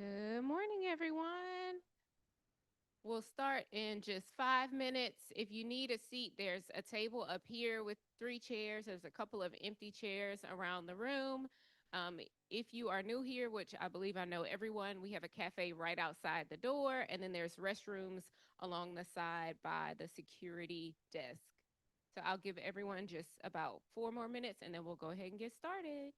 Good morning, everyone. We'll start in just 5 minutes. If you need a seat, there's a table up here with three chairs. There's a couple of empty chairs around the room. Um, if you are new here, which I believe I know everyone, we have a cafe right outside the door, and then there's restrooms along the side by the security desk. So I'll give everyone just about 4 more minutes, and then we'll go ahead and get started.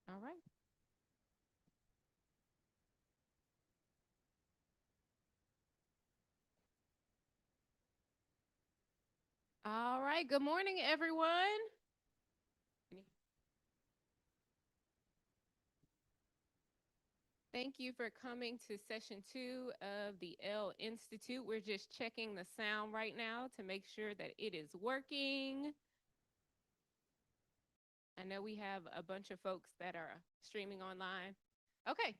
All right. All right. Good morning, everyone. Thank you for coming to session 2 of the L Institute. We're just checking the sound right now to make sure that it is working. I know we have a bunch of folks that are streaming online. Okay,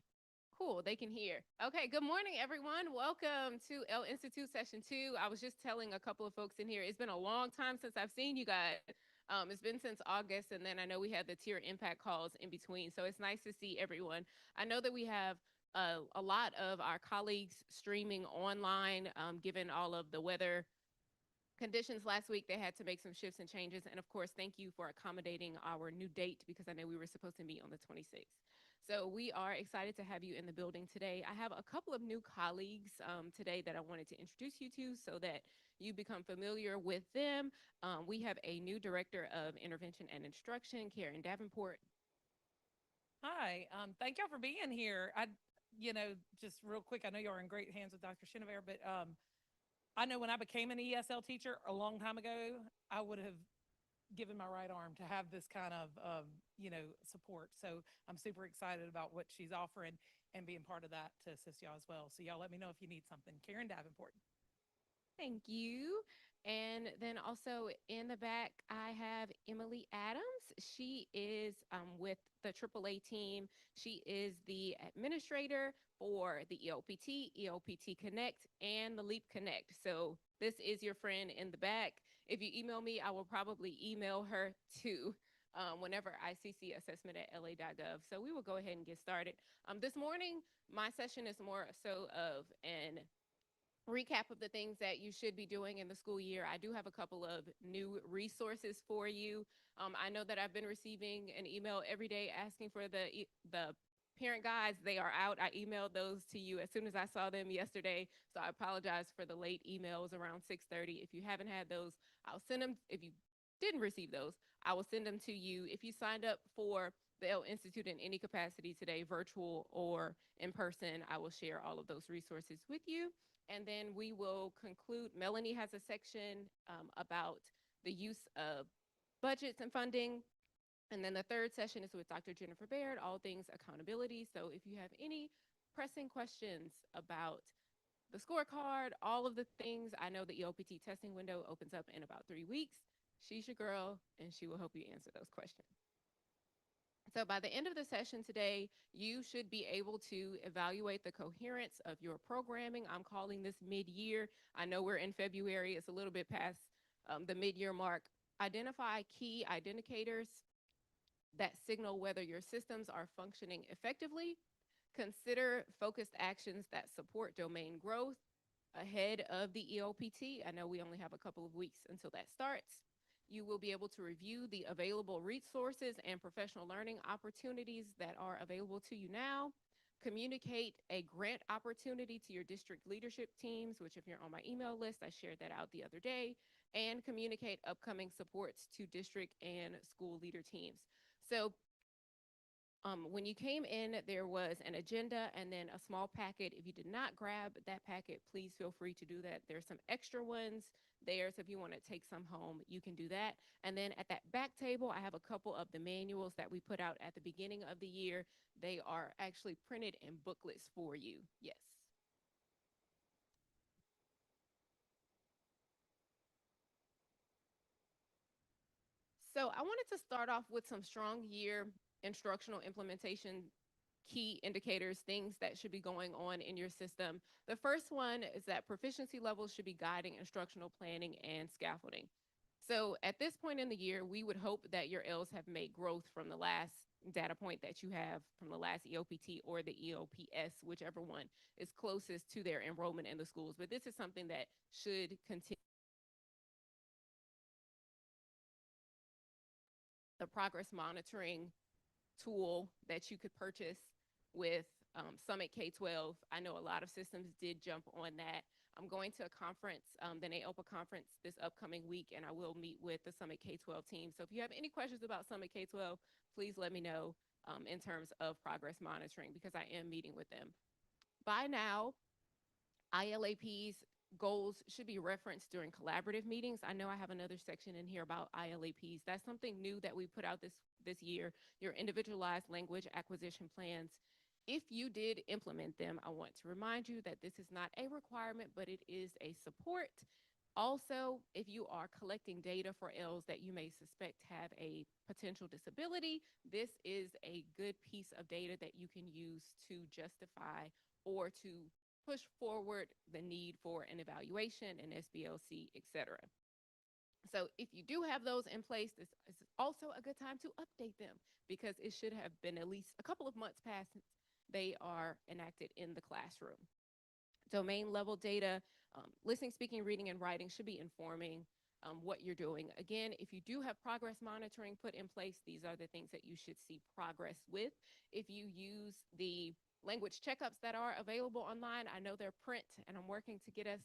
cool. They can hear. Okay, good morning, everyone. Welcome to L Institute Session 2. I was just telling a couple of folks in here, it's been a long time since I've seen you guys. It's been since August, and then I know we had the tier impact calls in between. So it's nice to see everyone. I know that we have a lot of our colleagues streaming online, given all of the weather conditions last week, they had to make some shifts and changes. And of course, thank you for accommodating our new date because I know we were supposed to meet on the 26th. So we are excited to have you in the building today. I have a couple of new colleagues today that I wanted to introduce you to so that you become familiar with them. We have a new director of intervention and instruction, Karen Davenport. Hi, thank y'all for being here. Just real quick, I know y'all are in great hands with Dr. Shinover, but I know when I became an ESL teacher a long time ago, I would have given my right arm to have this kind of, support. So I'm super excited about what she's offering and being part of that to assist y'all as well. So y'all let me know if you need something. Karen Davenport. Thank you. And then also in the back, I have Emily Adams. She is with the AAA team. She is the administrator for the ELPT, ELPT Connect, and the Leap Connect. So this is your friend in the back. If you email me, I will probably email her too. Whenever I CC assessment at la.gov. So we will go ahead and get started. This morning, my session is more so of an recap of the things that you should be doing in the school year. I do have a couple of new resources for you. I know that I've been receiving an email every day asking for the parent guides. They are out. I emailed those to you as soon as I saw them yesterday. So I apologize for the late emails around 6:30. If you haven't had those, I'll send them. If you didn't receive those, I will send them to you. If you signed up for the L Institute in any capacity today, virtual or in person, I will share all of those resources with you. And then we will conclude. Melanie has a section about the use of budgets and funding. And then the third session is with Dr. Jennifer Baird, all things accountability. So if you have any pressing questions about the scorecard, all of the things, I know the EOPT testing window opens up in about 3 weeks. She's your girl, and she will help you answer those questions. So by the end of the session today, you should be able to evaluate the coherence of your programming. I'm calling this mid-year. I know we're in February. It's a little bit past the mid-year mark. Identify key indicators that signal whether your systems are functioning effectively. Consider focused actions that support domain growth ahead of the EOPT. I know we only have a couple of weeks until that starts. You will be able to review the available resources and professional learning opportunities that are available to you now. Communicate a grant opportunity to your district leadership teams, which, if you're on my email list, I shared that out the other day, and communicate upcoming supports to district and school leader teams. So when you came in, there was an agenda and then a small packet. If you did not grab that packet, please feel free to do that. There's some extra ones there, so if you want to take some home, you can do that. And then at that back table, I have a couple of the manuals that we put out at the beginning of the year. They are actually printed in booklets for you. Yes. So I wanted to start off with some strong year instructional implementation key indicators, things that should be going on in your system. The first one is that proficiency levels should be guiding instructional planning and scaffolding. So at this point in the year, we would hope that your L's have made growth from the last data point that you have from the last EOPT or the EOPS, whichever one is closest to their enrollment in the schools. But this is something that should continue. The progress monitoring tool that you could purchase with Summit K-12. I know a lot of systems did jump on that. I'm going to a conference, the NAOPA conference this upcoming week, and I will meet with the Summit K-12 team. So if you have any questions about Summit K-12, please let me know in terms of progress monitoring because I am meeting with them. By now, ILAP's goals should be referenced during collaborative meetings. I know I have another section in here about ILAPs. That's something new that we put out this year, your individualized language acquisition plans. If you did implement them, I want to remind you that this is not a requirement, but it is a support. Also, if you are collecting data for L's that you may suspect have a potential disability, this is a good piece of data that you can use to justify or to push forward the need for an evaluation, an SBLC, etc. So if you do have those in place, this is also a good time to update them because it should have been at least a couple of months past since they are enacted in the classroom. Domain level data, listening, speaking, reading, and writing should be informing what you're doing. Again, if you do have progress monitoring put in place, these are the things that you should see progress with. If you use the language checkups that are available online, I know they're print, and I'm working to get us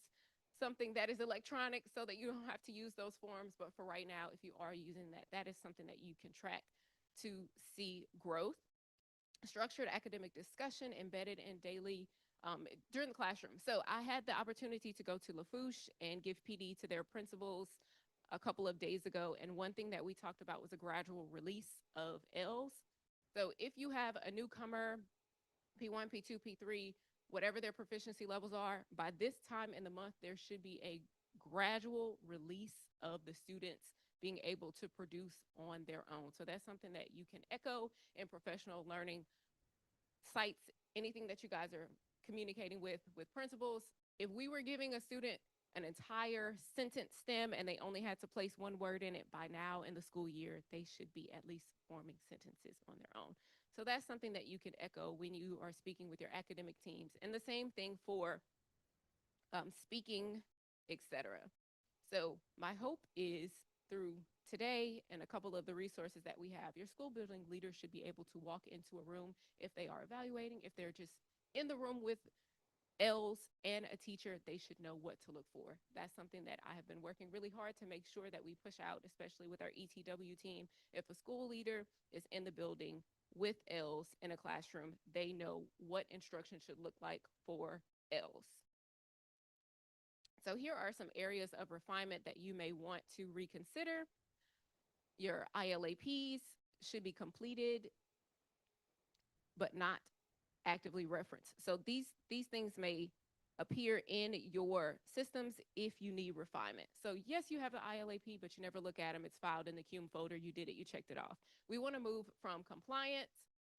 something that is electronic so that you don't have to use those forms. But for right now, if you are using that, that is something that you can track to see growth. Structured academic discussion embedded in daily during the classroom. So I had the opportunity to go to Lafourche and give PD to their principals a couple of days ago. And one thing that we talked about was a gradual release of L's. So if you have a newcomer, P1, P2, P3, whatever their proficiency levels are, by this time in the month, there should be a gradual release of the students being able to produce on their own. So that's something that you can echo in professional learning sites, anything that you guys are communicating with principals. If we were giving a student an entire sentence stem and they only had to place one word in it, by now in the school year, they should be at least forming sentences on their own. So that's something that you can echo when you are speaking with your academic teams. And the same thing for speaking, etc. So my hope is through today and a couple of the resources that we have, your school building leaders should be able to walk into a room if they are evaluating, if they're just in the room with L's and a teacher, they should know what to look for. That's something that I have been working really hard to make sure that we push out, especially with our ETW team. If a school leader is in the building with L's in a classroom, they know what instruction should look like for L's. So here are some areas of refinement that you may want to reconsider. Your ILAPs should be completed, but not actively referenced. So these things may appear in your systems if you need refinement. So yes, you have the ILAP, but you never look at them. It's filed in the CUME folder. You did it, you checked it off. We want to move from compliance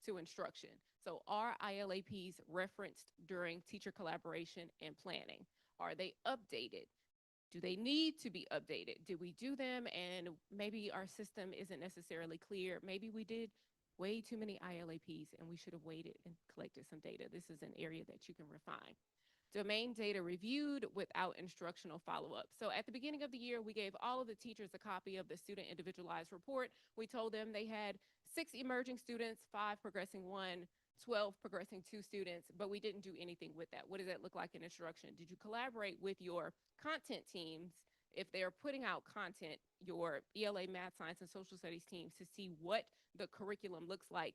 to instruction. So are ILAPs referenced during teacher collaboration and planning? Are they updated? Do they need to be updated? Did we do them and maybe our system isn't necessarily clear? Maybe we did way too many ILAPs and we should have waited and collected some data. This is an area that you can refine. Domain data reviewed without instructional follow-up. So at the beginning of the year, we gave all of the teachers a copy of the student individualized report. We told them they had 6 emerging students, 5 progressing 1, 12 progressing 2 students, but we didn't do anything with that. What does that look like in instruction? Did you collaborate with your content teams if they're putting out content, your ELA, math, science, and social studies teams to see what the curriculum looks like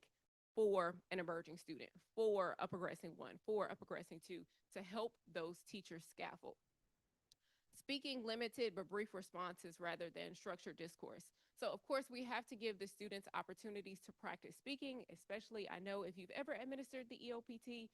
for an emerging student, for a progressing 1, for a progressing 2, to help those teachers scaffold? Speaking limited but brief responses rather than structured discourse. So of course we have to give the students opportunities to practice speaking, especially I know if you've ever administered the EOPT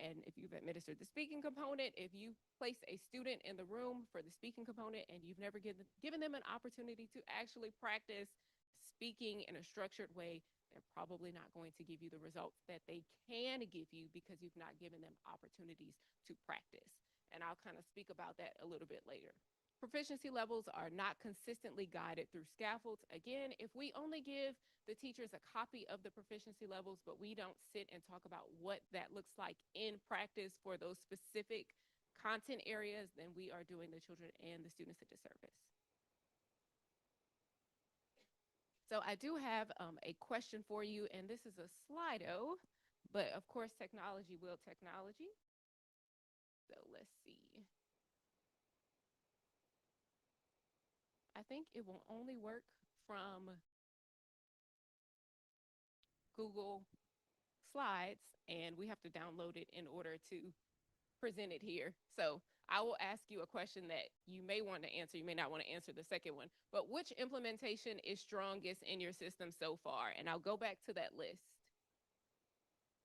and if you've administered the speaking component, if you place a student in the room for the speaking component and you've never given them an opportunity to actually practice speaking in a structured way, they're probably not going to give you the results that they can give you because you've not given them opportunities to practice. And I'll kind of speak about that a little bit later. Proficiency levels are not consistently guided through scaffolds. Again, if we only give the teachers a copy of the proficiency levels, but we don't sit and talk about what that looks like in practice for those specific content areas, then we are doing the children and the students a disservice. So I do have a question for you, and this is a Slido, but of course technology will technology. So let's see. I think it will only work from Google Slides, and we have to download it in order to present it here. So I will ask you a question that you may want to answer. You may not want to answer the second one, but which implementation is strongest in your system so far? And I'll go back to that list.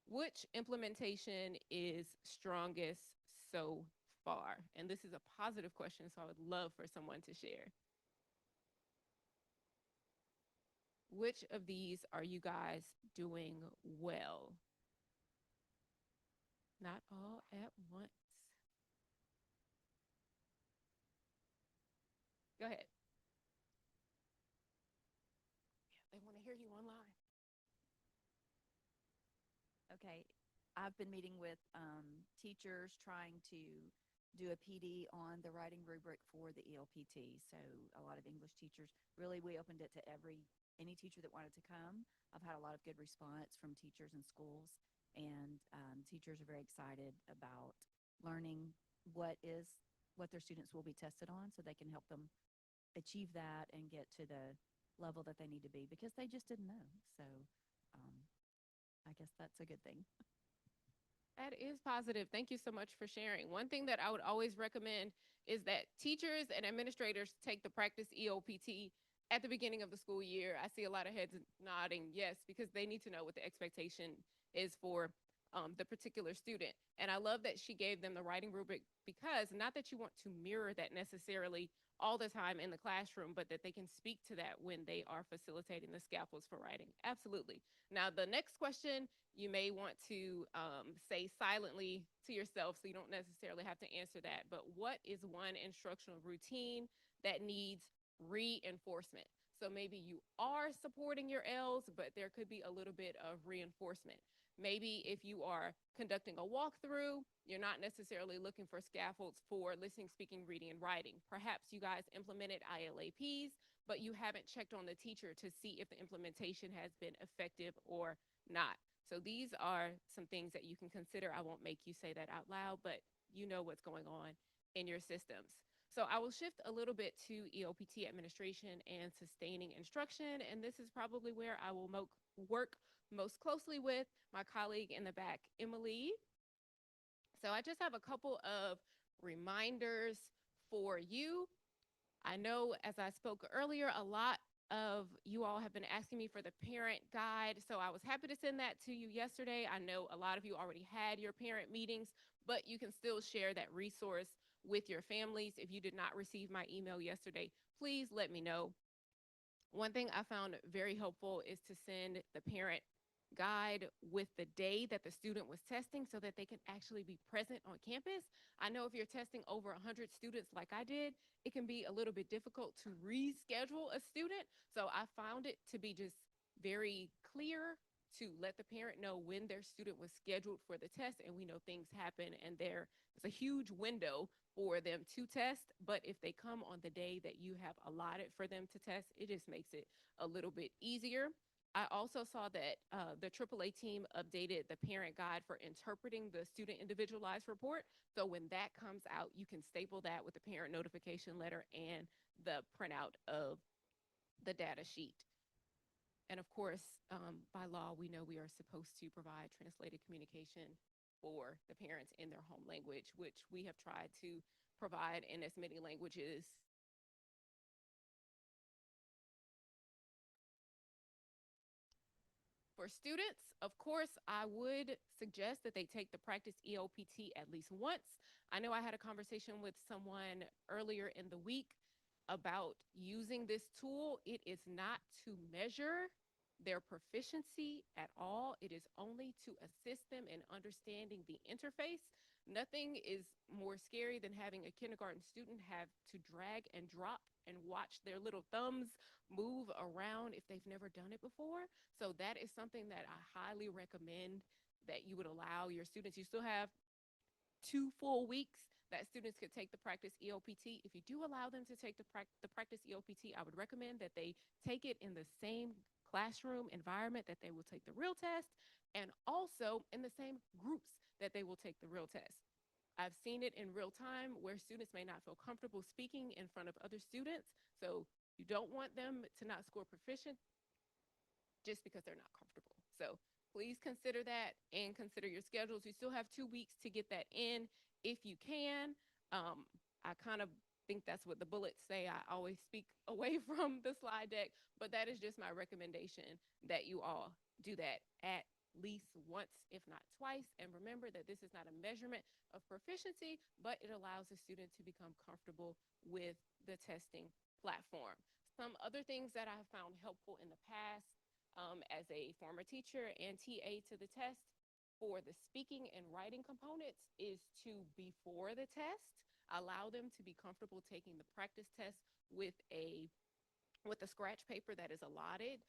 Which implementation is strongest so far? And this is a positive question, so I would love for someone to share. Which of these are you guys doing well? Not all at once. Go ahead. Yeah, they want to hear you online. Okay. I've been meeting with teachers trying to do a PD on the writing rubric for the ELPT. So a lot of English teachers, really, we opened it to any teacher that wanted to come. I've had a lot of good response from teachers and schools, and teachers are very excited about learning what is what their students will be tested on, so they can help them achieve that and get to the level that they need to be because they just didn't know. So um, I guess that's a good thing. That is positive. Thank you so much for sharing. One thing that I would always recommend is that teachers and administrators take the practice EOPT at the beginning of the school year. I see a lot of heads nodding yes because they need to know what the expectation is for the particular student. And I love that she gave them the writing rubric because not that you want to mirror that necessarily all the time in the classroom, but that they can speak to that when they are facilitating the scaffolds for writing. Absolutely. Now, the next question you may want to say silently to yourself so you don't necessarily have to answer that. But what is one instructional routine that needs reinforcement? So maybe you are supporting your L's, but there could be a little bit of reinforcement. Maybe if you are conducting a walkthrough, you're not necessarily looking for scaffolds for listening, speaking, reading, and writing. Perhaps you guys implemented ILAPs, but you haven't checked on the teacher to see if the implementation has been effective or not. So these are some things that you can consider. I won't make you say that out loud, but you know what's going on in your systems. So I will shift a little bit to EOPT administration and sustaining instruction. And this is probably where I will work most closely with my colleague in the back, Emily. So I just have a couple of reminders for you. I know as I spoke earlier, a lot of you all have been asking me for the parent guide. So I was happy to send that to you yesterday. I know a lot of you already had your parent meetings, but you can still share that resource with your families. If you did not receive my email yesterday, please let me know. One thing I found very helpful is to send the parent guide with the day that the student was testing so that they can actually be present on campus. I know if you're testing over 100 students like I did, it can be a little bit difficult to reschedule a student. So I found it to be just very clear to let the parent know when their student was scheduled for the test. And we know things happen and there is a huge window for them to test. But if they come on the day that you have allotted for them to test, it just makes it a little bit easier. I also saw that the AAA team updated the parent guide for interpreting the student individualized report. So when that comes out, you can staple that with the parent notification letter and the printout of the data sheet. And of course, by law, we know we are supposed to provide translated communication for the parents in their home language, which we have tried to provide in as many languages. For students, of course, I would suggest that they take the practice EOPT at least once. I know I had a conversation with someone earlier in the week about using this tool. It is not to measure their proficiency at all. It is only to assist them in understanding the interface. Nothing is more scary than having a kindergarten student have to drag and drop and watch their little thumbs move around if they've never done it before. So that is something that I highly recommend that you would allow your students. You still have 2 full weeks that students could take the practice EOPT. If you do allow them to take the practice EOPT, I would recommend that they take it in the same classroom environment that they will take the real test and also in the same groups that they will take the real test. I've seen it in real time where students may not feel comfortable speaking in front of other students. So you don't want them to not score proficient just because they're not comfortable. So please consider that and consider your schedules. You still have 2 weeks to get that in if you can. I kind of think that's what the bullets say. I always speak away from the slide deck, but that is just my recommendation that you all do that at least once, if not twice. And remember that this is not a measurement of proficiency, but it allows the student to become comfortable with the testing platform. Some other things that I have found helpful in the past as a former teacher and TA to the test for the speaking and writing components is to, before the test, allow them to be comfortable taking the practice test with a with the scratch paper that is allotted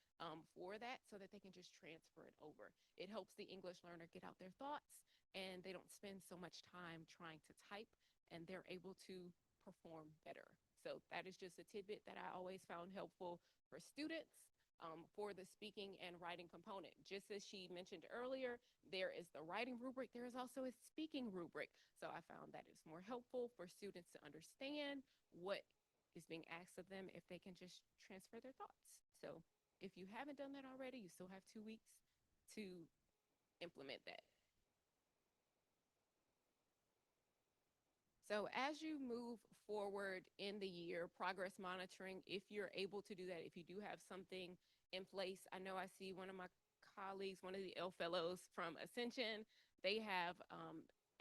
for that so that they can just transfer it over. It helps the English learner get out their thoughts and they don't spend so much time trying to type and they're able to perform better. So that is just a tidbit that I always found helpful for students for the speaking and writing component. Just as she mentioned earlier, there is the writing rubric, there is also a speaking rubric. So I found that it's more helpful for students to understand what is being asked of them if they can just transfer their thoughts. So if you haven't done that already, you still have 2 weeks to implement that. So as you move forward in the year, progress monitoring, if you're able to do that, if you do have something in place, I know I see one of my colleagues, one of the L fellows from Ascension, they have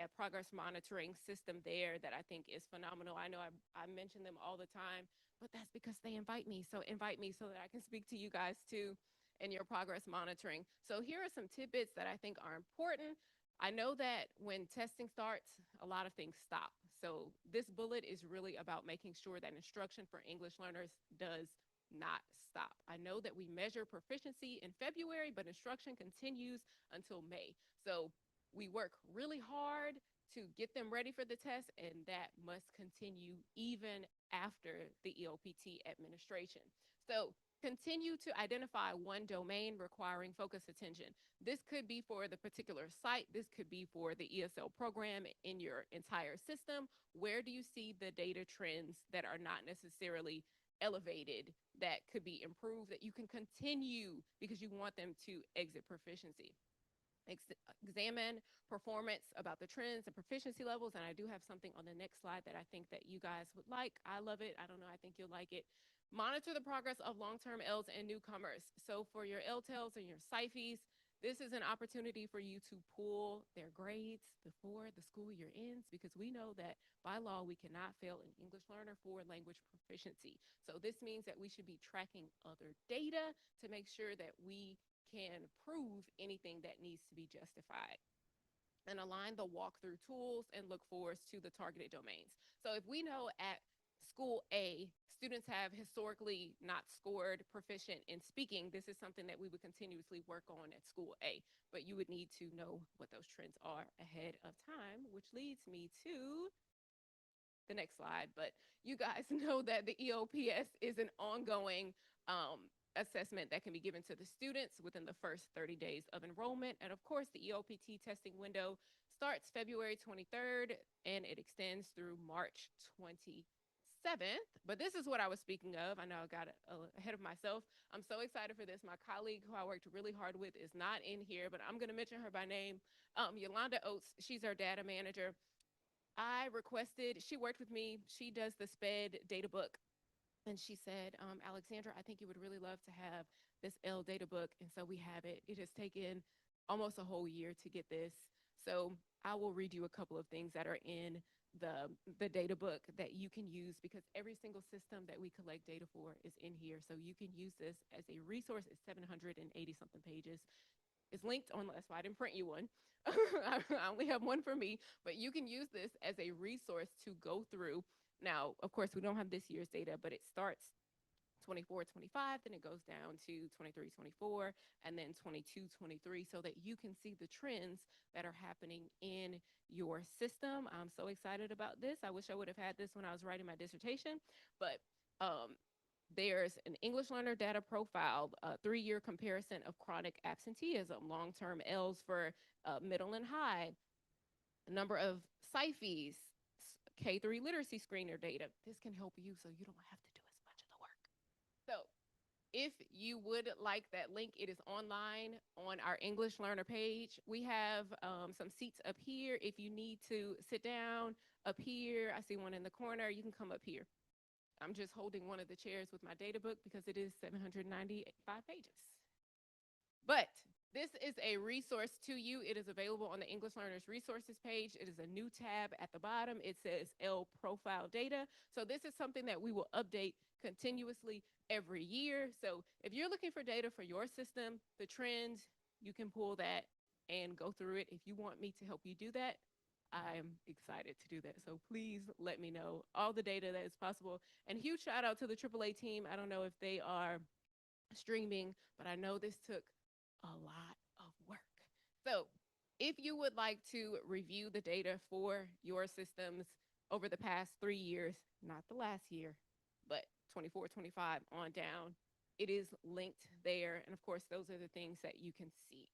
a progress monitoring system there that I think is phenomenal. I know I mention them all the time, but that's because they invite me. So invite me so that I can speak to you guys too in your progress monitoring. So here are some tidbits that I think are important. I know that when testing starts, a lot of things stop. So this bullet is really about making sure that instruction for English learners does not stop. I know that we measure proficiency in February, but instruction continues until May. So we work really hard to get them ready for the test, and that must continue even after the ELPT administration. So continue to identify one domain requiring focused attention. This could be for the particular site. This could be for the ESL program in your entire system. Where do you see the data trends that are not necessarily elevated, that could be improved, that you can continue because you want them to exit proficiency? Examine performance about the trends and proficiency levels. And I do have something on the next slide that I think that you guys would like. I love it. I don't know. I think you'll like it. Monitor the progress of long-term Ls and newcomers. So for your LTELs and your SIFEs, this is an opportunity for you to pull their grades before the school year ends, because we know that by law we cannot fail an English learner for language proficiency. So this means that we should be tracking other data to make sure that we can prove anything that needs to be justified, and align the walkthrough tools and look forwards to the targeted domains. So if we know at school A, students have historically not scored proficient in speaking, this is something that we would continuously work on at school A. But you would need to know what those trends are ahead of time, which leads me to the next slide. But you guys know that the EOPS is an ongoing assessment that can be given to the students within the first 30 days of enrollment. And of course, the EOPT testing window starts February 23rd and it extends through March 27th. But this is what I was speaking of. I know I got ahead of myself. I'm so excited for this. My colleague who I worked really hard with is not in here, but I'm going to mention her by name. Yolanda Oates, she's our data manager. I requested, she worked with me, she does the SPED data book. And she said, Alexandra, I think you would really love to have this L data book. And so we have it. It has taken almost a whole year to get this. So I will read you a couple of things that are in the data book that you can use, because every single system that we collect data for is in here. So you can use this as a resource. It's 780 something pages. It's linked on, that's why I didn't print you one. I only have one for me, but you can use this as a resource to go through. Now, of course, we don't have this year's data, but it starts 24, 25, then it goes down to 23, 24, and then 22, 23, so that you can see the trends that are happening in your system. I'm so excited about this. I wish I would have had this when I was writing my dissertation, but there's an English learner data profile, a 3-year comparison of chronic absenteeism, long-term Ls for middle and high, number of SIFEs, K3 literacy screener data. This can help you so you don't have to do as much of the work. So if you would like that link, it is online on our English learner page. We have some seats up here. If you need to sit down up here, I see one in the corner, you can come up here. I'm just holding one of the chairs with my data book because it is 795 pages. But this is a resource to you. It is available on the English Learners Resources page. It is a new tab at the bottom. It says L Profile Data. So this is something that we will update continuously every year. So if you're looking for data for your system, the trends, you can pull that and go through it. If you want me to help you do that, I'm excited to do that. So please let me know all the data that is possible. And huge shout out to the AAA team. I don't know if they are streaming, but I know this took a lot of work. So if you would like to review the data for your systems over the past 3 years, not the last year, but 24, 25 on down, it is linked there. And of course, those are the things that you can see.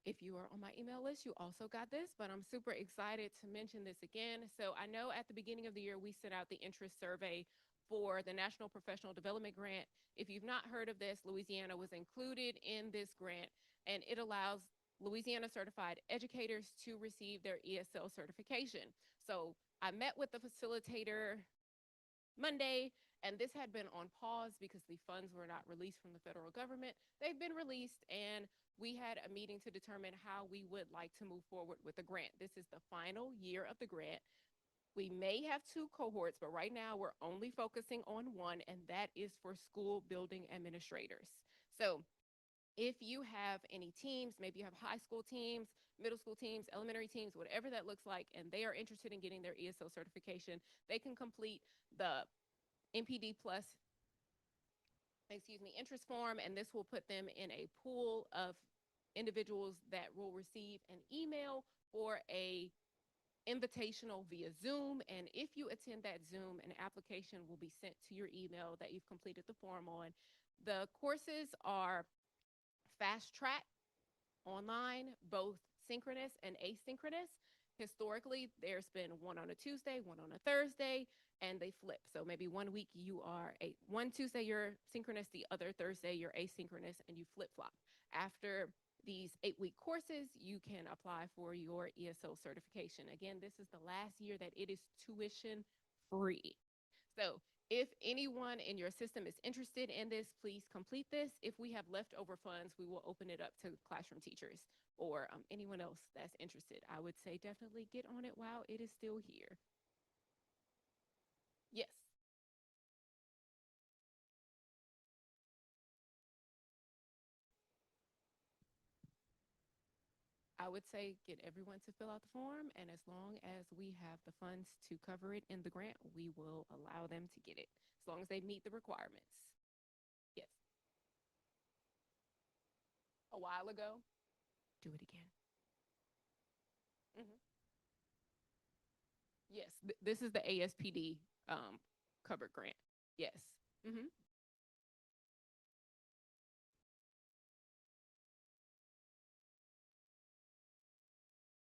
If you are on my email list, you also got this, but I'm super excited to mention this again. So I know at the beginning of the year, we sent out the interest survey for the National Professional Development Grant. If you've not heard of this, Louisiana was included in this grant, and it allows Louisiana certified educators to receive their ESL certification. So I met with the facilitator Monday, and this had been on pause because the funds were not released from the federal government. They've been released, and we had a meeting to determine how we would like to move forward with the grant. This is the final year of the grant. We may have two cohorts, but right now we're only focusing on one, and that is for school building administrators. So if you have any teams, maybe you have high school teams, middle school teams, elementary teams, whatever that looks like, and they are interested in getting their ESL certification, they can complete the NPD plus, interest form, and this will put them in a pool of individuals that will receive an email or a invitational via Zoom. And if you attend that Zoom, an application will be sent to your email that you've completed the form on. The courses are fast track online, both synchronous and asynchronous. Historically, there's been one on a Tuesday, one on a Thursday, and they flip. So maybe one week you are one Tuesday you're synchronous, the other Thursday you're asynchronous, and you flip flop. After these 8-week courses, you can apply for your ESO certification. Again, this is the last year that it is tuition free. So if anyone in your system is interested in this, please complete this. If we have leftover funds, we will open it up to classroom teachers or anyone else that's interested. I would say definitely get on it while it is still here. Yes, I would say get everyone to fill out the form, and as long as we have the funds to cover it in the grant, we will allow them to get it, as long as they meet the requirements. Yes, a while ago. Do it again. Hmm. Yes, this is the ASPD covered grant. Yes. Hmm.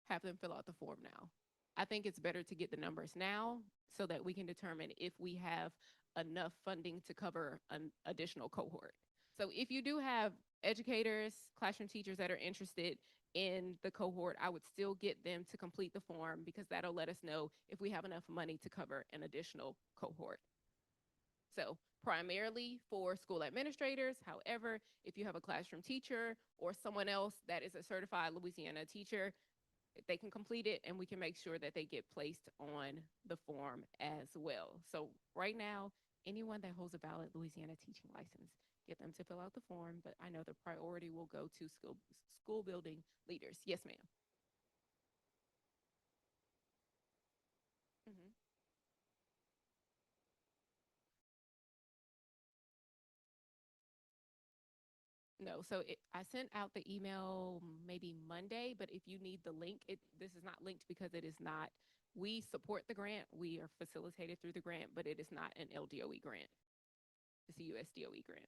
Have them fill out the form now. I think it's better to get the numbers now so that we can determine if we have enough funding to cover an additional cohort. So if you do have educators, classroom teachers that are interested in the cohort, I would still get them to complete the form because that'll let us know if we have enough money to cover an additional cohort. So primarily for school administrators. However, if you have a classroom teacher or someone else that is a certified Louisiana teacher, they can complete it and we can make sure that they get placed on the form as well. So right now, anyone that holds a valid Louisiana teaching license, get them to fill out the form, but I know the priority will go to school building leaders. Yes, ma'am. Mm-hmm. No, so I sent out the email maybe Monday, but if you need the link, this is not linked because it is not. We support the grant. We are facilitated through the grant, but it is not an LDOE grant. It's a USDOE grant.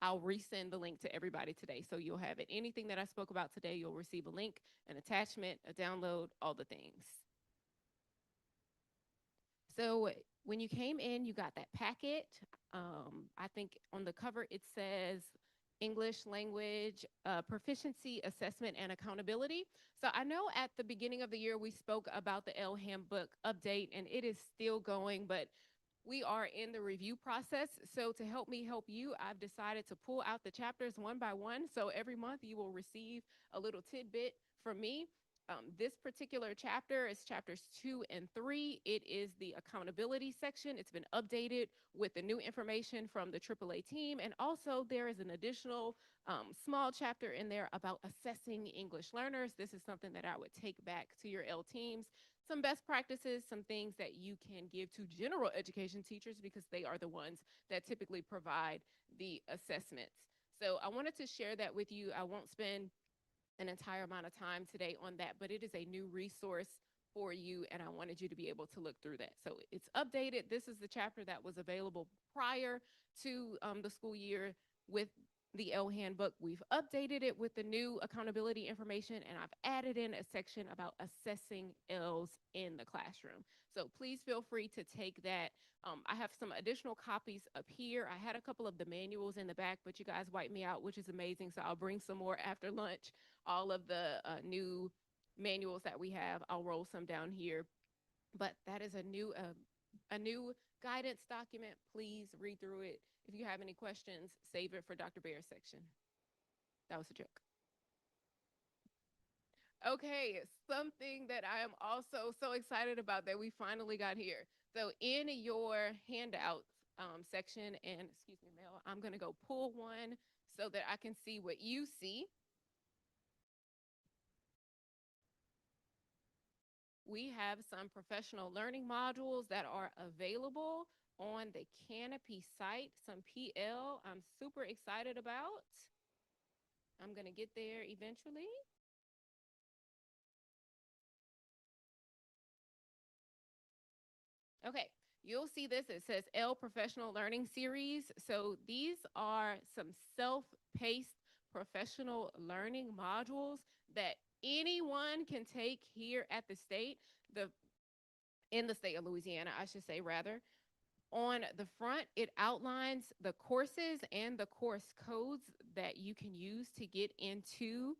I'll resend the link to everybody today so you'll have it. Anything that I spoke about today, you'll receive a link, an attachment, a download, all the things. So when you came in, you got that packet. I think on the cover it says English language proficiency assessment and accountability. So I know at the beginning of the year we spoke about the L handbook update, and it is still going, but we are in the review process. So to help me help you, I've decided to pull out the chapters one by one. So every month you will receive a little tidbit from me. This particular chapter is chapters 2 and 3. It is the accountability section. It's been updated with the new information from the AAA team. And also, there is an additional small chapter in there about assessing English learners. This is something that I would take back to your L teams. Some best practices, some things that you can give to general education teachers because they are the ones that typically provide the assessments. So I wanted to share that with you. I won't spend an entire amount of time today on that, but it is a new resource for you, and I wanted you to be able to look through that. So it's updated. This is the chapter that was available prior to the school year with the L handbook. We've updated it with the new accountability information, and I've added in a section about assessing L's in the classroom. So please feel free to take that. I have some additional copies up here. I had a couple of the manuals in the back, but you guys wiped me out, which is amazing. So I'll bring some more after lunch. All of the new manuals that we have, I'll roll some down here. But that is a new guidance document. Please read through it. If you have any questions, save it for Dr. Bear's section. That was a joke. Okay, something that I am also so excited about that we finally got here. So in your handouts section, and excuse me, Mel, I'm gonna go pull one so that I can see what you see. We have some professional learning modules that are available on the Canopy site, some PL I'm super excited about. I'm going to get there eventually. Okay, you'll see this. It says L Professional Learning Series. So these are some self paced professional learning modules that anyone can take here at the state. The in the state of Louisiana, I should say, rather. On the front, it outlines the courses and the course codes that you can use to get into.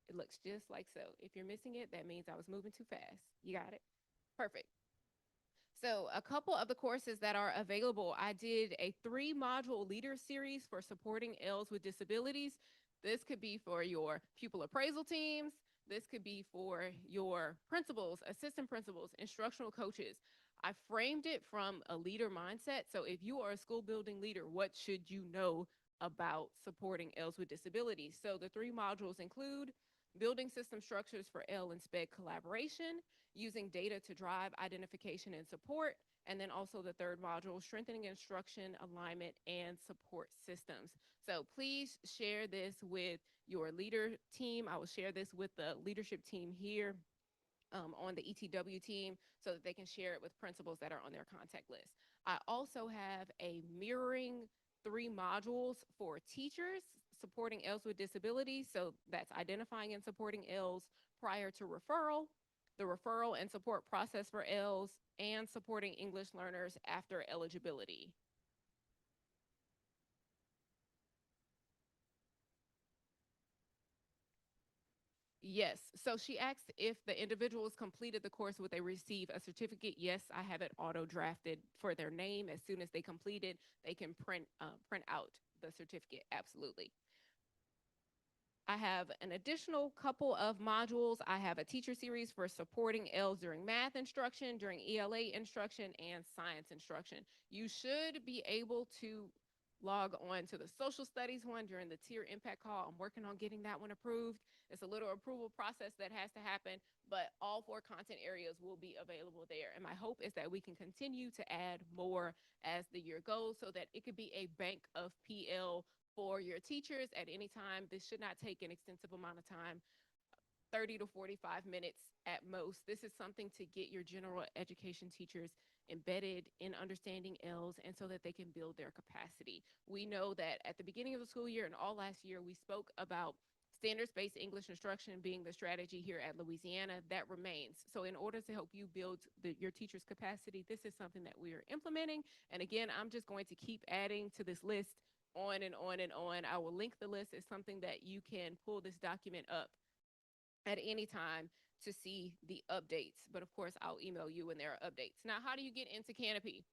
It looks just like so. If you're missing it, that means I was moving too fast. You got it? Perfect. So, a couple of the courses that are available, I did a 3 module leader series for supporting L's with disabilities. This could be for your pupil appraisal teams. This could be for your principals, assistant principals, instructional coaches. I framed it from a leader mindset. So, if you are a school building leader, what should you know about supporting L's with disabilities? So, the 3 modules include building system structures for L and SPED collaboration, using data to drive identification and support, and then also the 3rd module, strengthening instruction, alignment, and support systems. So please share this with your leader team. I will share this with the leadership team here on the ETW team so that they can share it with principals that are on their contact list. I also have a mirroring 3 modules for teachers supporting L's with disabilities. So that's identifying and supporting L's prior to referral, the referral and support process for L's, and supporting English learners after eligibility. Yes. So she asked if the individuals completed the course, would they receive a certificate? Yes, I have it auto drafted for their name. As soon as they complete it, they can print out the certificate. Absolutely. I have an additional couple of modules. I have a teacher series for supporting L's during math instruction, during ELA instruction, and science instruction. You should be able to log on to the social studies one during the tier impact call. I'm working on getting that one approved. It's a little approval process that has to happen, but all 4 content areas will be available there. And my hope is that we can continue to add more as the year goes so that it could be a bank of PL for your teachers at any time. This should not take an extensive amount of time, 30 to 45 minutes at most. This is something to get your general education teachers embedded in understanding L's and so that they can build their capacity. We know that at the beginning of the school year and all last year, we spoke about standards-based English instruction being the strategy here at Louisiana. That remains. So in order to help you build your teachers' capacity, this is something that we are implementing. And again, I'm just going to keep adding to this list on and on and on. I will link the list. It's something that you can pull this document up at any time to see the updates. But of course, I'll email you when there are updates. Now, how do you get into Canopy?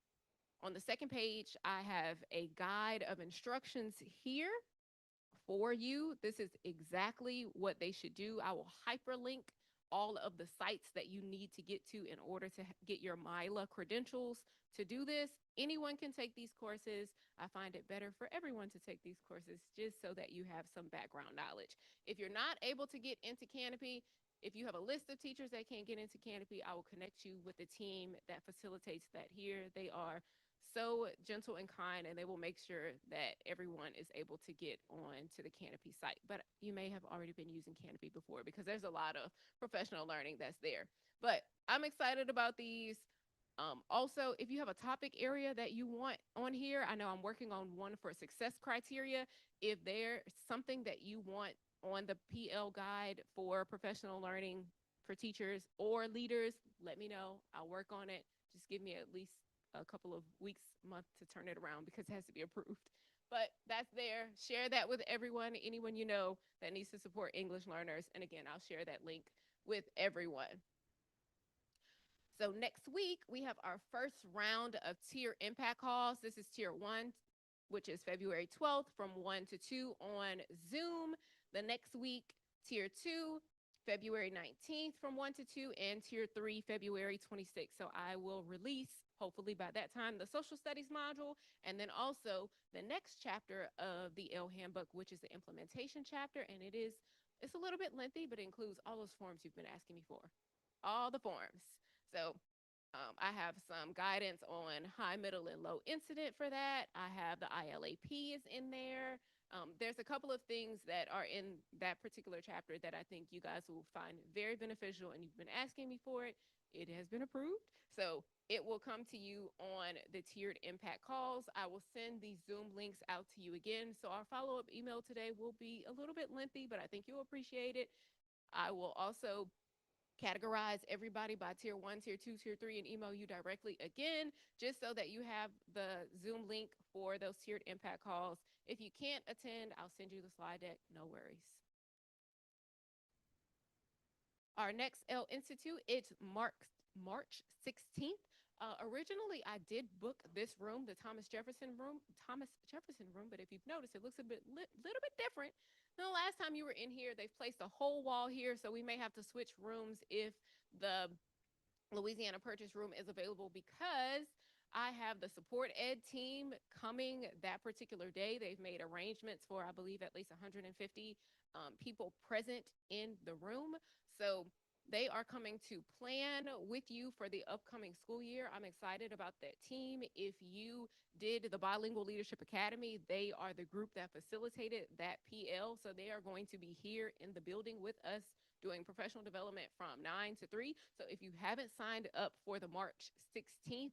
On the second page, I have a guide of instructions here for you. This is exactly what they should do. I will hyperlink all of the sites that you need to get to in order to get your MILA credentials to do this. Anyone can take these courses. I find it better for everyone to take these courses just so that you have some background knowledge. If you're not able to get into Canopy, if you have a list of teachers that can't get into Canopy, I will connect you with the team that facilitates that here. They are so gentle and kind, and they will make sure that everyone is able to get on to the Canopy site. But you may have already been using Canopy before because there's a lot of professional learning that's there. But I'm excited about these. Also, if you have a topic area that you want on here, I know I'm working on one for success criteria. If there's something that you want on the PL guide for professional learning for teachers or leaders, let me know. I'll work on it. Just give me at least a couple of weeks, month to turn it around because it has to be approved. But that's there. Share that with everyone, anyone you know that needs to support English learners. And again, I'll share that link with everyone. So next week, we have our first round of tier impact calls. This is tier one, which is February 12th from 1 to 2 on Zoom. The next week, tier two, February 19th from 1 to 2, and tier three, February 26th. So I will release, hopefully by that time, the social studies module, and then also the next chapter of the L handbook, which is the implementation chapter. And it's a little bit lengthy, but it includes all those forms you've been asking me for, all the forms. So I have some guidance on high, middle, and low incident for that. I have the ILAP is in there. There's a couple of things that are in that particular chapter that I think you guys will find very beneficial, and you've been asking me for it. It has been approved. So it will come to you on the tiered impact calls. I will send these Zoom links out to you again. So our follow-up email today will be a little bit lengthy, but I think you'll appreciate it. I will also categorize everybody by tier one, tier two, tier three, and email you directly again, just so that you have the Zoom link for those tiered impact calls. If you can't attend, I'll send you the slide deck. No worries. Our next L Institute, it's March 16th. Originally, I did book this room, the Thomas Jefferson room. But if you've noticed, it looks a little bit different. The last time you were in here, they've placed a whole wall here, so we may have to switch rooms if the Louisiana purchase room is available, because I have the support ed team coming that particular day. They've made arrangements for, I believe, at least 150 people present in the room. So they are coming to plan with you for the upcoming school year. I'm excited about that team. If you did the Bilingual Leadership Academy, they are the group that facilitated that PL. So they are going to be here in the building with us doing professional development from 9 to 3. So if you haven't signed up for the March 16th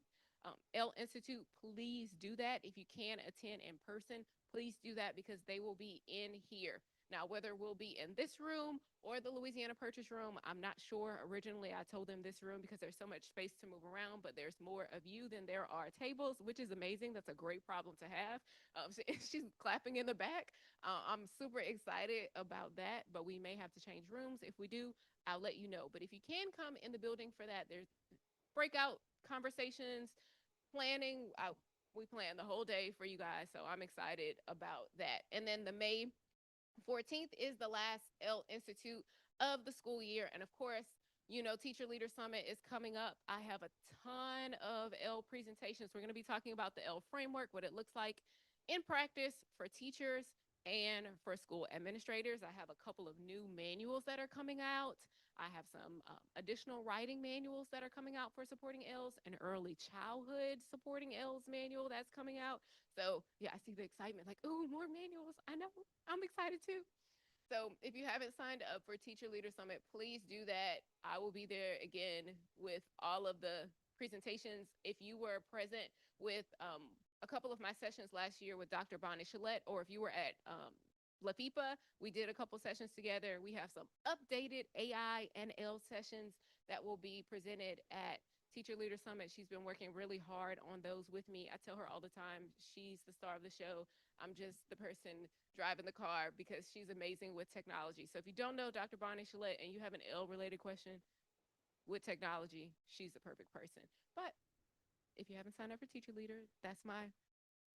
L Institute, please do that. If you can attend in person, please do that, because they will be in here. Now, whether we'll be in this room or the Louisiana Purchase room, I'm not sure. Originally, I told them this room because there's so much space to move around, but there's more of you than there are tables, which is amazing. That's a great problem to have. She's clapping in the back. I'm super excited about that, but we may have to change rooms. If we do, I'll let you know. But if you can come in the building for that, there's breakout conversations, planning. We plan the whole day for you guys, so I'm excited about that. And then the May 14th is the last L Institute of the school year. And of course, Teacher Leader Summit is coming up. I have a ton of L presentations. We're going to be talking about the L framework, what it looks like in practice for teachers and for school administrators. I have a couple of new manuals that are coming out. I have some additional writing manuals that are coming out for supporting L's, an early childhood supporting L's manual that's coming out. So yeah, I see the excitement, like, oh, more manuals. I know, I'm excited too. So if you haven't signed up for Teacher Leader Summit, please do that. I will be there again with all of the presentations. If you were present with a couple of my sessions last year with Dr. Bonnie Chalette, or if you were at LaFipa, we did a couple sessions together. We have some updated AI and L sessions that will be presented at Teacher Leader Summit. She's been working really hard on those with me. I tell her all the time, she's the star of the show. I'm just the person driving the car because she's amazing with technology. So if you don't know Dr. Bonnie Chalette and you have an L-related question with technology, she's the perfect person. But if you haven't signed up for Teacher Leader, that's my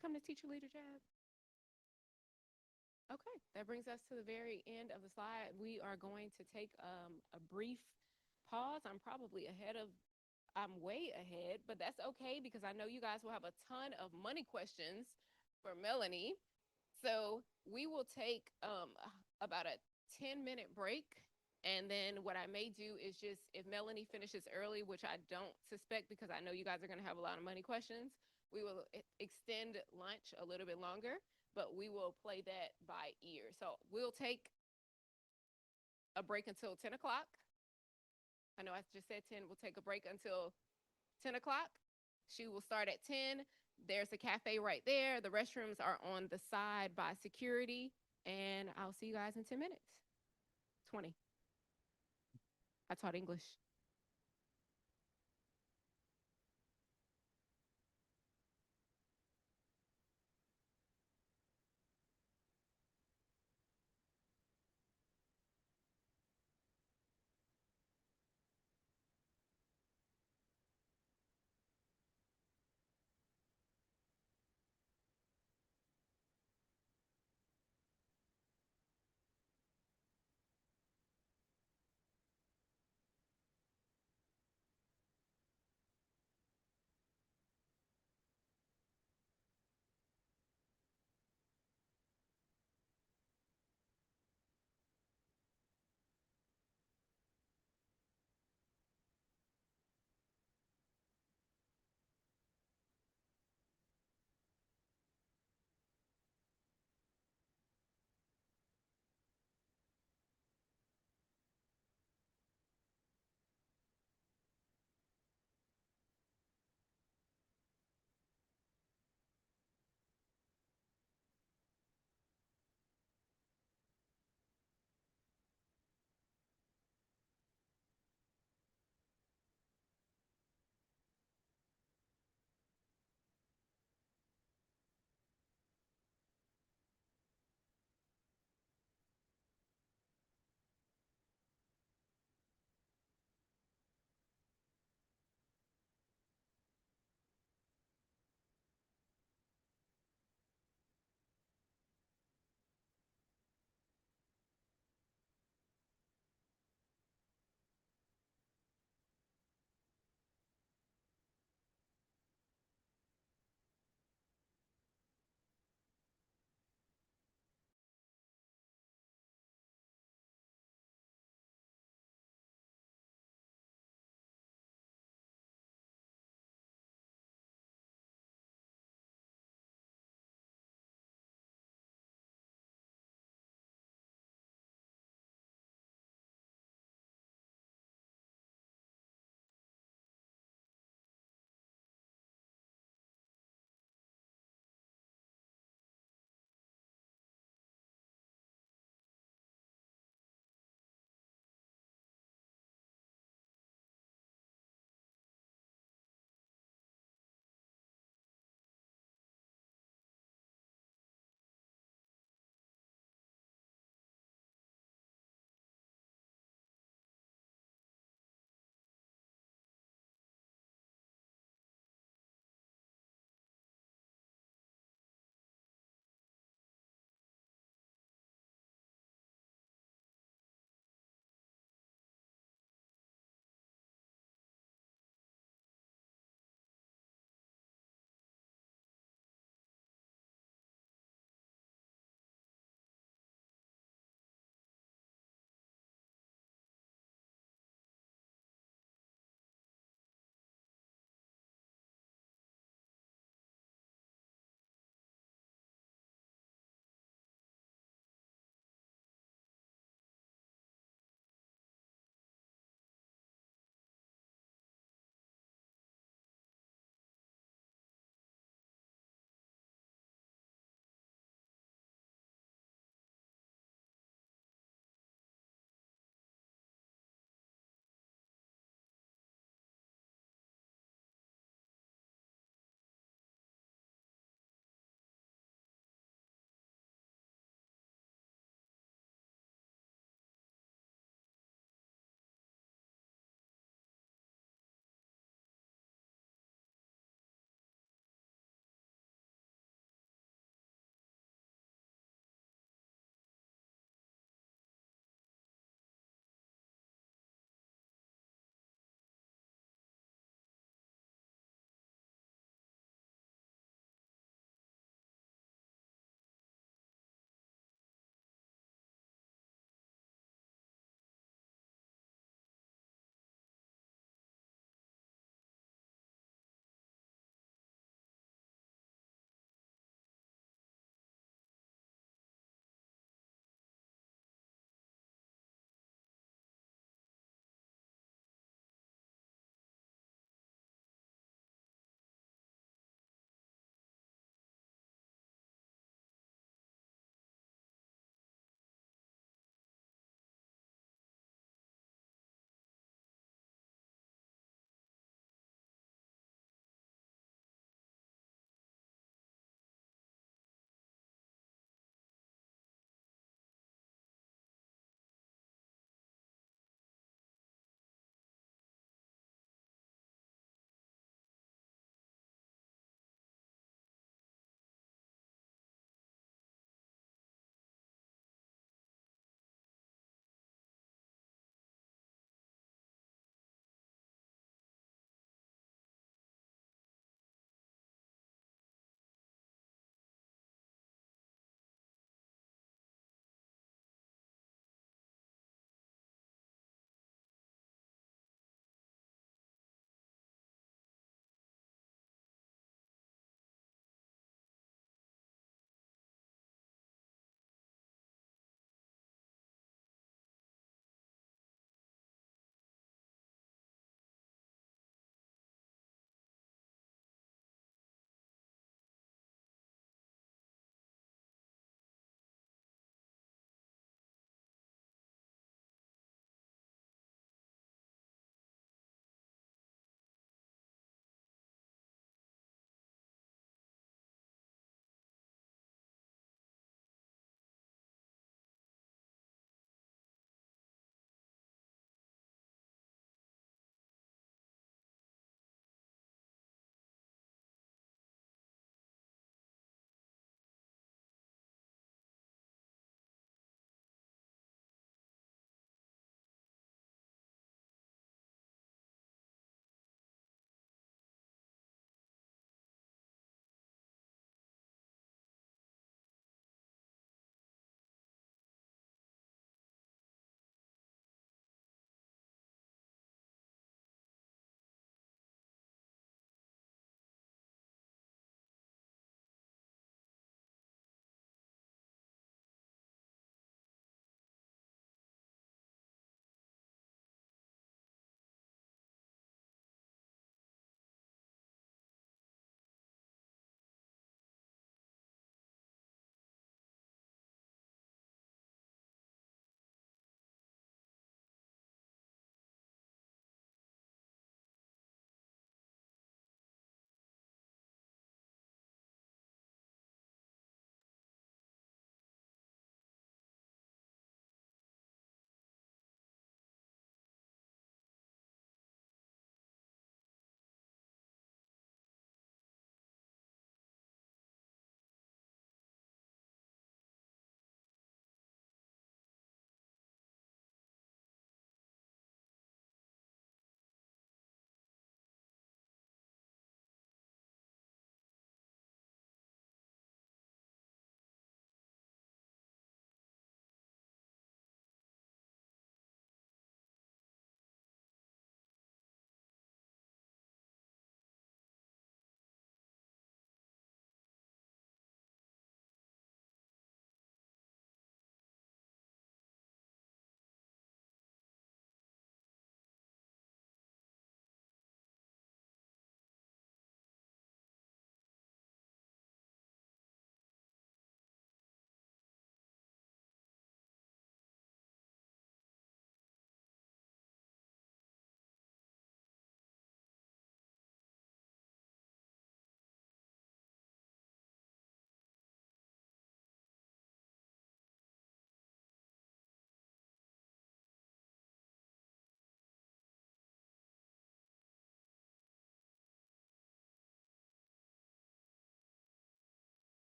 come to Teacher Leader job. Okay, that brings us to the very end of the slide. We are going to take a brief pause. I'm way ahead, but that's okay because I know you guys will have a ton of money questions for Melanie. So we will take about a 10-minute break. And then what I may do is just, if Melanie finishes early, which I don't suspect because I know you guys are going to have a lot of money questions, we will extend lunch a little bit longer, but we will play that by ear. So we'll take a break until 10 o'clock. I know I just said 10. We'll take a break until 10 o'clock. She will start at 10. There's a cafe right there. The restrooms are on the side by security. And I'll see you guys in 10 minutes. 20. I taught English.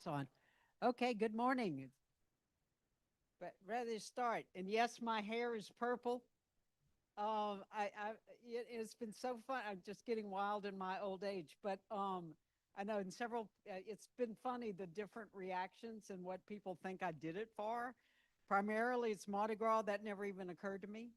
It's on. Okay, good morning. But ready to start. And yes, my hair is purple. It's been so fun. I'm just getting wild in my old age, but I know in several. It's been funny the different reactions and what people think I did it for. Primarily, it's Mardi Gras. That never even occurred to me.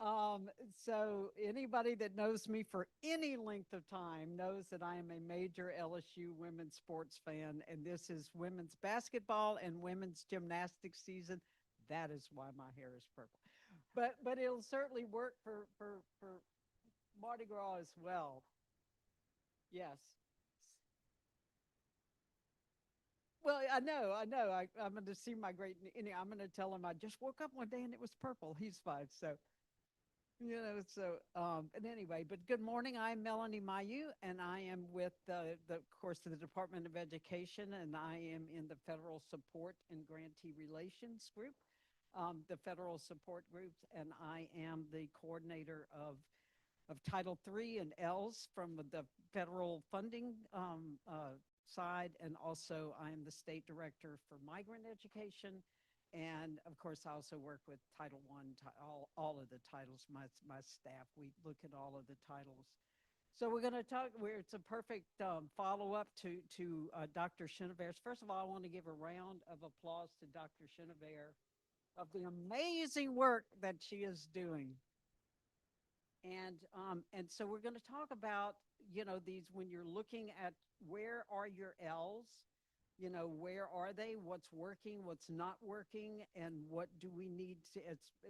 Um, so anybody that knows me for any length of time knows that I am a major LSU women's sports fan, and this is women's basketball and women's gymnastics season. That is why my hair is purple. But it'll certainly work for Mardi Gras as well. Yes. Well, I know. I'm going to see my great. I'm going to tell him I just woke up one day and it was purple. He's 5, so and anyway, but good morning. I'm Melanie Mayu, and I am with of course, the Department of Education, and I am in the Federal Support and Grantee Relations Group, the Federal Support Groups, and I am the coordinator of Title III and L's from the federal funding side, and also I am the state director for migrant education. And of course, I also work with Title I, all of the titles. My staff, we look at all of the titles. So we're going to talk. Where it's a perfect follow up to Dr. Chenevert. First of all, I want to give a round of applause to Dr. Chenevert of the amazing work that she is doing. And so we're going to talk about, these, when you're looking at where are your L's, where are they, what's working, what's not working, and what do we need to,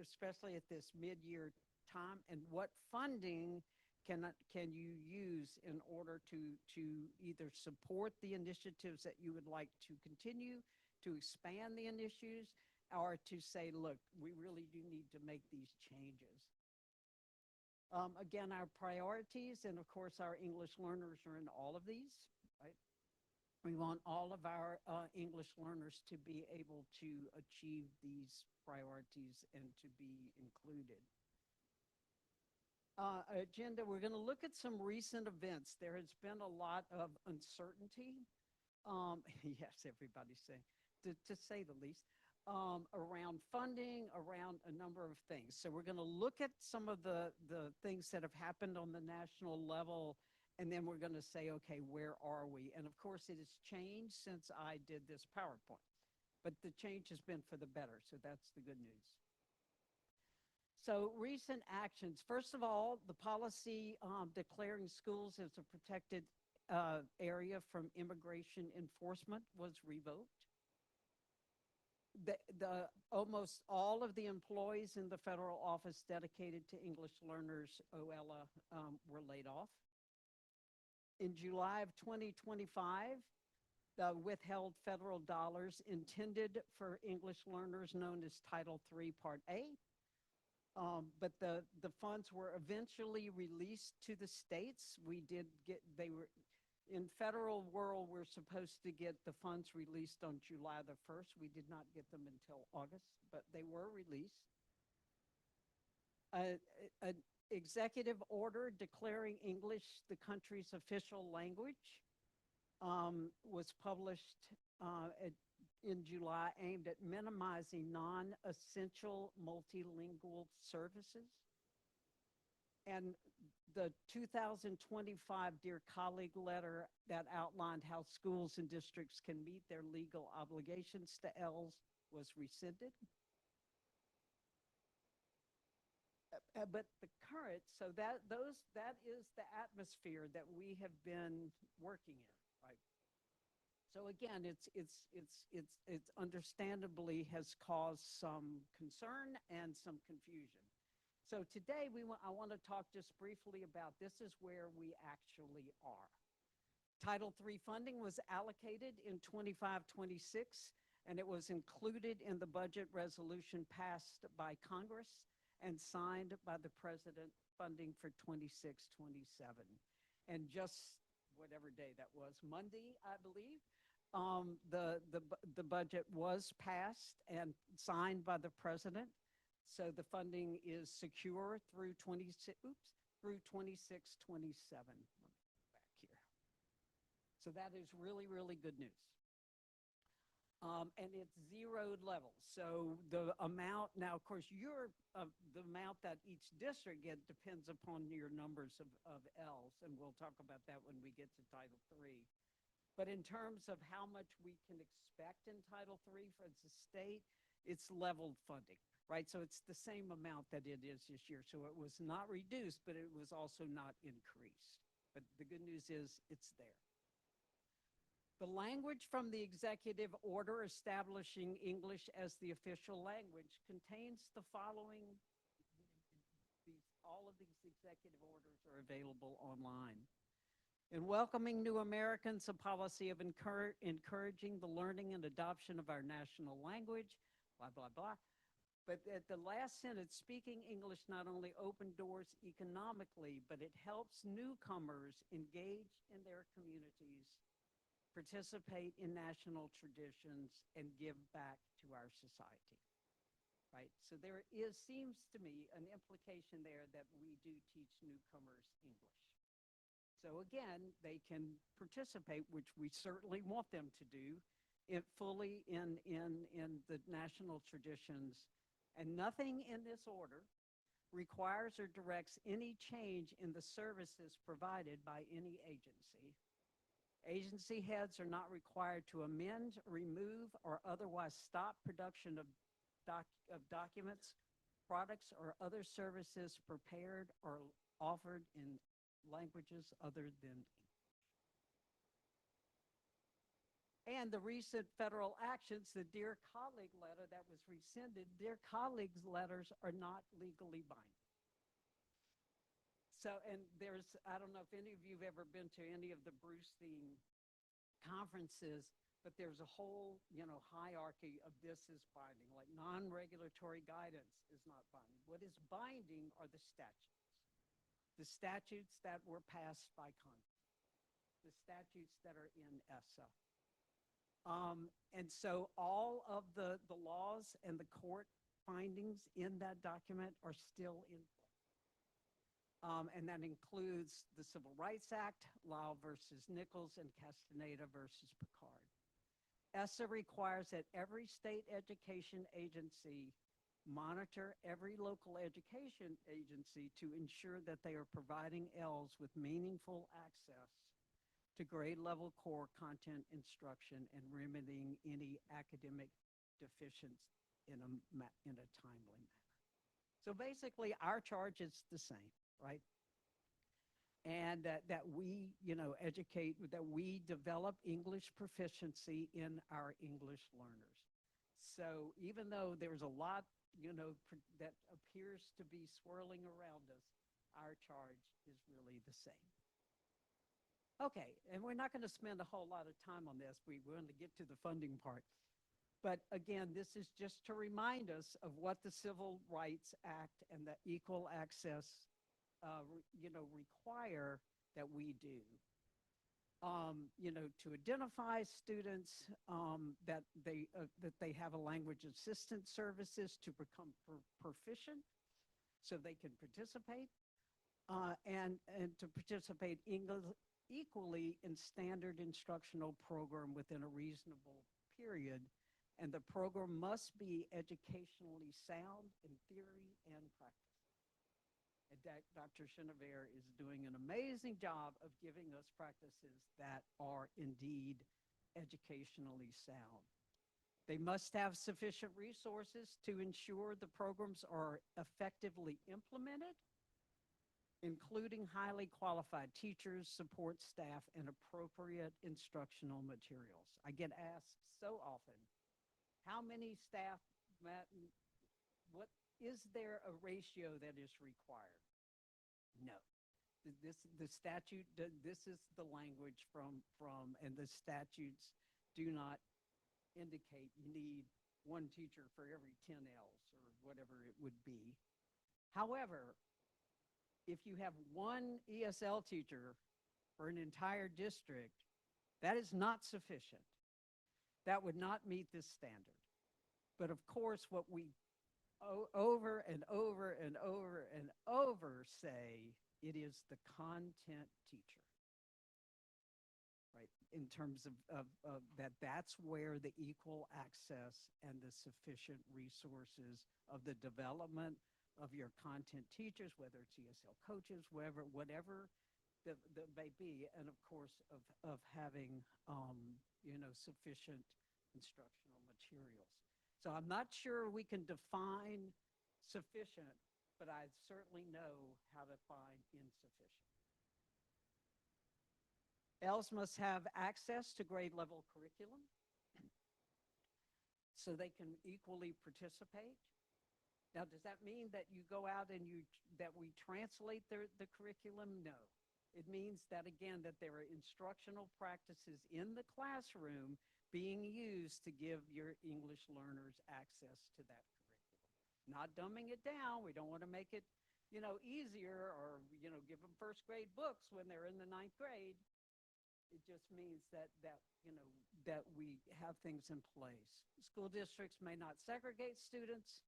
especially at this mid-year time, and what funding can you use in order to either support the initiatives that you would like to continue, to expand the initiatives, or to say, look, we really do need to make these changes. Again, our priorities, and of course, our English learners are in all of these, right? We want all of our English learners to be able to achieve these priorities and to be included. Agenda, we're going to look at some recent events. There has been a lot of uncertainty. Yes, everybody's saying, to say the least. Around funding, around a number of things. So we're going to look at some of the things that have happened on the national level, and then we're going to say, okay, where are we? And of course, it has changed since I did this PowerPoint, but the change has been for the better, so that's the good news. So recent actions. First of all, the policy declaring schools as a protected area from immigration enforcement was revoked. The almost all of the employees in the federal office dedicated to English learners, OELA, were laid off. In July of 2025, the withheld federal dollars intended for English learners known as Title III Part A, but the funds were eventually released to the states. They were in federal world, we're supposed to get the funds released on July the 1st. We did not get them until August, but they were released. An executive order declaring English the country's official language was published in July, aimed at minimizing non-essential multilingual services. And the 2025 Dear Colleague letter that outlined how schools and districts can meet their legal obligations to ELS was rescinded. But the current, so that is the atmosphere that we have been working in, right? So again, it's understandably has caused some concern and some confusion. So today I want to talk just briefly about this is where we actually are. Title III funding was allocated in 25-26, and it was included in the budget resolution passed by Congress and signed by the president, funding for 26-27. And just whatever day that was, Monday, I believe, the budget was passed and signed by the president. So the funding is secure through 26, through 26, 27. Back here. So that is really, really good news. and it's zeroed levels. So the amount now, of course, the amount that each district gets depends upon your numbers of L's, and we'll talk about that when we get to Title III. But in terms of how much we can expect in Title III for the state, it's leveled funding, right? So it's the same amount that it is this year. So it was not reduced, but it was also not increased. But the good news is it's there. The language from the executive order establishing English as the official language contains the following. All of these executive orders are available online. In welcoming new Americans, a policy of encouraging the learning and adoption of our national language, blah, blah, blah. But at the last sentence, speaking English not only opened doors economically, but it helps newcomers engage in their communities, participate in national traditions, and give back to our society, right? So there seems to me an implication there that we do teach newcomers English. So again, they can participate, which we certainly want them to do, fully in the national traditions. And nothing in this order requires or directs any change in the services provided by any agency. Agency heads are not required to amend, remove, or otherwise stop production of documents, products, or other services prepared or offered in languages other than English. And the recent federal actions, the Dear Colleague letter that was rescinded, Dear Colleagues letters are not legally binding. So, and I don't know if any of you have ever been to any of the Brustein conferences, but there's a whole, hierarchy of this is binding, like non-regulatory guidance is not binding. What is binding are the statutes. The statutes that were passed by Congress, the statutes that are in ESSA. And so all of the laws and the court findings in that document are still in place. And that includes the Civil Rights Act, Lyle versus Nichols, and Castaneda versus Picard. ESSA requires that every state education agency monitor every local education agency to ensure that they are providing L's with meaningful access to grade level core content instruction and remedying any academic deficiency in a timely manner. So basically our charge is the same, right? And that we, educate, that we develop English proficiency in our English learners. So even though there's a lot, that appears to be swirling around us, our charge is really the same. Okay, and we're not going to spend a whole lot of time on this. We want to get to the funding part. But again, this is just to remind us of what the Civil Rights Act and the Equal Access, require that we do. To identify students that they have a language assistance services to become proficient so they can participate, and to participate equally in standard instructional program within a reasonable period. And the program must be educationally sound in theory and practice. And Dr. Chenevert is doing an amazing job of giving us practices that are indeed educationally sound. They must have sufficient resources to ensure the programs are effectively implemented, including highly qualified teachers, support staff, and appropriate instructional materials. I get asked so often, how many staff, is there a ratio that is required? No. The statute, this is the language from, and the statutes do not indicate you need one teacher for every 10 L's or whatever it would be. However, if you have one ESL teacher for an entire district, that is not sufficient. That would not meet this standard. But of course, what we over and over and over and over say, it is the content teacher, right? in terms of that that's where the equal access and the sufficient resources of the development of your content teachers, whether it's ESL coaches, whatever that may be, and of course of having sufficient instructional materials. So I'm not sure we can define sufficient, but I certainly know how to find insufficient. ELs must have access to grade level curriculum so they can equally participate. Now, does that mean that you go out and that we translate the curriculum? No. It means that, again, that there are instructional practices in the classroom being used to give your English learners access to that curriculum. Not dumbing it down. We don't want to make it, easier or, give them first grade books when they're in the ninth grade. It just means that we have things in place. School districts may not segregate students,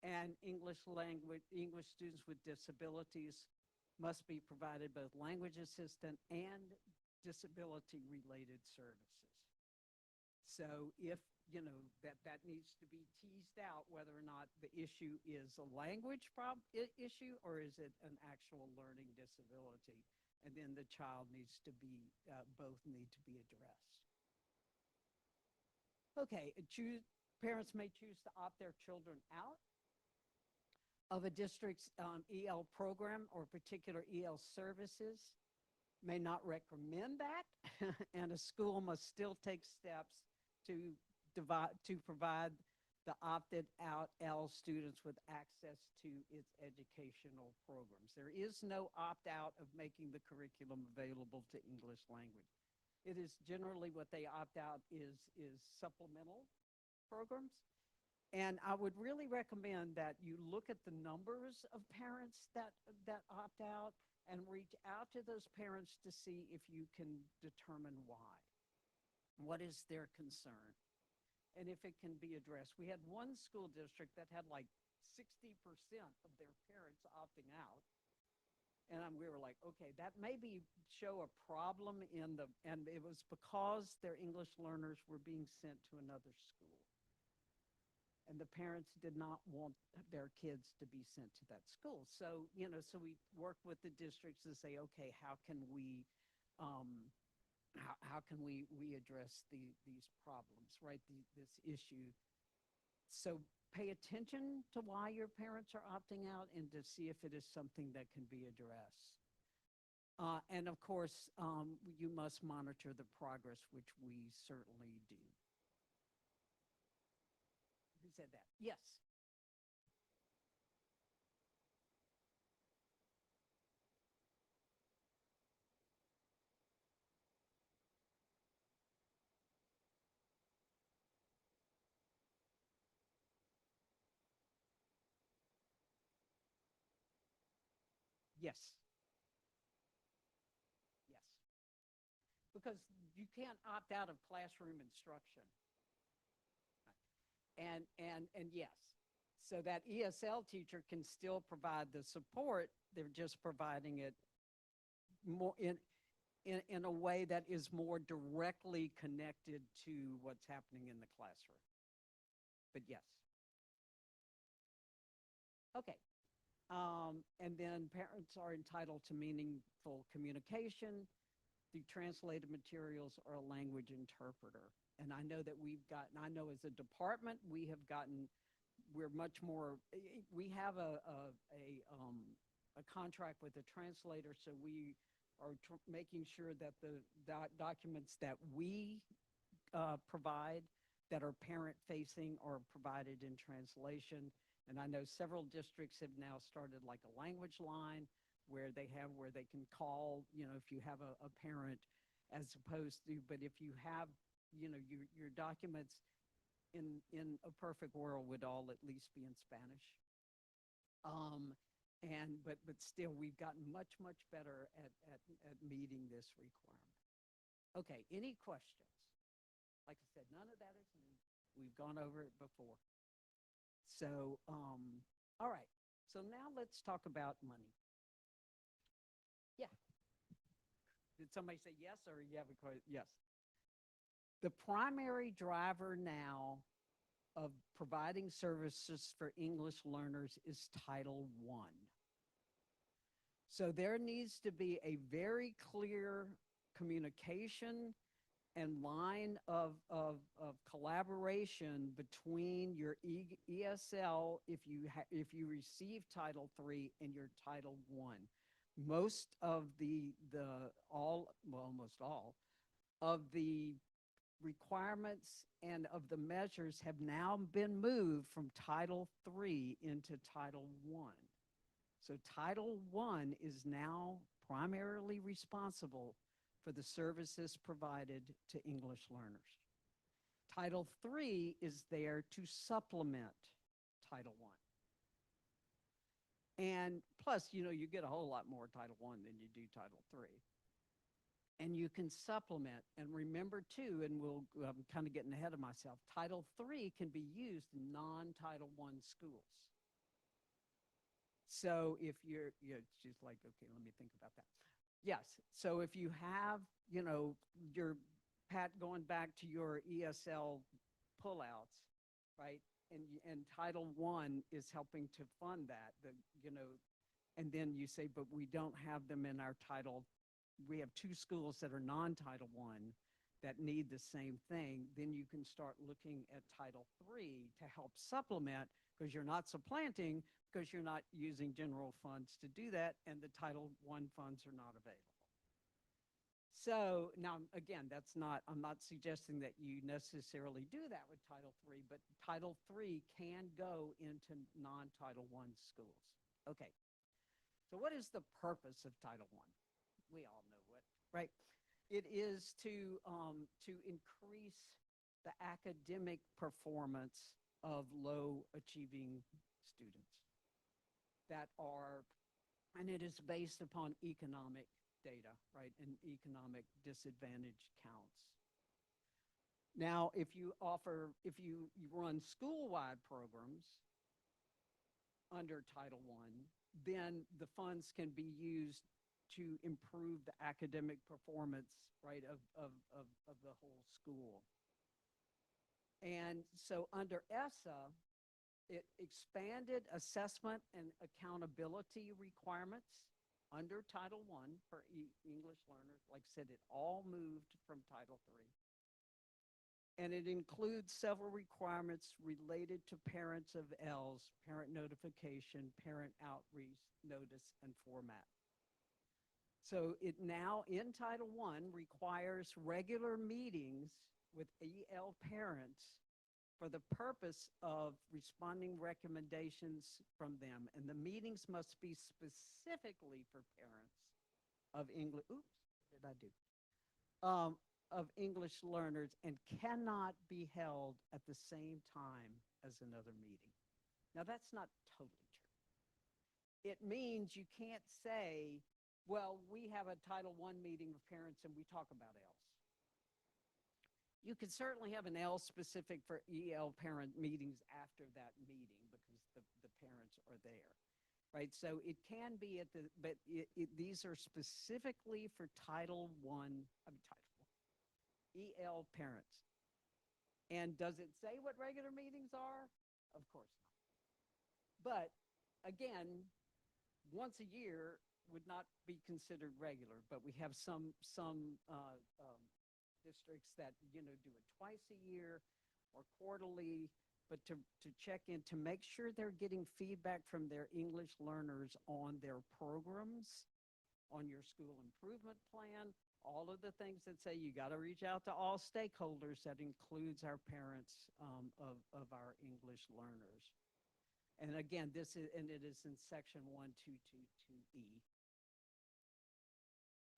and English students with disabilities must be provided both language assistant and disability-related services. So if, that needs to be teased out whether or not the issue is a language issue or is it an actual learning disability. And then the child needs to be, both need to be addressed. Okay, parents may choose to opt their children out of a district's EL program or particular EL services, may not recommend that, and a school must still take steps to provide the opted out EL students with access to its educational programs. There is no opt-out of making the curriculum available to English language. It is generally what they opt out is supplemental programs. And I would really recommend that you look at the numbers of parents that opt out and reach out to those parents to see if you can determine why. What is their concern? And if it can be addressed. We had one school district that had like 60% of their parents opting out. And we were like, okay, that maybe show a problem and it was because their English learners were being sent to another school. And the parents did not want their kids to be sent to that school. So, so we work with the districts to say, okay, how can we address these problems, right? This issue. So pay attention to why your parents are opting out and to see if it is something that can be addressed. And of course, you must monitor the progress, which we certainly do. Who said that? Yes. Yes. Yes. Because you can't opt out of classroom instruction. And yes. So that ESL teacher can still provide the support. They're just providing it more in a way that is more directly connected to what's happening in the classroom. But yes. Okay. And then parents are entitled to meaningful communication through translated materials or a language interpreter. And I know that I know as a department, we're much more, we have a contract with a translator, so we are making sure that the documents that we provide that are parent-facing are provided in translation. And I know several districts have now started like a language line where they can call, if you have a parent as opposed to, but if you have, your documents in a perfect world would all at least be in Spanish. But still, we've gotten much better at meeting this requirement. Okay, any questions? Like I said, none of that is new. We've gone over it before. So, all right. So now let's talk about money. Yeah. Did somebody say yes or you have a question? Yes. The primary driver now of providing services for English learners is Title I. So there needs to be a very clear communication and line of collaboration between your ESL if you receive Title III and your Title I. Most of almost all of the requirements and of the measures have now been moved from Title III into Title I. So Title I is now primarily responsible for the services provided to English learners. Title III is there to supplement Title I. And plus, you get a whole lot more Title I than you do Title III. And you can supplement. And remember, too, and I'm kind of getting ahead of myself, Title III can be used in non-Title I schools. So if you're just like, okay, let me think about that. Yes. So if you have, your going back to your ESL pullouts, right? And Title I is helping to fund that, and then you say, but we don't have them in our Title. We have two schools that are non-Title I that need the same thing. Then you can start looking at Title III to help supplement, because you're not supplanting, because you're not using general funds to do that, and the Title I funds are not available. So now, again, I'm not suggesting that you necessarily do that with Title III, but Title III can go into non-Title I schools. Okay. So what is the purpose of Title I? We all know what, right? It is to increase the academic performance of low achieving students and it is based upon economic data, right? And economic disadvantage counts. Now, if you run school-wide programs under Title I, then the funds can be used to improve the academic performance, right, of the whole school. And so under ESSA, it expanded assessment and accountability requirements under Title I for English learners. Like I said, it all moved from Title III. And it includes several requirements related to parents of ELs, parent notification, parent outreach, notice, and format. So it now, in Title I, requires regular meetings with EL parents for the purpose of responding recommendations from them. And the meetings must be specifically for parents of English, of English learners, and cannot be held at the same time as another meeting. Now, that's not totally true. It means you can't say, well, we have a Title I meeting with parents and we talk about ELs. You could certainly have an EL specific for EL parent meetings after that meeting because the parents are there, right? So it can be but these are specifically for Title EL parents. And does it say what regular meetings are? Of course not. But again, once a year would not be considered regular, but we have some districts that do it twice a year or quarterly, but to check in to make sure they're getting feedback from their English learners on their programs, on your school improvement plan, all of the things that say you got to reach out to all stakeholders. That includes our parents of our English learners. And again, it is in section 1222E.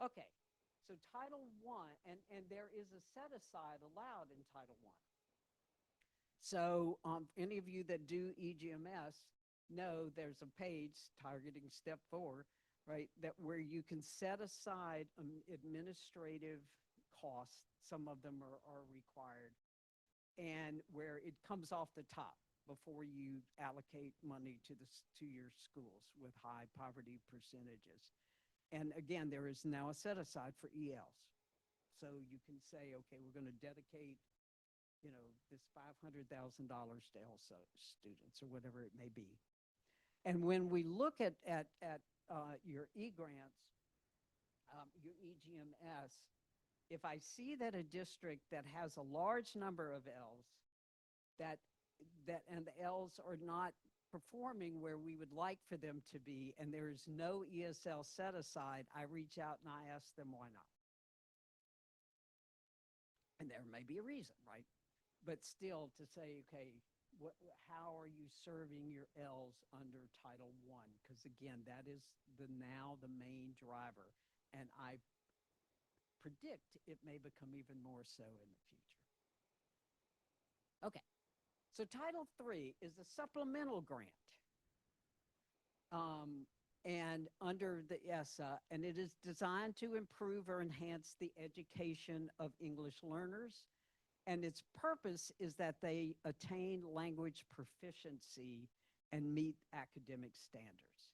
Okay. So Title I, and there is a set-aside allowed in Title I. So any of you that do EGMS know there's a page targeting step 4, right, that where you can set aside administrative costs. Some of them are required, and where it comes off the top before you allocate money to your schools with high poverty percentages. And again, there is now a set aside for ELs. So you can say, okay, we're going to dedicate, this $500,000 to ELSA students or whatever it may be. And when we look at your e-grants, your EGMS, if I see that a district that has a large number of Ls that and the Ls are not performing where we would like for them to be, and there is no ESL set aside, I reach out and I ask them why not. And there may be a reason, right? But still to say, okay, how are you serving your Ls under Title I? Because again, that is now the main driver. And I predict it may become even more so in the future. Okay, so Title III is a supplemental grant. And under the ESSA, and it is designed to improve or enhance the education of English learners. And its purpose is that they attain language proficiency and meet academic standards.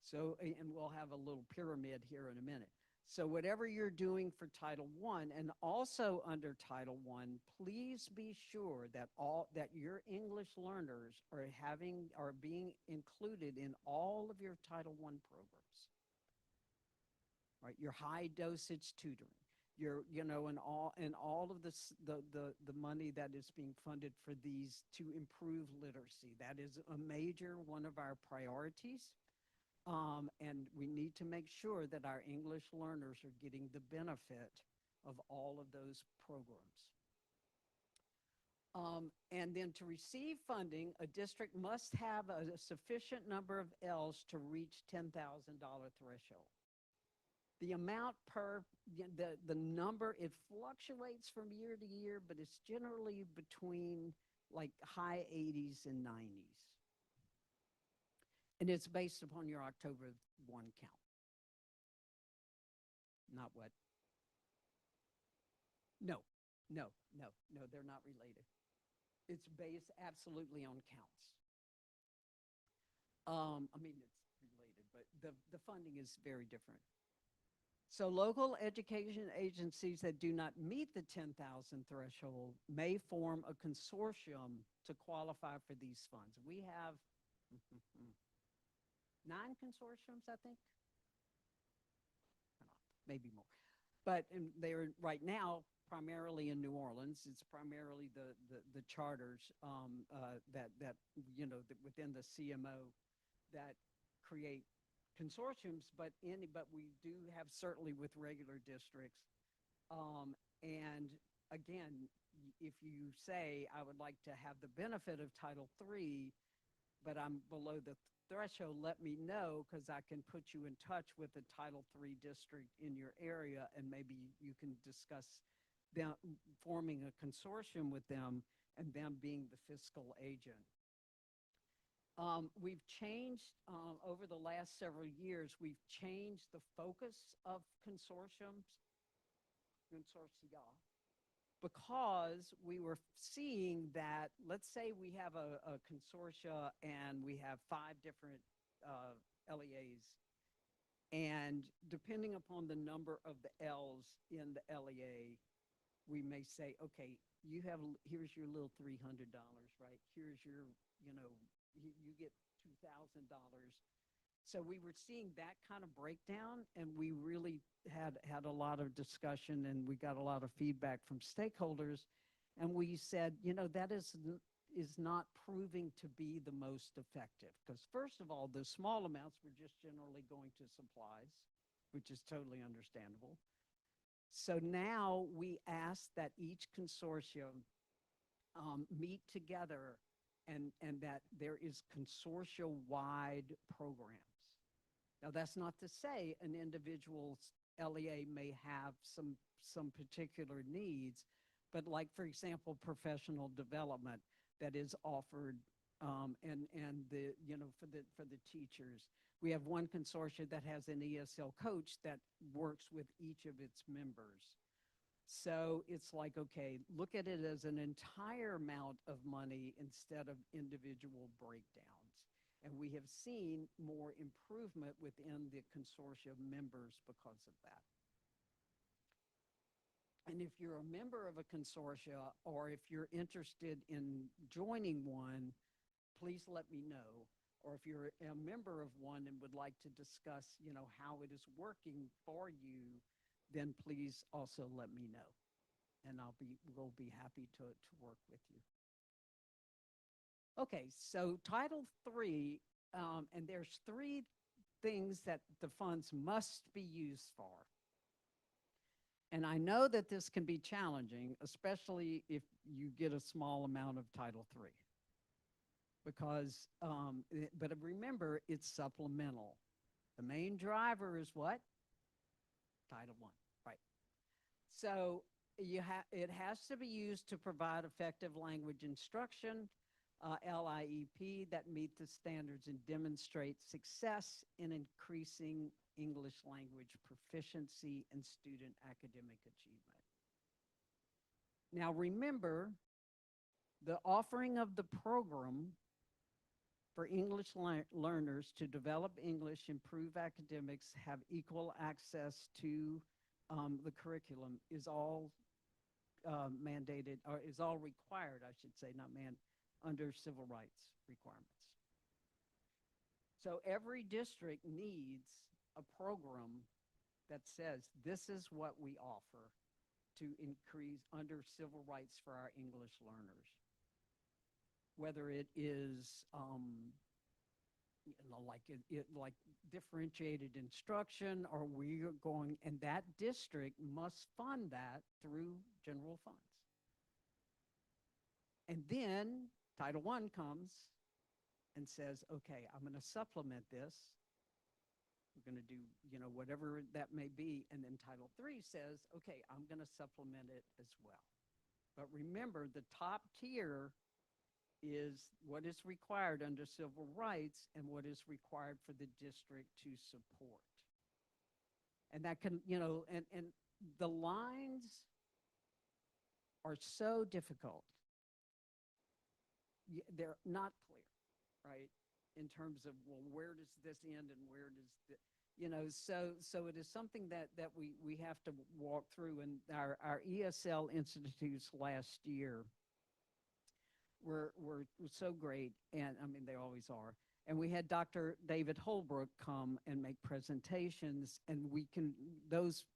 So, and we'll have a little pyramid here in a minute. So whatever you're doing for Title I and also under Title I, please be sure that your English learners are being included in all of your Title I programs. Right, your high dosage tutoring, and all of the money that is being funded for these to improve literacy. That is a major one of our priorities. And we need to make sure that our English learners are getting the benefit of all of those programs. And then to receive funding, a district must have a sufficient number of Ls to reach $10,000 threshold. The amount the number, it fluctuates from year to year, but it's generally between like high 80s and 90s. And it's based upon your October 1 count. Not what? No, they're not related. It's based absolutely on counts. I mean, it's related, but the funding is very different. So local education agencies that do not meet the 10,000 threshold may form a consortium to qualify for these funds. We have 9 consortiums, I think. Maybe more. But they're right now primarily in New Orleans. It's primarily the charters that within the CMO that create consortiums, but we do have certainly with regular districts. And again, if you say I would like to have the benefit of Title III, but I'm below the threshold, let me know, because I can put you in touch with a Title III district in your area, and maybe you can discuss them forming a consortium with them and them being the fiscal agent. We've changed, over the last several years, we've changed the focus of consortia, because we were seeing that, let's say we have a consortia and we have 5 different LEAs. And depending upon the number of the L's in the LEA, we may say, okay, here's your little $300, right? Here's your, you get $2,000. So we were seeing that kind of breakdown, and we really had a lot of discussion, and we got a lot of feedback from stakeholders. And we said, that is not proving to be the most effective, because first of all, the small amounts were just generally going to supplies, which is totally understandable. So now we ask that each consortium meet together and that there is consortia-wide programs. Now, that's not to say an individual's LEA may have some particular needs, but like, for example, professional development that is offered and for the teachers. We have one consortium that has an ESL coach that works with each of its members. So it's like, okay, look at it as an entire amount of money instead of individual breakdowns. And we have seen more improvement within the consortium members because of that. And if you're a member of a consortia, or if you're interested in joining one, please let me know. Or if you're a member of one and would like to discuss, how it is working for you, then please also let me know. And we'll be happy to work with you. Okay, so Title III, and there's three things that the funds must be used for. And I know that this can be challenging, especially if you get a small amount of Title III. Because, but remember, it's supplemental. The main driver is what? Title I, right? So it has to be used to provide effective language instruction, LIEP, that meet the standards and demonstrate success in increasing English language proficiency and student academic achievement. Now remember, the offering of the program for English learners to develop English, improve academics, have equal access to the curriculum is all mandated, or is all required, I should say, not under civil rights requirements. So every district needs a program that says this is what we offer to increase under civil rights for our English learners. Whether it is like differentiated instruction, or we're going, and that district must fund that through general funds. And then Title I comes and says, okay, I'm going to supplement this. We're going to do, whatever that may be. And then Title III says, okay, I'm going to supplement it as well. But remember, the top tier is what is required under civil rights and what is required for the district to support. And that can, and the lines are so difficult. They're not clear, right? In terms of, well, where does this end and where does the, so it is something that we have to walk through. And our ESL institutes last year were so great, and I mean, they always are. And we had Dr. David Holbrook come and make presentations, and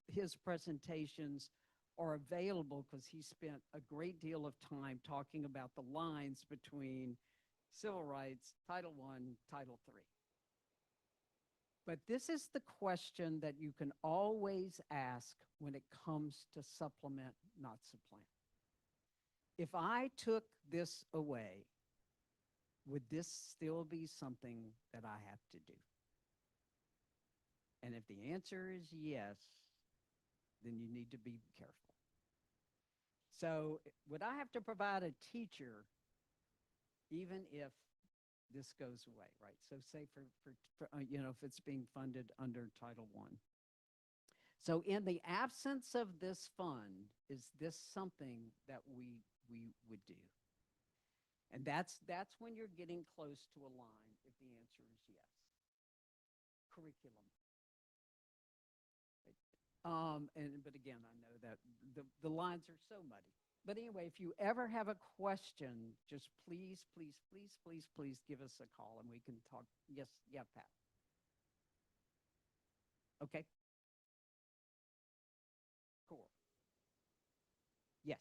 his presentations are available because he spent a great deal of time talking about the lines between civil rights, Title I, Title III. But this is the question that you can always ask when it comes to supplement, not supplant. If I took this away, would this still be something that I have to do? And if the answer is yes, then you need to be careful. So would I have to provide a teacher even if this goes away, right? So say for if it's being funded under Title I. So in the absence of this fund, is this something that we would do? And that's when you're getting close to a line if the answer is yes. Curriculum. But again, I know that the lines are so muddy. But anyway, if you ever have a question, just please give us a call and we can talk. Yes, yeah, Pat. Okay. Cool. Yes.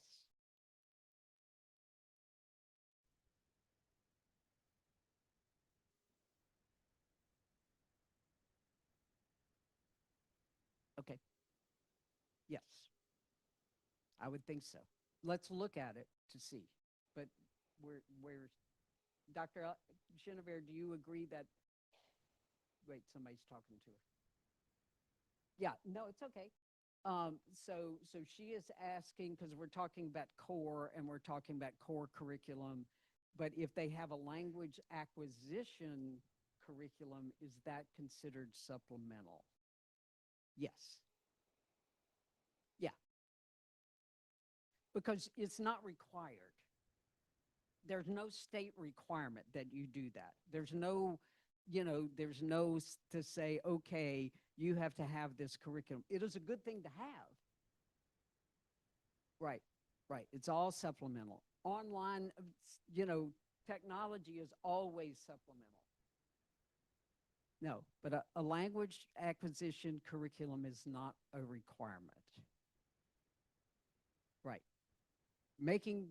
Okay. Yes. I would think so. Let's look at it to see. But where's Dr. Genevieve, do you agree that, wait, somebody's talking to her. Yeah, no, it's okay. So she is asking, because we're talking about core and we're talking about core curriculum, but if they have a language acquisition curriculum, is that considered supplemental? Yes. Yeah. Because it's not required. There's no state requirement that you do that. There's no there's no to say, okay, you have to have this curriculum. It is a good thing to have. Right, right. It's all supplemental. Online, technology is always supplemental. No, but a language acquisition curriculum is not a requirement. Right.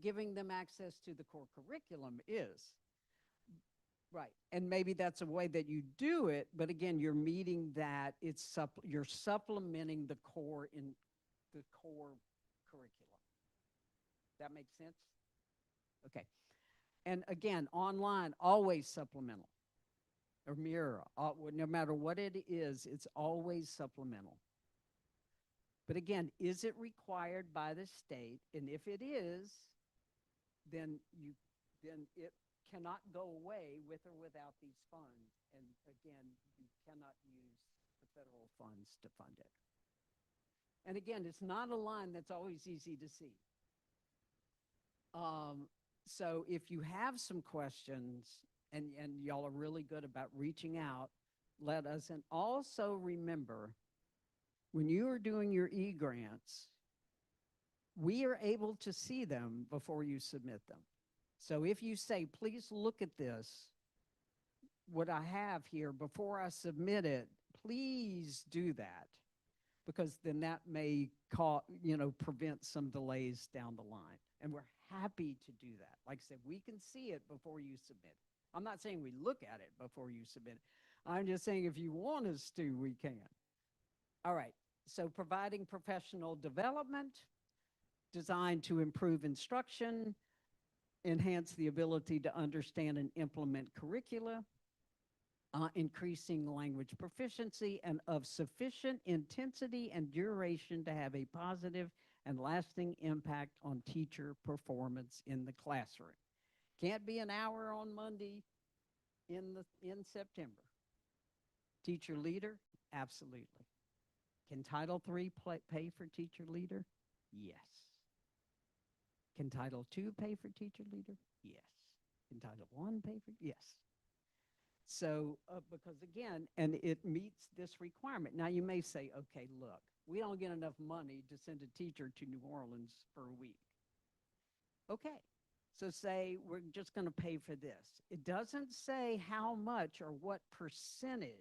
Giving them access to the core curriculum is. Right. And maybe that's a way that you do it, but again, you're meeting that you're supplementing the core curriculum. That makes sense? Okay. And again, online, always supplemental or mirror. No matter what it is, it's always supplemental. But again, is it required by the state? And if it is, then it cannot go away with or without these funds. And again, you cannot use the federal funds to fund it. And again, it's not a line that's always easy to see. So if you have some questions, and y'all are really good about reaching out, let us. And also remember, when you are doing your e-grants, we are able to see them before you submit them. So if you say, please look at this, what I have here before I submit it, please do that, because then that may prevent some delays down the line. And we're happy to do that. Like I said, we can see it before you submit. I'm not saying we look at it before you submit. I'm just saying if you want us to, we can. All right. So providing professional development designed to improve instruction, enhance the ability to understand and implement curricula, increasing language proficiency, and of sufficient intensity and duration to have a positive and lasting impact on teacher performance in the classroom. Can't be an hour on Monday in September. Teacher leader, absolutely. Can Title III pay for teacher leader? Yes. Can Title II pay for teacher leader? Yes. Can Title I pay for? Yes. So, because again, and it meets this requirement. Now you may say, okay, look, we don't get enough money to send a teacher to New Orleans for a week. Okay, so say we're just going to pay for this. It doesn't say how much or what percentage.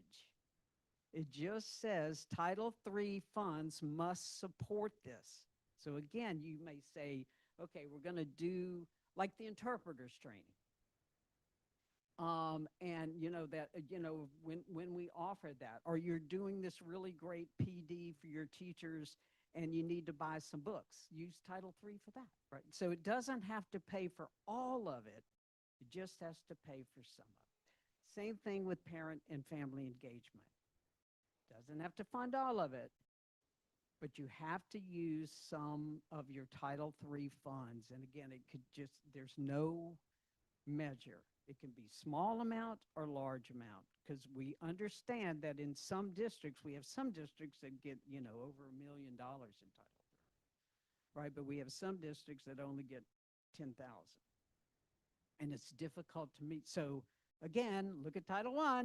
It just says Title III funds must support this. So again, you may say, okay, we're going to do like the interpreters training. And when we offer that, or you're doing this really great PD for your teachers and you need to buy some books, use Title III for that, right? So it doesn't have to pay for all of it. It just has to pay for some of it. Same thing with parent and family engagement. Doesn't have to fund all of it, but you have to use some of your Title III funds. And again, there's no measure. It can be small amount or large amount, because we understand that in some districts, we have some districts that get, over $1 million in Title III, right? But we have some districts that only get 10,000. And it's difficult to meet. So again, look at Title I,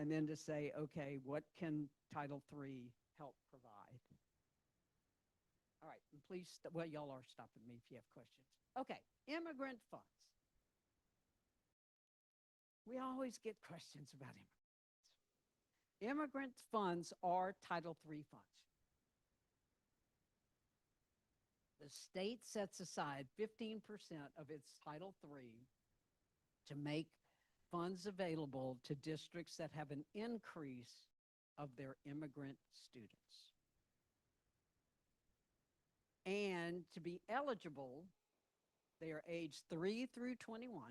and then to say, okay, what can Title III help provide? All right, and please, y'all are stopping me if you have questions. Okay, immigrant funds. We always get questions about immigrants. Immigrant funds are Title III funds. The state sets aside 15% of its Title III to make funds available to districts that have an increase of their immigrant students. And to be eligible, they are aged 3 through 21.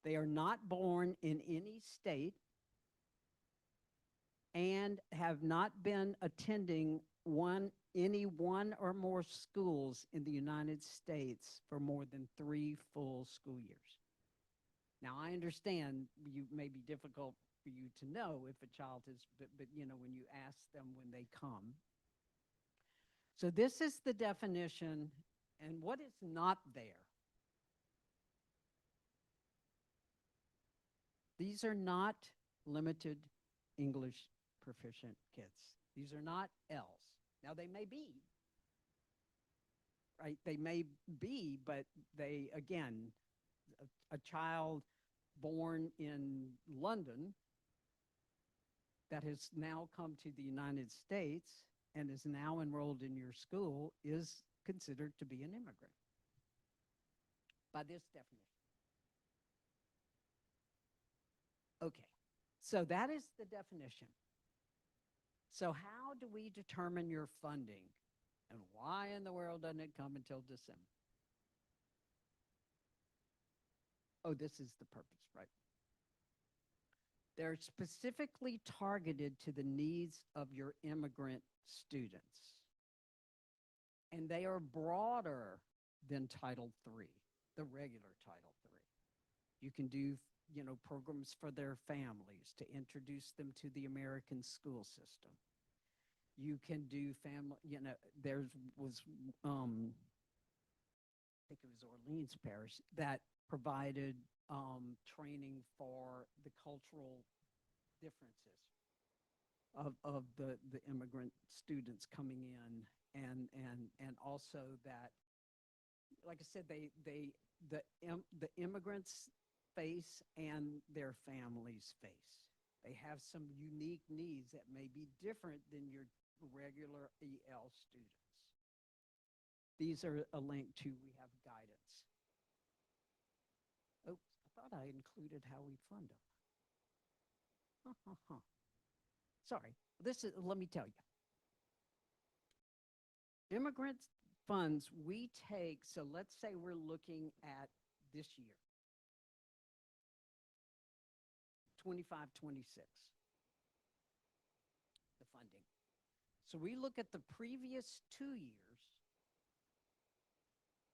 They are not born in any state and have not been attending any one or more schools in the United States for more than 3 full school years. Now, I understand you may be difficult for you to know if a child is, but when you ask them when they come. So this is the definition, and what is not there. These are not limited English proficient kids. These are not L's. Now they may be, right? They may be, but they, again, a child born in London that has now come to the United States and is now enrolled in your school is considered to be an immigrant by this definition. Okay, so that is the definition. So how do we determine your funding? And why in the world doesn't it come until December? Oh, this is the purpose, right? They're specifically targeted to the needs of your immigrant students. And they are broader than Title III, the regular Title III. You can do, programs for their families to introduce them to the American school system. You can do family, there was, I think it was Orleans Parish that provided training for the cultural differences of the immigrant students coming in, and also that, like I said, the immigrants face and their families face. They have some unique needs that may be different than your regular EL students. These are a link to, we have guidance. Oops, I thought I included how we fund them. Sorry, let me tell you. Immigrant funds we take, so let's say we're looking at this year, 25, 26, the funding. So we look at the previous 2 years,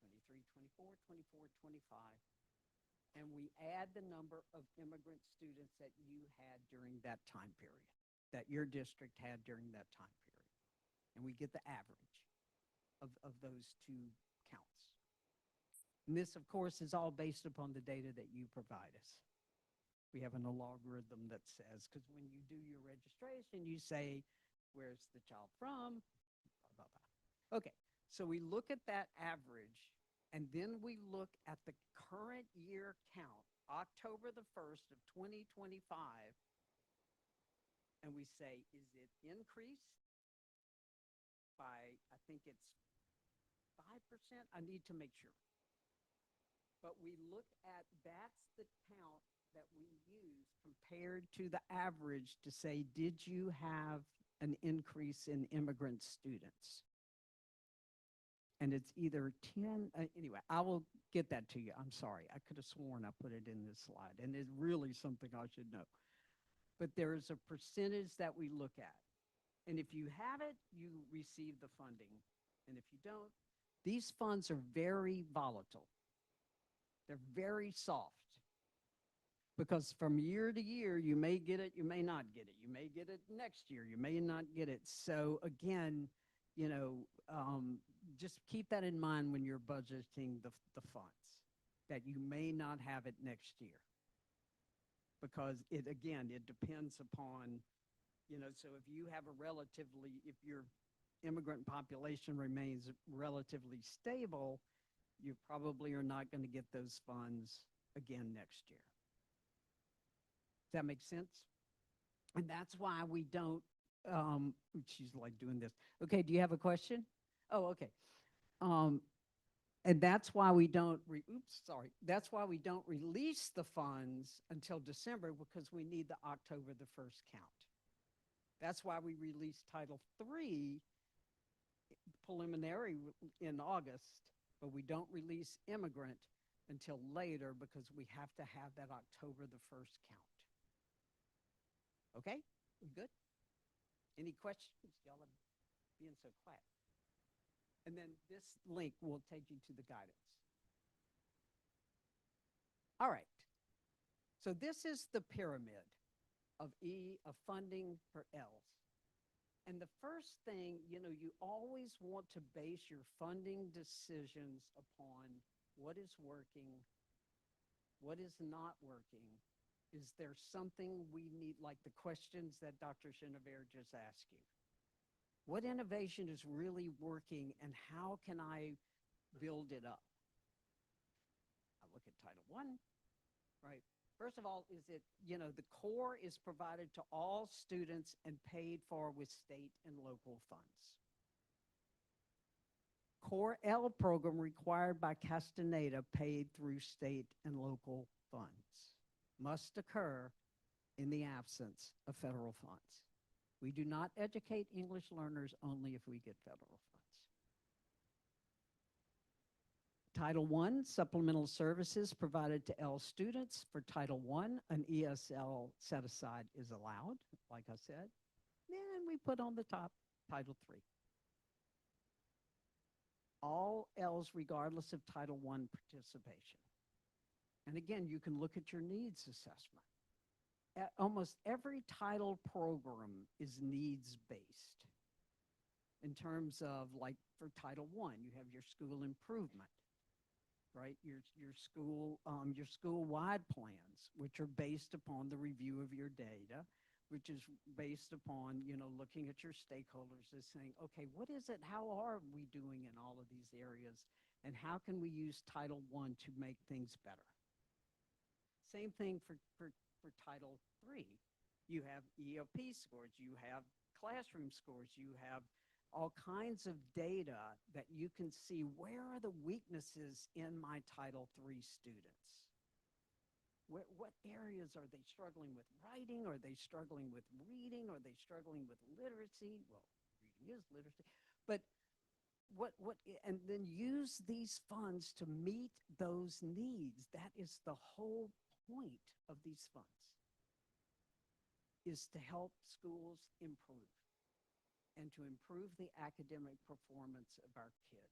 23, 24, 24, 25, and we add the number of immigrant students that you had during that time period, that your district had during that time period. And we get the average of those two counts. And this, of course, is all based upon the data that you provide us. We have an algorithm that says, because when you do your registration, you say, where's the child from? Blah, blah, blah. Okay, so we look at that average, and then we look at the current year count, October the 1st of 2025, and we say, is it increased by, I think it's 5%? I need to make sure. But we look at, that's the count that we use compared to the average to say, did you have an increase in immigrant students? And it's either 10, anyway, I will get that to you. I'm sorry. I could have sworn I put it in this slide, and it's really something I should know. But there is a percentage that we look at. And if you have it, you receive the funding. And if you don't, these funds are very volatile. They're very soft. Because from year to year, you may get it, you may not get it. You may get it next year, you may not get it. So again, just keep that in mind when you're budgeting the funds, that you may not have it next year. Because it depends upon, so if you have if your immigrant population remains relatively stable, you probably are not going to get those funds again next year. Does that make sense? And that's why we don't, she's like doing this. Okay, do you have a question? Oh, okay. And that's why we don't, that's why we don't release the funds until December, because we need the October the 1st count. That's why we release Title III preliminary in August, but we don't release immigrant until later because we have to have that October the 1st count. Okay, we good? Any questions? Y'all are being so quiet. And then this link will take you to the guidance. All right. So this is the pyramid of funding for L's. And the first thing, you always want to base your funding decisions upon what is working, what is not working, Is there something we need, like the questions that Dr. Chenevert just asked you? What innovation is really working and how can I build it up? I look at Title I, right? First of all, is it, the core is provided to all students and paid for with state and local funds. Core L program required by Castaneda paid through state and local funds. Must occur in the absence of federal funds. We do not educate English learners only if we get federal funds. Title I, supplemental services provided to L students. For Title I, an ESL set aside is allowed, like I said. Then we put on the top Title III. All L's regardless of Title I participation. And again, you can look at your needs assessment. Almost every title program is needs-based. In terms of, like, for Title I, you have your school improvement, right? Your school-wide plans, which are based upon the review of your data, which is based upon, looking at your stakeholders as saying, okay, what is it? How are we doing in all of these areas? And how can we use Title I to make things better? Same thing for Title III. You have ELP scores, you have classroom scores, you have all kinds of data that you can see where are the weaknesses in my Title III students. What areas are they struggling with writing? Are they struggling with reading? Are they struggling with literacy? Well, reading is literacy. But and then use these funds to meet those needs. That is the whole point of these funds, is to help schools improve and to improve the academic performance of our kids.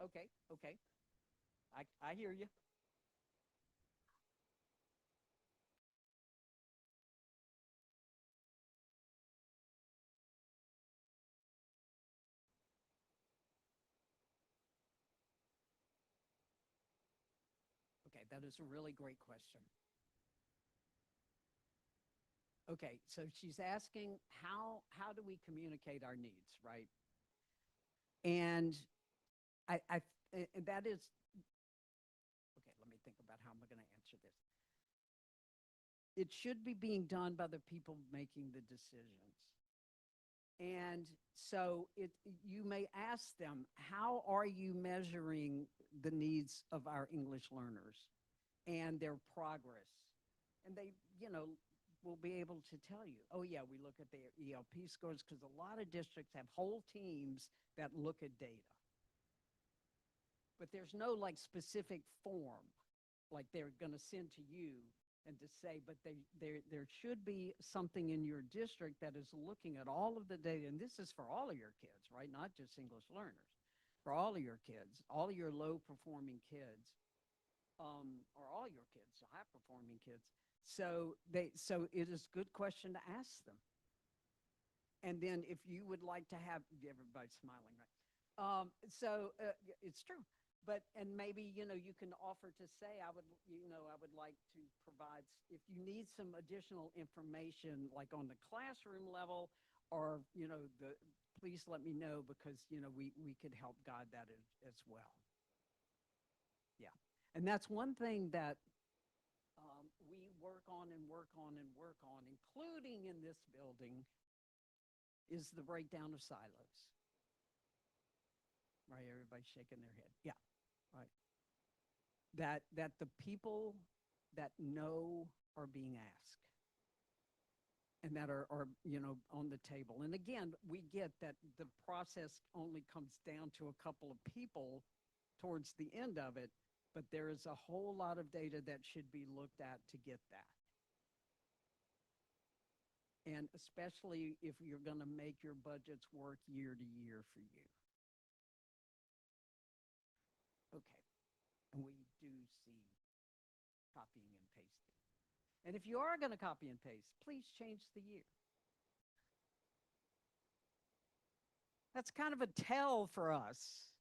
Okay. Okay. I hear you. Okay, that is a really great question. Okay, so she's asking how do we communicate our needs, right? And I that is okay, let me think about how I'm going to answer this. It should be being done by the people making the decisions. And so you may ask them, how are you measuring the needs of our English learners and their progress? And they, will be able to tell you, oh yeah, we look at their ELP scores, because a lot of districts have whole teams that look at data. But there's no like specific form like they're going to send to you and to say, but there should be something in your district that is looking at all of the data. And this is for all of your kids, right? Not just English learners. For all of your kids, all of your low performing kids, or all your kids, high performing kids. So it is a good question to ask them. And then if you would like to have, everybody's smiling, right? It's true. But, and maybe, you can offer to say, I would like to provide, if you need some additional information, like on the classroom level, or, please let me know, because, we could help guide that as well. Yeah. And that's one thing that we work on, including in this building, is the breakdown of silos. Right, everybody's shaking their head. Yeah, right. That the people that know are being asked and that are on the table. And again, we get that the process only comes down to a couple of people towards the end of it, but there is a whole lot of data that should be looked at to get that. And especially if you're going to make your budgets work year to year for you. Okay. And we do see copying and pasting. And if you are going to copy and paste, please change the year. That's kind of a tell for us.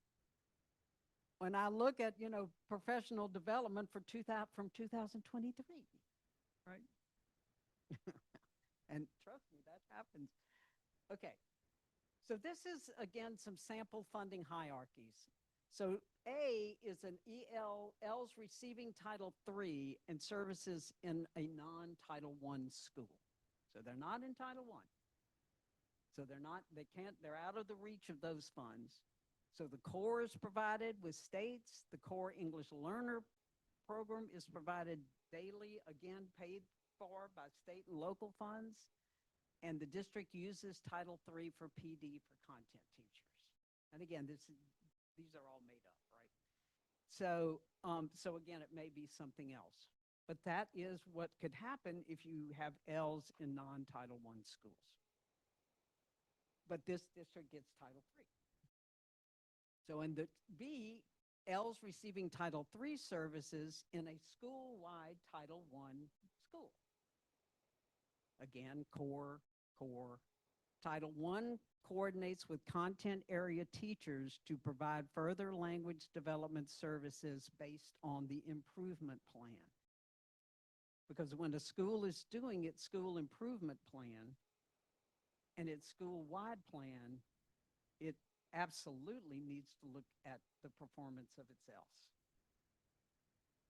when I look at, professional development for 2000 from 2023, right? And trust me, that happens. Okay. So this is, again, some sample funding hierarchies. So A is an L's receiving Title III and services in a non-Title I school. So they're not in Title I. So they're out of the reach of those funds. So the core is provided with states. The core English learner program is provided daily, again, paid for by state and local funds. And the district uses Title III for PD for content teachers. And again, these are all made up, right? So again, it may be something else. But that is what could happen if you have L's in non-Title I schools. But this district gets Title III. So in the B, L's receiving Title III services in a school-wide Title I school. Again, core. Title I coordinates with content area teachers to provide further language development services based on the improvement plan. Because when a school is doing its school improvement plan and its school-wide plan, it absolutely needs to look at the performance of its else.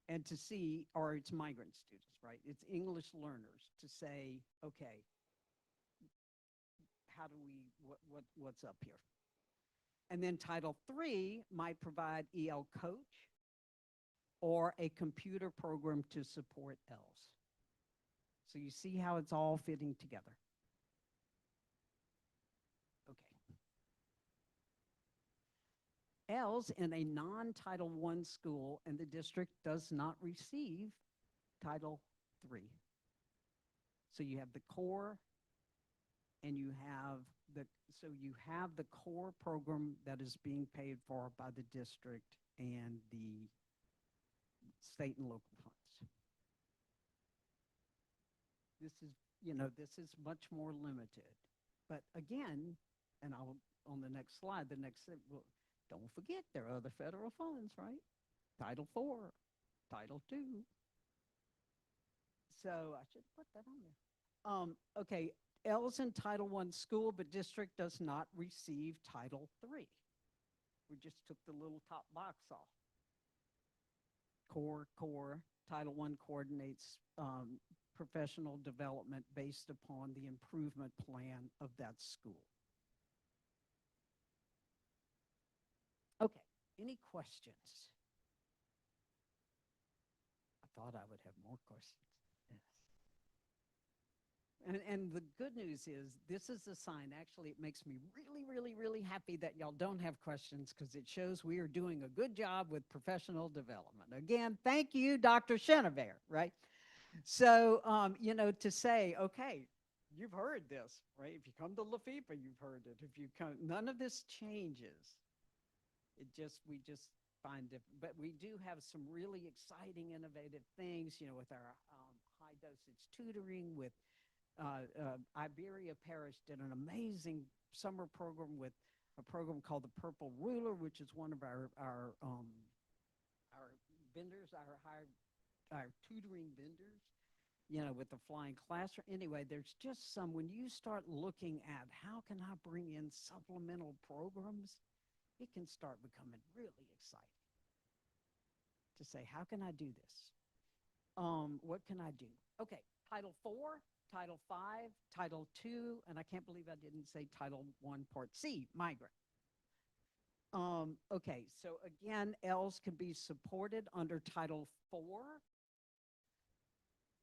And to see, or its migrant students, right? It's English learners to say, okay, how do what's up here? And then Title III might provide EL coach or a computer program to support ELs. So you see how it's all fitting together. Okay. ELs in a non-Title I school and the district does not receive Title III. So you have the core and you have the core program that is being paid for by the district and the state and local funds. This is much more limited. But again, and on the next slide, well, don't forget there are other federal funds, right? Title IV, Title II. So I should put that on there. Okay, L's in Title I school, but district does not receive Title III. We just took the little top box off. Core, Title I coordinates professional development based upon the improvement plan of that school. Okay, any questions? I thought I would have more questions. Yes. And the good news is this is a sign. Actually, it makes me really, really, really happy that y'all don't have questions because it shows we are doing a good job with professional development. Again, thank you, Dr. Chenevert, right? So, to say, okay, you've heard this, right? If you come to LaFePA, you've heard it. If you come, none of this changes. We just find different, but we do have some really exciting, innovative things, with our high dosage tutoring with Iberia Parish did an amazing summer program with a program called the Purple Ruler, which is one of our vendors, our tutoring vendors, with the flying classroom. Anyway, there's just some, when you start looking at how can I bring in supplemental programs, it can start becoming really exciting to say, how can I do this? What can I do? Okay, Title IV, Title V, Title II, and I can't believe I didn't say Title I, Part C, migrant. Okay, so again, L's can be supported under Title IV.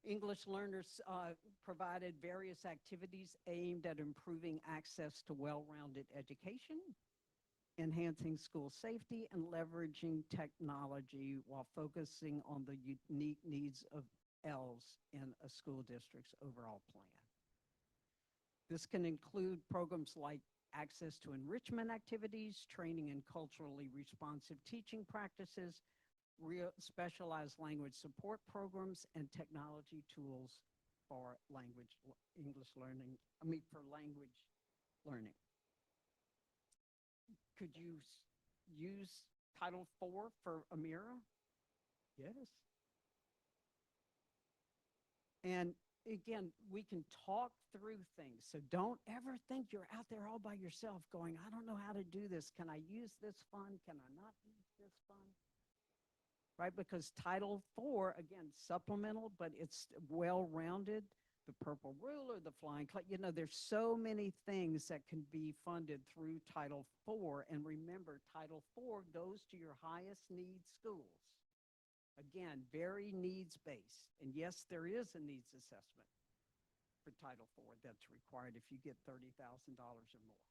English learners provided various activities aimed at improving access to well-rounded education, enhancing school safety, and leveraging technology while focusing on the unique needs of L's in a school district's overall plan. This can include programs like access to enrichment activities, training in culturally responsive teaching practices, specialized language support programs, and technology tools for language learning. Could you use Title IV for Amira? Yes. And again, we can talk through things. So don't ever think you're out there all by yourself going, I don't know how to do this. Can I use this fund? Can I not use this fund? Right? Because Title IV, again, supplemental, but it's well-rounded. The purple ruler, the flying, there's so many things that can be funded through Title IV. And remember, Title IV goes to your highest need schools. Again, very needs-based. And yes, there is a needs assessment for Title IV that's required if you get $30,000 or more.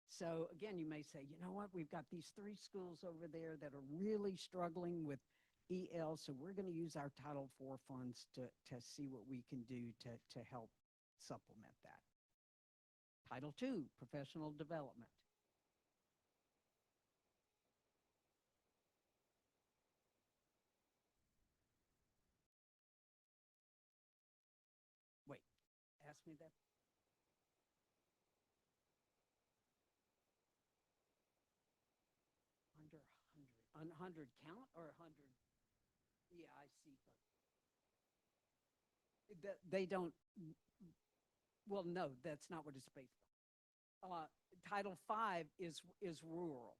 So again, you may say, you know what, we've got these 3 schools over there that are really struggling with EL, so we're going to use our Title IV funds to see what we can do to help supplement that. Title II, professional development. Wait, ask me that. Under 100 count or 100? Yeah, I see. They don't, well, no, that's not what it's based on. Title V is rural.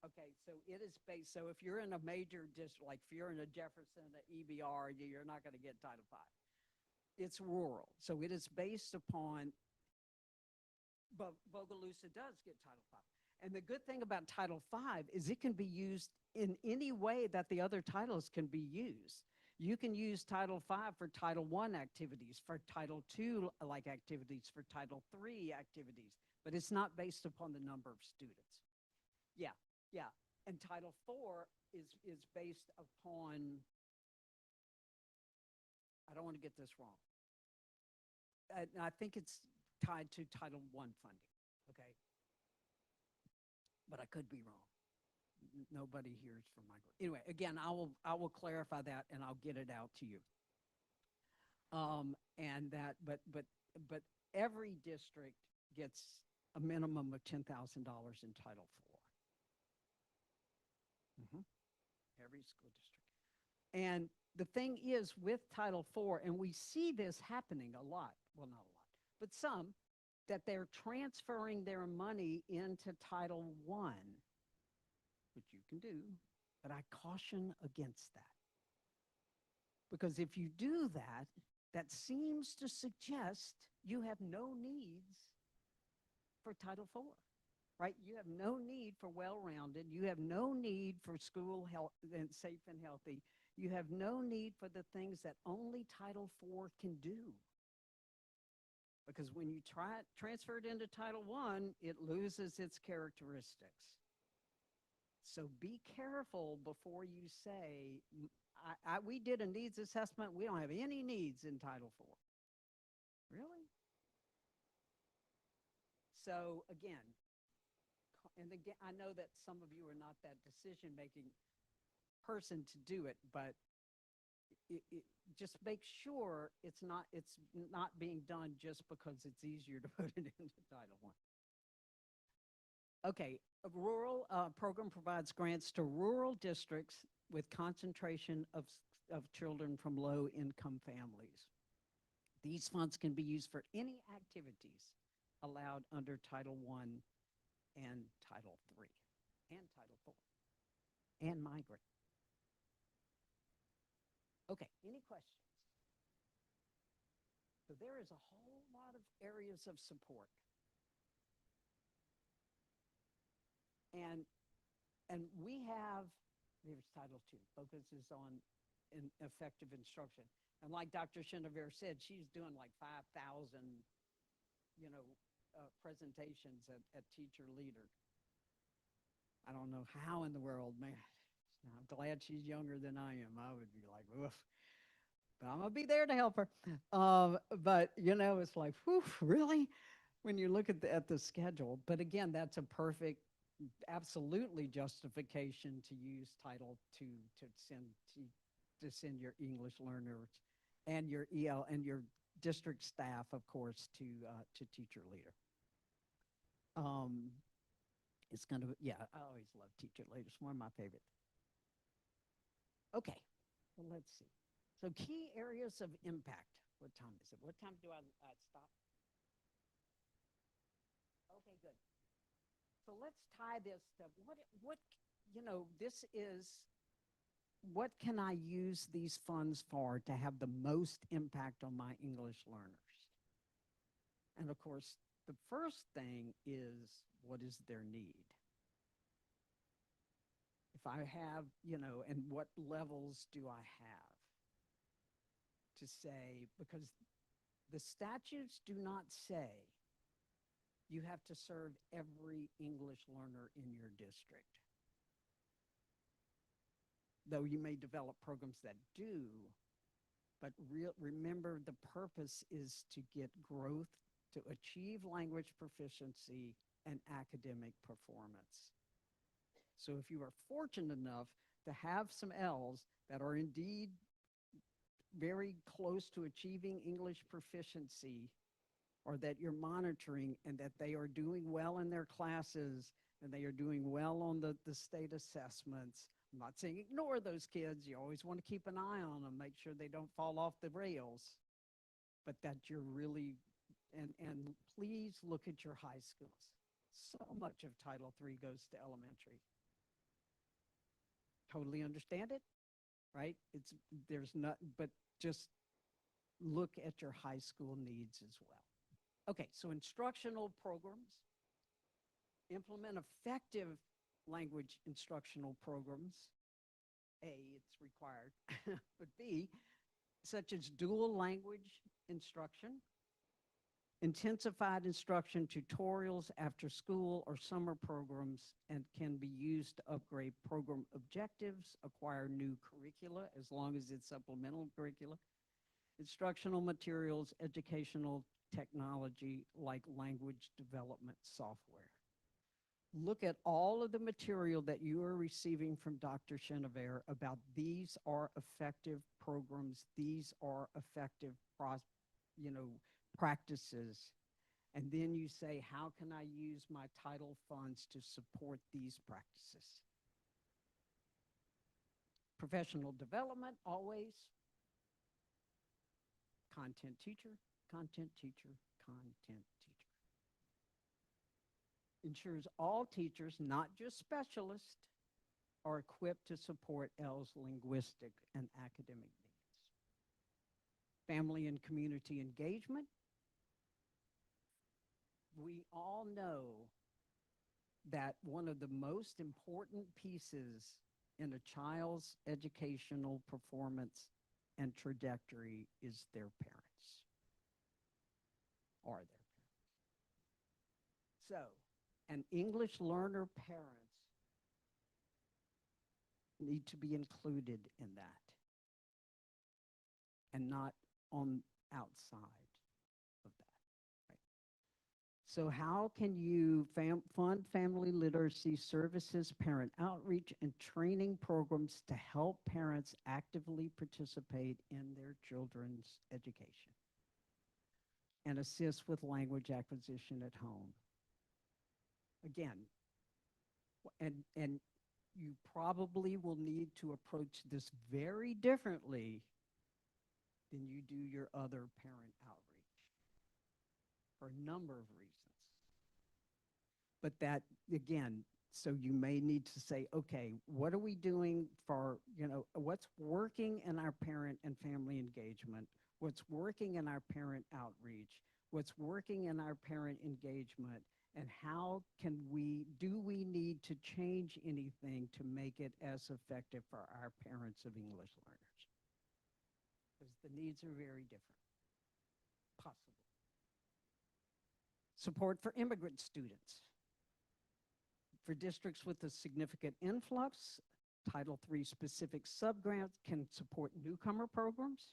Okay, so it is based, so if you're in a major district, like if you're in a Jefferson, a EBR, you're not going to get Title V. It's rural, so it is based upon, but Bogalusa does get Title V. And the good thing about Title V is it can be used in any way that the other titles can be used. You can use Title V for Title I activities, for Title II like activities, for Title III activities, but it's not based upon the number of students. Yeah, yeah. And Title IV is based upon, I don't want to get this wrong. I think it's tied to Title I funding, okay? But I could be wrong. Nobody hears from my group. Anyway, again, I will clarify that and I'll get it out to you. And that, but every district gets a minimum of $10,000 in Title IV. Every school district. And the thing is with Title IV, and we see this happening a lot, well, not a lot, but some, that they're transferring their money into Title I, which you can do, but I caution against that. Because if you do that, that seems to suggest you have no needs for Title IV, right? You have no need for well-rounded. You have no need for school health and safe and healthy. You have no need for the things that only Title IV can do. Because when you transfer it into Title I, it loses its characteristics. So be careful before you say, we did a needs assessment. We don't have any needs in Title IV. Really? So again, and again, I know that some of you are not that decision-making person to do it, but just make sure it's not being done just because it's easier to put it into Title I. Okay, a rural program provides grants to rural districts with concentration of children from low-income families. These funds can be used for any activities allowed under Title I and Title III and Title IV and migrant. Okay, any questions? So there is a whole lot of areas of support. And we have, there's Title II, focuses on effective instruction. And like Dr. Chenevert said, she's doing like 5,000, presentations at Teacher Leader. I don't know how in the world, man. I'm glad she's younger than I am. I would be like, oof. But I'm going to be there to help her. But, it's like, whew, really? When you look at the schedule. But again, that's a perfect, absolutely justification to use Title II to send your English learners and your EL and your district staff, of course, to Teacher Leader. It's going to, yeah, I always love teacher leaders. One of my favorite. Okay, well, let's see. So, key areas of impact. What time is it? What time do I stop? Okay, good. So let's tie this to what, this is what can I use these funds for to have the most impact on my English learners? And of course, the first thing is what is their need? If I have, and what levels do I have to say, because the statutes do not say you have to serve every English learner in your district. Though you may develop programs that do, but remember the purpose is to get growth, to achieve language proficiency and academic performance. So if you are fortunate enough to have some L's that are indeed very close to achieving English proficiency, or that you're monitoring and that they are doing well in their classes and they are doing well on the state assessments. I'm not saying ignore those kids. You always want to keep an eye on them, make sure they don't fall off the rails, but that you're really, and please look at your high schools. So much of Title III goes to elementary. Totally understand it, right? There's not, but just look at your high school needs as well. Okay, so instructional programs, implement effective language instructional programs. A, it's required, but B, such as dual language instruction, intensified instruction tutorials after school or summer programs, and can be used to upgrade program objectives, acquire new curricula as long as it's supplemental curricula, instructional materials, educational technology like language development software. Look at all of the material that you are receiving from Dr. Chenevert about these are effective programs, these are effective practices. And then you say, how can I use my title funds to support these practices? Professional development, always. Content teacher, content teacher, content teacher. Ensures all teachers, not just specialists, are equipped to support L's linguistic and academic needs. Family and community engagement. We all know that one of the most important pieces in a child's educational performance and trajectory is their parents, or their parents. So, and English learner parents need to be included in that and not on outside of that. Right? So how can you fund family literacy services, parent outreach, and training programs to help parents actively participate in their children's education and assist with language acquisition at home? Again, and you probably will need to approach this very differently than you do your other parent outreach for a number of reasons. But that, again, so you may need to say, okay, what are we doing for, what's working in our parent and family engagement? What's working in our parent outreach? What's working in our parent engagement? And how do we need to change anything to make it as effective for our parents of English learners? Because the needs are very different, possible. Support for immigrant students. For districts with a significant influx, Title III specific subgrants can support newcomer programs.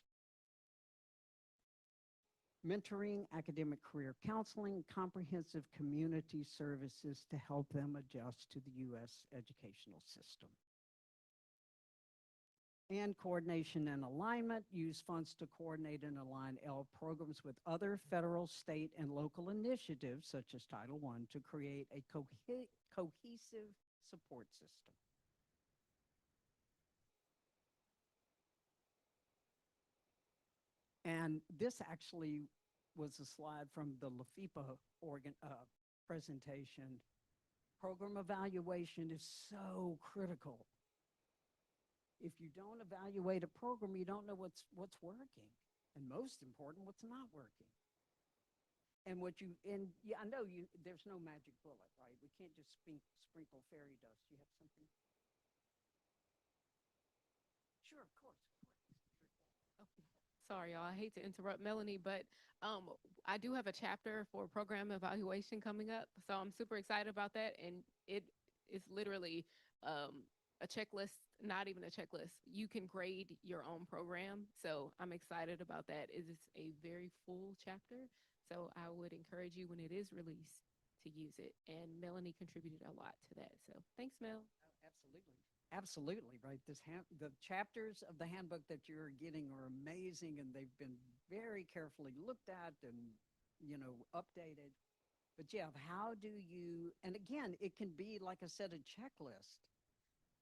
Mentoring, academic career counseling, comprehensive community services to help them adjust to the U.S. educational system. And coordination and alignment, use funds to coordinate and align L programs with other federal, state, and local initiatives, such as Title I, to create a cohesive support system. And this actually was a slide from the LaFIPA presentation. Program evaluation is so critical. If you don't evaluate a program, you don't know what's working, and most important, what's not working. And yeah, I know there's no magic bullet, right? We can't just sprinkle fairy dust. You have something? Sure, of course. Oh, sorry, y'all. I hate to interrupt Melanie, but um, I do have a chapter for program evaluation coming up, so I'm super excited about that. And it is literally a checklist, not even a checklist. You can grade your own program, so I'm excited about that. It is a very full chapter, so I would encourage you when it is released to use it. And Melanie contributed a lot to that, so thanks, Mel. Oh, absolutely. Absolutely, right. The chapters of the handbook that you're getting are amazing, and they've been very carefully looked at and, updated. But yeah, how do you, and again, it can be, like I said, a checklist.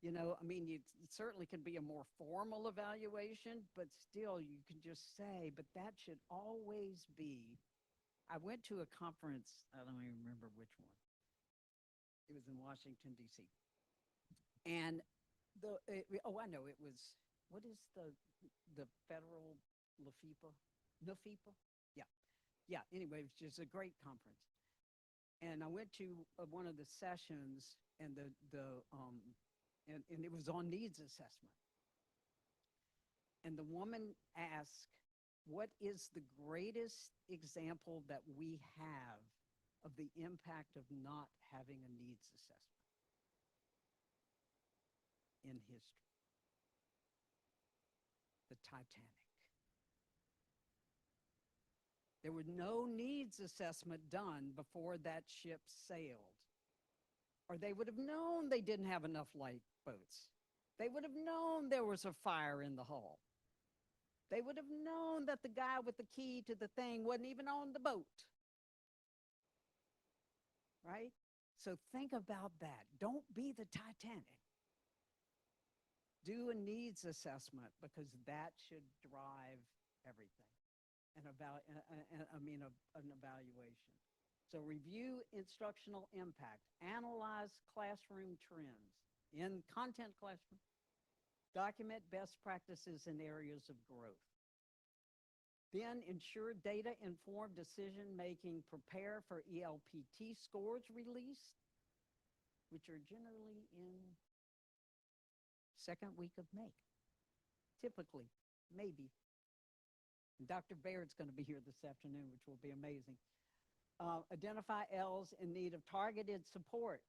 I mean, it certainly can be a more formal evaluation, but still you can just say, but that should always be. I went to a conference, I don't even remember which one. It was in Washington, D.C. And I know it was, what is the federal LaFIPA? NAFIPA? Yeah. Yeah. Anyway, it was just a great conference. And I went to one of the sessions, and and it was on needs assessment. And the woman asked, what is the greatest example that we have of the impact of not having a needs assessment in history? The Titanic. There was no needs assessment done before that ship sailed. Or they would have known they didn't have enough lifeboats. They would have known there was a fire in the hull. They would have known that the guy with the key to the thing wasn't even on the boat. Right? So think about that. Don't be the Titanic. Do a needs assessment, because that should drive everything. An evaluation. So review instructional impact, analyze classroom trends in content classroom, document best practices in areas of growth. Then ensure data-informed decision-making, prepare for ELPT scores release, which are generally in second week of May. Typically, maybe. And Dr. Baird's going to be here this afternoon, which will be amazing. Identify L's in need of targeted support.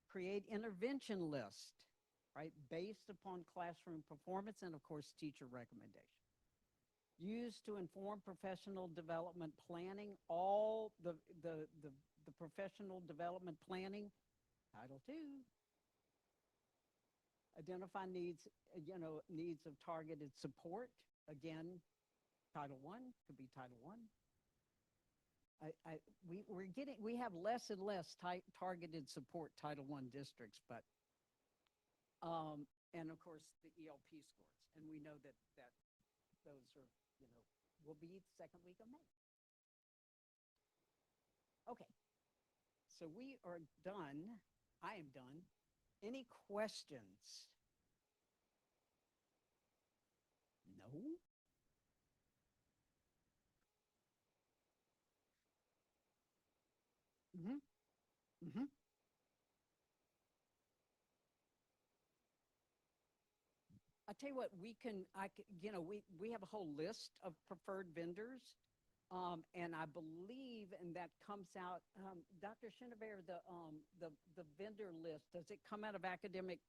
Create intervention list, right, based upon classroom performance and, of course, teacher recommendation. Use to inform professional development planning, all the professional development planning, Title II. Identify needs, needs of targeted support. Again, Title I, could be Title I. We have less and less targeted support Title I districts, but, and of course the ELP scores. And we know that those are, will be the second week of May. Okay, so we are done. I am done. Any questions? No? Mm-hmm. Mm-hmm. I tell you what, we have a whole list of preferred vendors. And I believe, and that comes out, Dr. Chenevert, the vendor list, does it come out of academic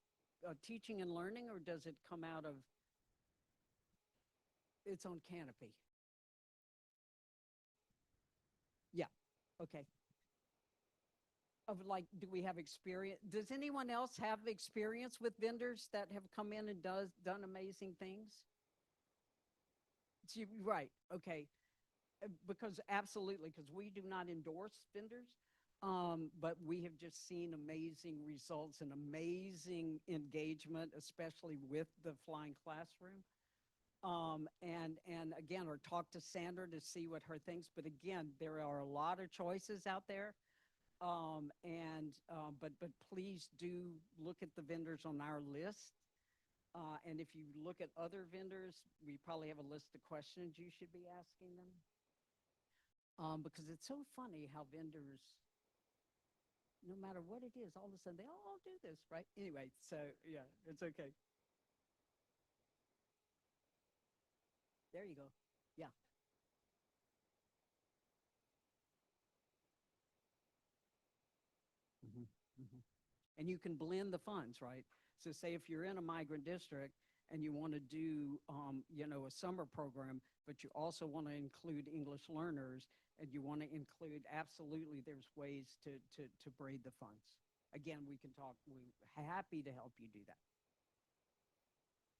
teaching and learning, or does it come out of its own Canopy? Yeah, okay. of like, do we have experience? Does anyone else have experience with vendors that have come in and done amazing things? Right. Okay. Because absolutely, because we do not endorse vendors, but we have just seen amazing results and amazing engagement, especially with the flying classroom. And again, or talk to Sandra to see what her thinks. But again, there are a lot of choices out there. But please do look at the vendors on our list. And if you look at other vendors, we probably have a list of questions you should be asking them. Because it's so funny how vendors, no matter what it is, all of a sudden they all do this, right? Anyway, so yeah, it's okay. There you go. Yeah. Mhm, mhm. And you can blend the funds, right? So say if you're in a migrant district and you want to do, a summer program, but you also want to include English learners and you want to include, absolutely, there's ways to braid the funds. Again, we can talk, we're happy to help you do that.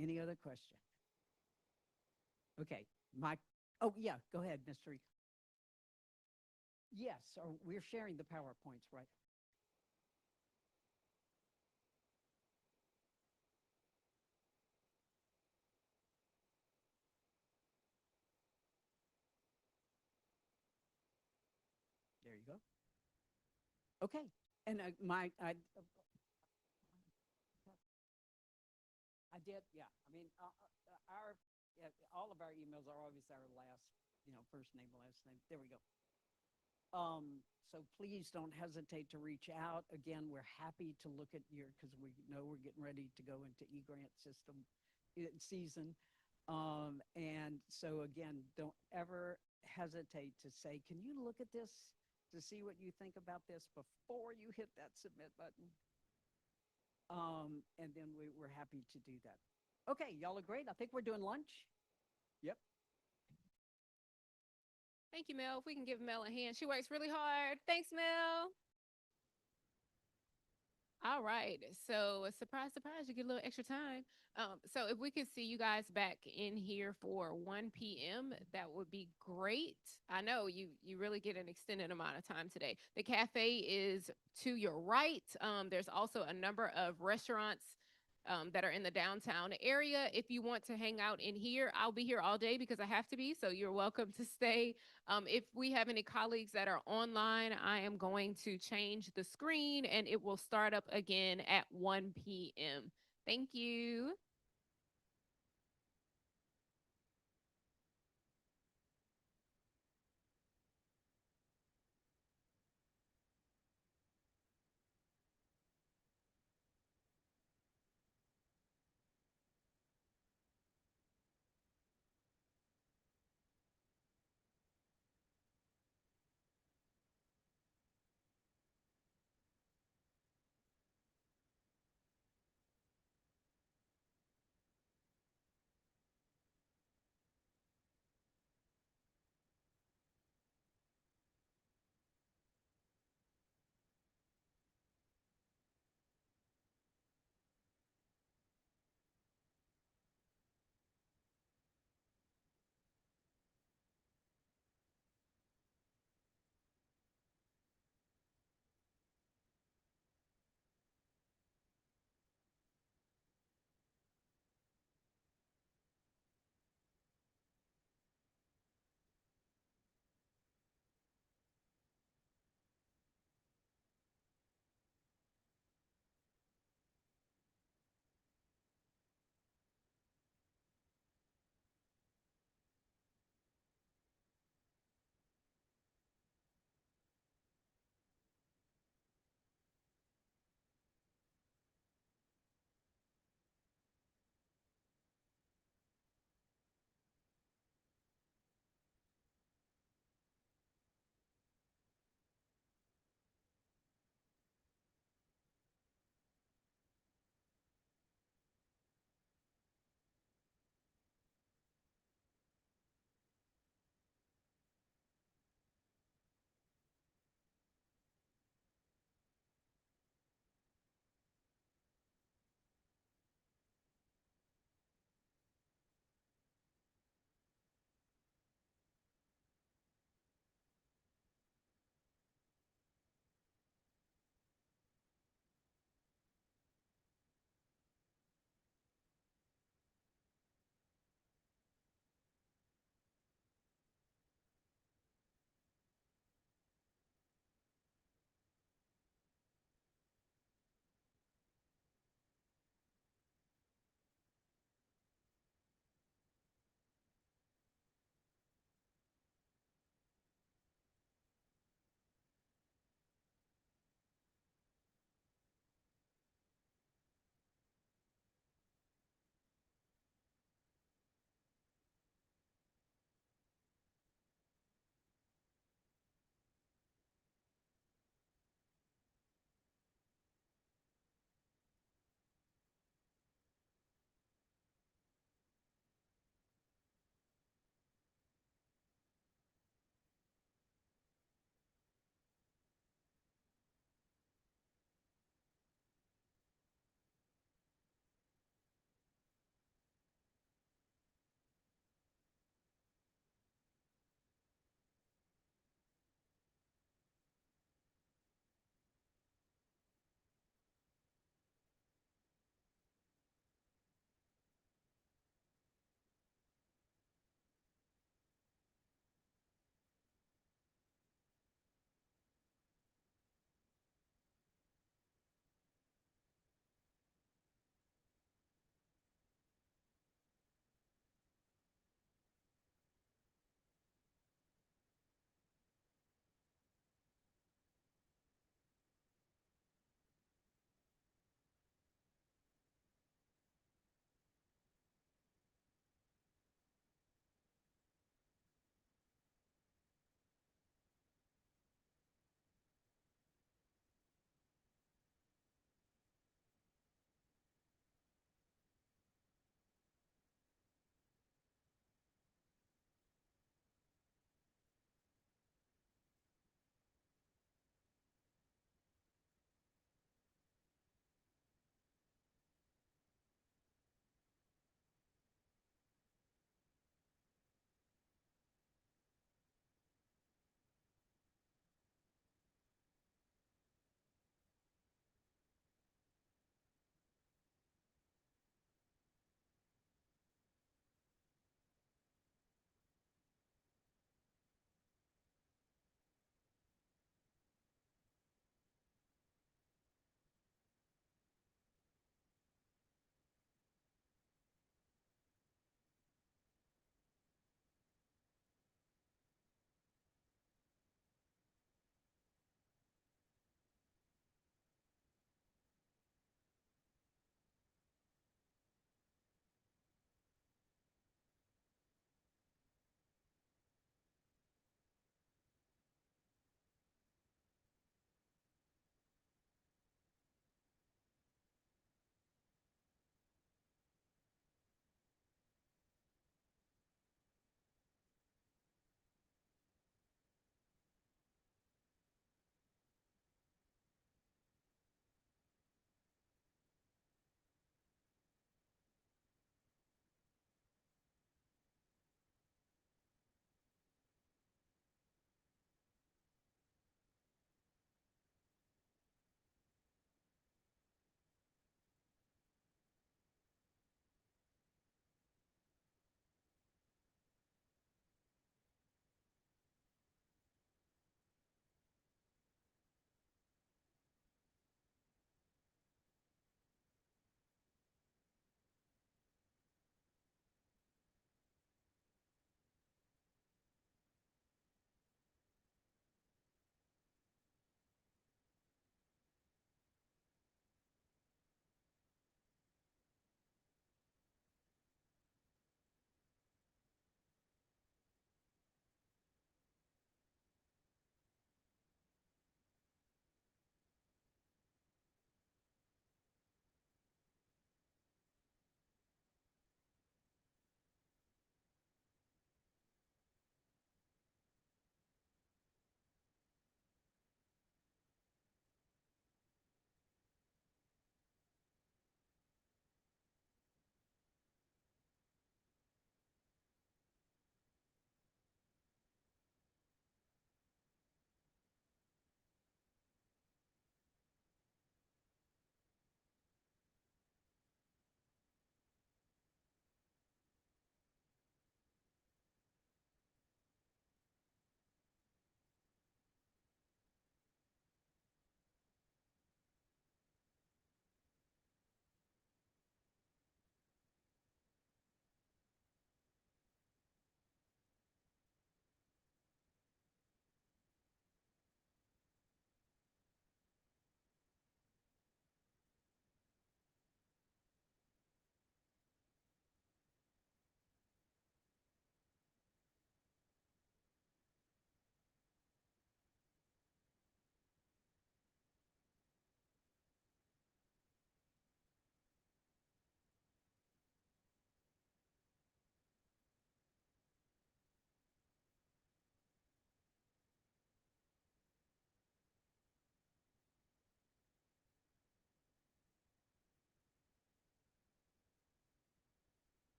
Any other question? Okay, oh yeah, go ahead, Mr. Yes, or we're sharing the PowerPoints, right? There you go. Okay. And I did, yeah. I mean, all of our emails are always our last, first name, last name. There we go. So please don't hesitate to reach out. Again, we're happy to look at because we know we're getting ready to go into e-grant system season. And so again, don't ever hesitate to say, can you look at this to see what you think about this before you hit that submit button? And then we're happy to do that. Okay, y'all are great. I think we're doing lunch. Yep. Thank you, Mel. If we can give Mel a hand, she works really hard. Thanks, Mel. All right. So, surprise, surprise, you get a little extra time. So, if we could see you guys back in here for 1 p.m., that would be great. I know you really get an extended amount of time today. The cafe is to your right. There's also a number of restaurants that are in the downtown area. If you want to hang out in here, I'll be here all day because I have to be. So you're welcome to stay. If we have any colleagues that are online, I am going to change the screen and it will start up again at 1 p.m. Thank you.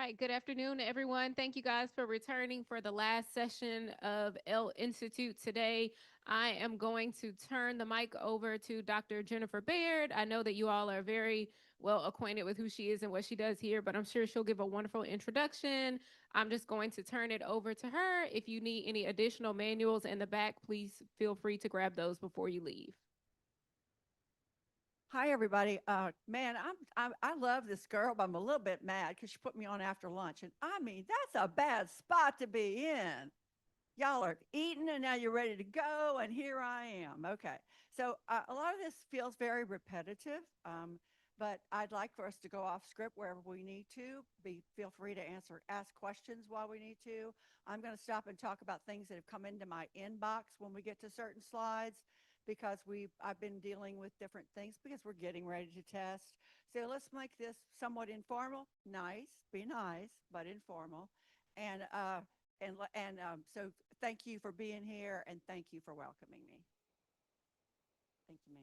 right. Good afternoon, everyone. Thank you guys for returning for the last session of L Institute today. I am going to turn the mic over to Dr. Jennifer Baird. I know that you all are very well acquainted with who she is and what she does here, but I'm sure she'll give a wonderful introduction. I'm just going to turn it over to her. If you need any additional manuals in the back, please feel free to grab those before you leave. Hi, everybody. Man, I love this girl, but I'm a little bit mad because she put me on after lunch. And I mean, that's a bad spot to be in. Y'all are eating and now you're ready to go. And here I am. Okay. So a lot of this feels very repetitive, but I'd like for us to go off script wherever we need to. Feel free to ask questions while we need to. I'm going to stop and talk about things that have come into my inbox when we get to certain slides because I've been dealing with different things because we're getting ready to test. So let's make this somewhat informal, nice, be nice, but informal. And so thank you for being here and thank you for welcoming me. Thank you,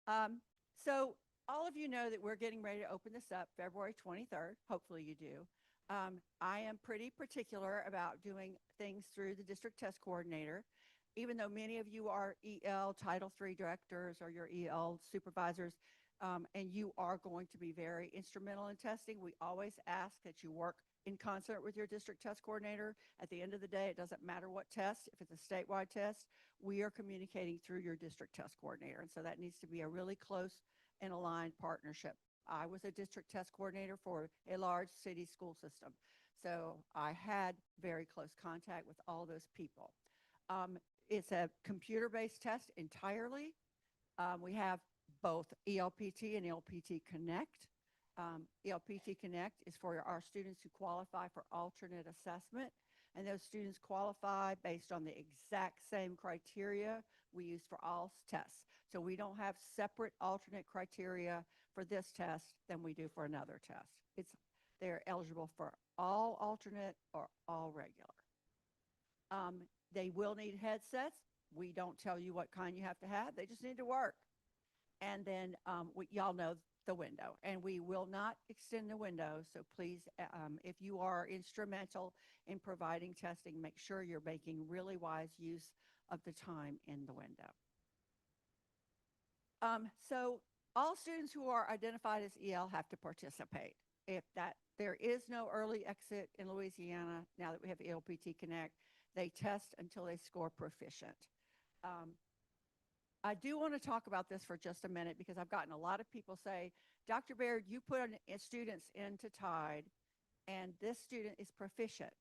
ma'am. So all of you know that we're getting ready to open this up February 23rd. Hopefully you do. I am pretty particular about doing things through the district test coordinator. Even though many of you are EL Title III directors or your EL supervisors, and you are going to be very instrumental in testing, we always ask that you work in concert with your district test coordinator. At the end of the day, it doesn't matter what test. If it's a statewide test, we are communicating through your district test coordinator. And so that needs to be a really close and aligned partnership. I was a district test coordinator for a large city school system. So I had very close contact with all those people. It's a computer-based test entirely. We have both ELPT and ELPT Connect. ELPT Connect is for our students who qualify for alternate assessment, and those students qualify based on the exact same criteria we use for all tests. So we don't have separate alternate criteria for this test than we do for another test. They're eligible for all alternate or all regular. They will need headsets. We don't tell you what kind you have to have. They just need to work. And then y'all know the window. And we will not extend the window. So please, if you are instrumental in providing testing, make sure you're making really wise use of the time in the window. So all students who are identified as EL have to participate. There is no early exit in Louisiana now that we have ELPT Connect. They test until they score proficient. I do want to talk about this for just a minute because I've gotten a lot of people say, Dr. Baird, you put students into TIDE and this student is proficient.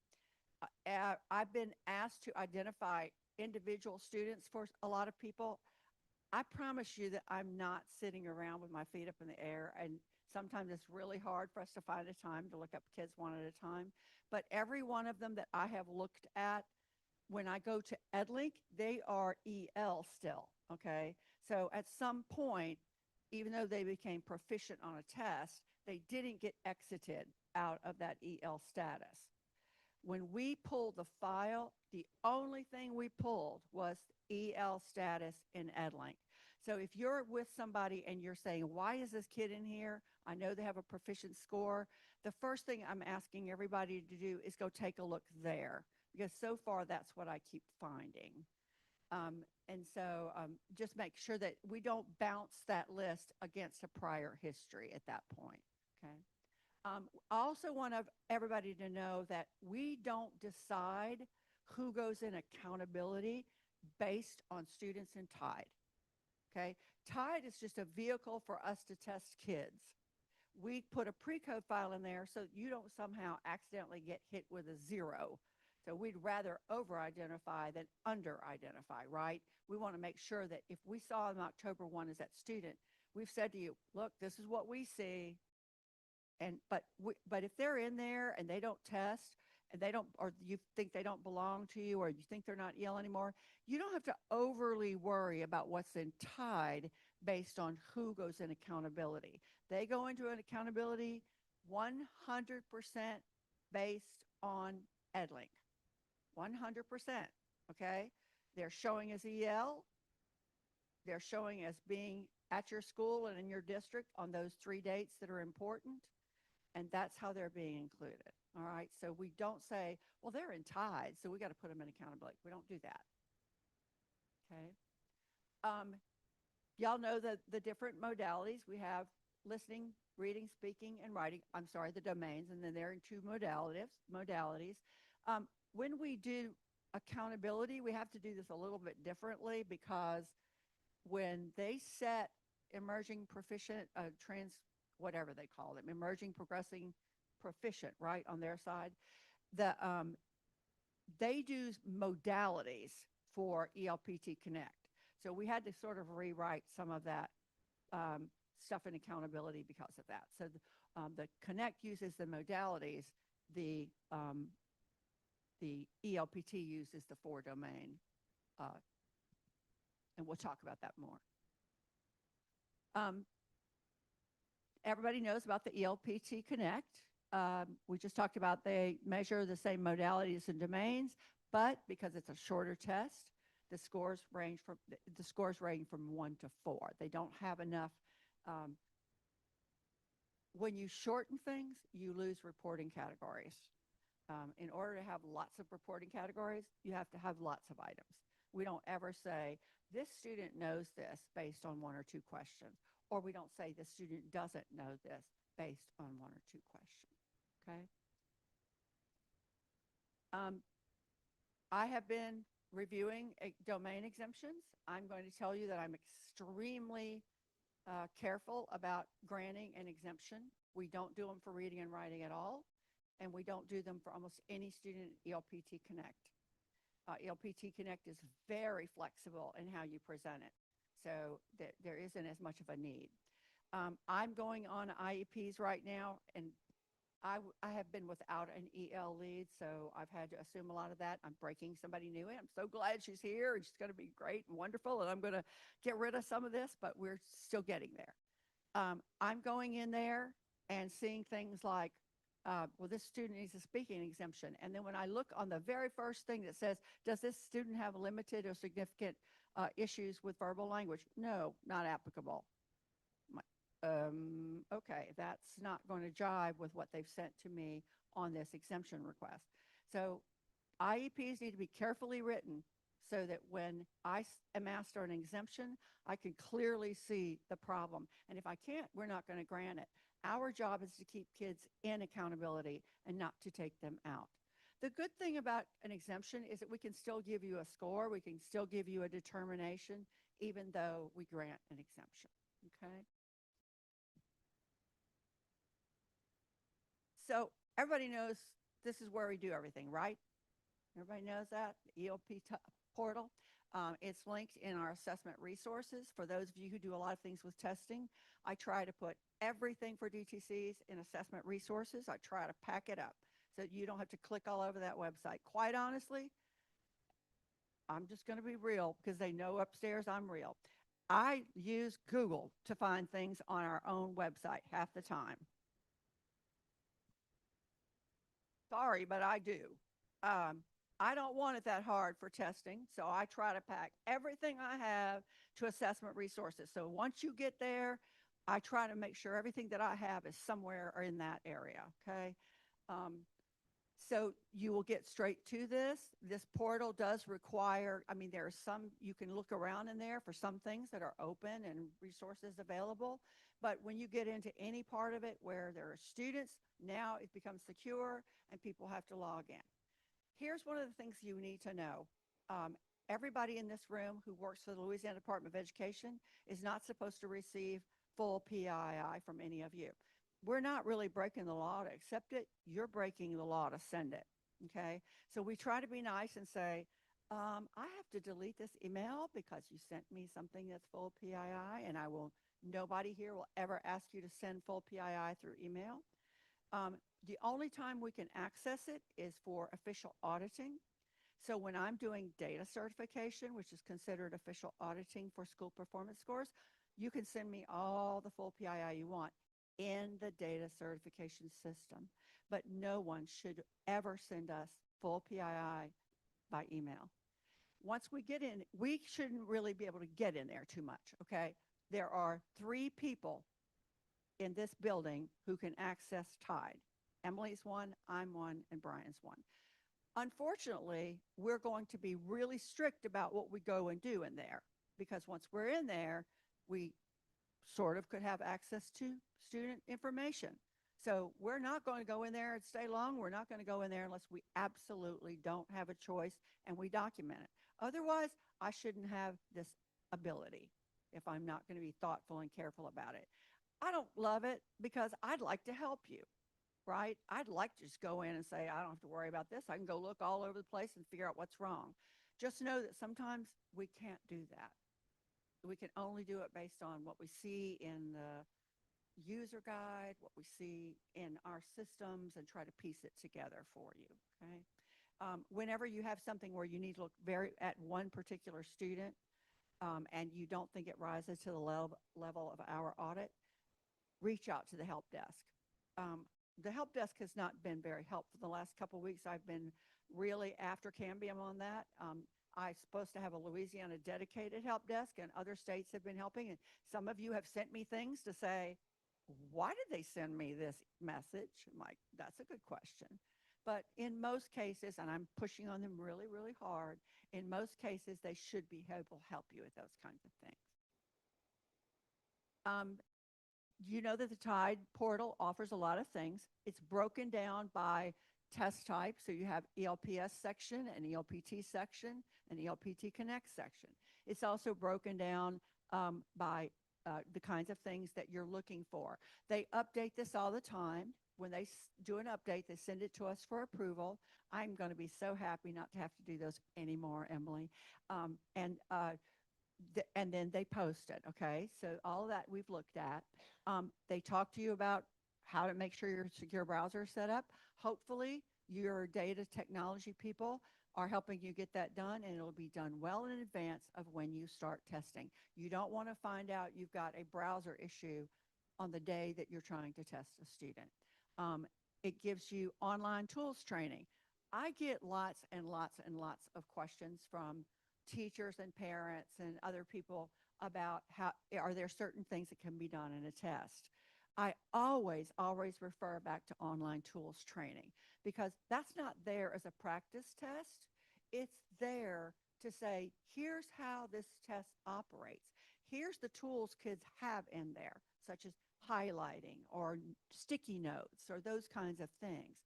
I've been asked to identify individual students for a lot of people. I promise you that I'm not sitting around with my feet up in the air, and sometimes it's really hard for us to find a time to look up kids one at a time. But every one of them that I have looked at, when I go to EdLink, they are EL still, okay? So at some point, even though they became proficient on a test, they didn't get exited out of that EL status. When we pulled the file, the only thing we pulled was EL status in EdLink. So if you're with somebody and you're saying, why is this kid in here? I know they have a proficient score. The first thing I'm asking everybody to do is go take a look there, because so far that's what I keep finding. And so just make sure that we don't bounce that list against a prior history at that point, okay? I also want everybody to know that we don't decide who goes in accountability based on students in TIDE, okay? TIDE is just a vehicle for us to test kids. We put a pre-code file in there so you don't somehow accidentally get hit with a 0. So we'd rather over-identify than under-identify, right? We want to make sure that if we saw them October 1 as that student, we've said to you, look, this is what we see. But if they're in there and they don't test and they don't, or you think they don't belong to you, or you think they're not EL anymore, you don't have to overly worry about what's in TIDE based on who goes in accountability. They go into an accountability 100% based on EdLink. 100%, okay? They're showing as EL. They're showing as being at your school and in your district on those 3 dates that are important. and that's how they're being included. All right. So we don't say, well, they're in tides, so we got to put them in accountability. We don't do that. Okay. Um, y'all know the different modalities. We have listening, reading, speaking, and writing. I'm sorry, the domains, and then they're in two modalities. When we do accountability, we have to do this a little bit differently because when they set emerging proficient, whatever they call them, emerging progressing proficient, right, on their side, the they do modalities for ELPT Connect. So we had to sort of rewrite some of that um, stuff in accountability because of that. So the Connect uses the modalities, the um, the ELPT uses the four domain, uh, and we'll talk about that more. Um, everybody knows about the ELPT Connect. We just talked about they measure the same modalities and domains, but because it's a shorter test, the scores range from 1 to 4. They don't have enough. Um, when you shorten things, you lose reporting categories. In order to have lots of reporting categories, you have to have lots of items. We don't ever say, this student knows this based on 1 or 2 questions, or we don't say the student doesn't know this based on 1 or 2 questions, okay? I have been reviewing domain exemptions. I'm going to tell you that I'm extremely careful about granting an exemption. We don't do them for reading and writing at all, and we don't do them for almost any student in ELPT Connect. ELPT Connect is very flexible in how you present it, so there isn't as much of a need. I'm going on IEPs right now, and I have been without an EL lead, so I've had to assume a lot of that. I'm breaking somebody new in. I'm so glad she's here, and she's going to be great and wonderful, and I'm going to get rid of some of this, but we're still getting there. I'm going in there and seeing things like, well, this student needs a speaking exemption. And then when I look on the very first thing that says, does this student have limited or significant issues with verbal language? No, not applicable. Okay, that's not going to jive with what they've sent to me on this exemption request. So IEPs need to be carefully written so that when I am asked for an exemption, I can clearly see the problem. And if I can't, we're not going to grant it. Our job is to keep kids in accountability and not to take them out. The good thing about an exemption is that we can still give you a score. We can still give you a determination, even though we grant an exemption, okay? So everybody knows this is where we do everything, right? Everybody knows that, the ELP portal. It's linked in our assessment resources. For those of you who do a lot of things with testing, I try to put everything for DTCs in assessment resources. I try to pack it up so you don't have to click all over that website. Quite honestly, I'm just going to be real because they know upstairs I'm real. I use Google to find things on our own website half the time. Sorry, but I do. I don't want it that hard for testing, so I try to pack everything I have to assessment resources. So once you get there, I try to make sure everything that I have is somewhere or in that area, okay? So you will get straight to this. This portal does require, I mean, there are some, you can look around in there for some things that are open and resources available. But when you get into any part of it where there are students, now it becomes secure and people have to log in. Here's one of the things you need to know. Everybody in this room who works for the Louisiana Department of Education is not supposed to receive full PII from any of you. We're not really breaking the law to accept it. You're breaking the law to send it, okay? So we try to be nice and say, I have to delete this email because you sent me something that's full PII, and nobody here will ever ask you to send full PII through email. The only time we can access it is for official auditing. So when I'm doing data certification, which is considered official auditing for school performance scores, you can send me all the full PII you want in the data certification system. But no one should ever send us full PII by email. Once we get in, we shouldn't really be able to get in there too much, okay? There are 3 people in this building who can access Tide. Emily's one, I'm one, and Brian's one. Unfortunately, we're going to be really strict about what we go and do in there because once we're in there, we sort of could have access to student information. So we're not going to go in there and stay long. We're not going to go in there unless we absolutely don't have a choice and we document it. Otherwise, I shouldn't have this ability if I'm not going to be thoughtful and careful about it. I don't love it because I'd like to help you, right? I'd like to just go in and say, I don't have to worry about this. I can go look all over the place and figure out what's wrong. Just know that sometimes we can't do that. We can only do it based on what we see in the user guide, what we see in our systems, and try to piece it together for you. Okay. Whenever you have something where you need to look very at one particular student and you don't think it rises to the level of our audit, reach out to the help desk. Um, the help desk has not been very helpful. The last couple of weeks, I've been really after Cambium on that. I'm supposed to have a Louisiana dedicated help desk, and other states have been helping. And some of you have sent me things to say, why did they send me this message? I'm like, that's a good question. But in most cases, and I'm pushing on them really, really hard, in most cases, they should be able to help you with those kinds of things. Um, you know that the Tide portal offers a lot of things. It's broken down by test type. So you have ELPS section, an ELPT section, an ELPT Connect section. It's also broken down by the kinds of things that you're looking for. They update this all the time. When they do an update, they send it to us for approval. I'm going to be so happy not to have to do those anymore, Emily. And then they post it. Okay, so all of that we've looked at. They talk to you about how to make sure your secure browser is set up. Hopefully, your data technology people are helping you get that done, and it'll be done well in advance of when you start testing. You don't want to find out you've got a browser issue on the day that you're trying to test a student. It gives you online tools training. I get lots and lots and lots of questions from teachers and parents and other people about how are there certain things that can be done in a test. I always refer back to online tools training because that's not there as a practice test. It's there to say, here's how this test operates. Here's the tools kids have in there, such as highlighting or sticky notes or those kinds of things.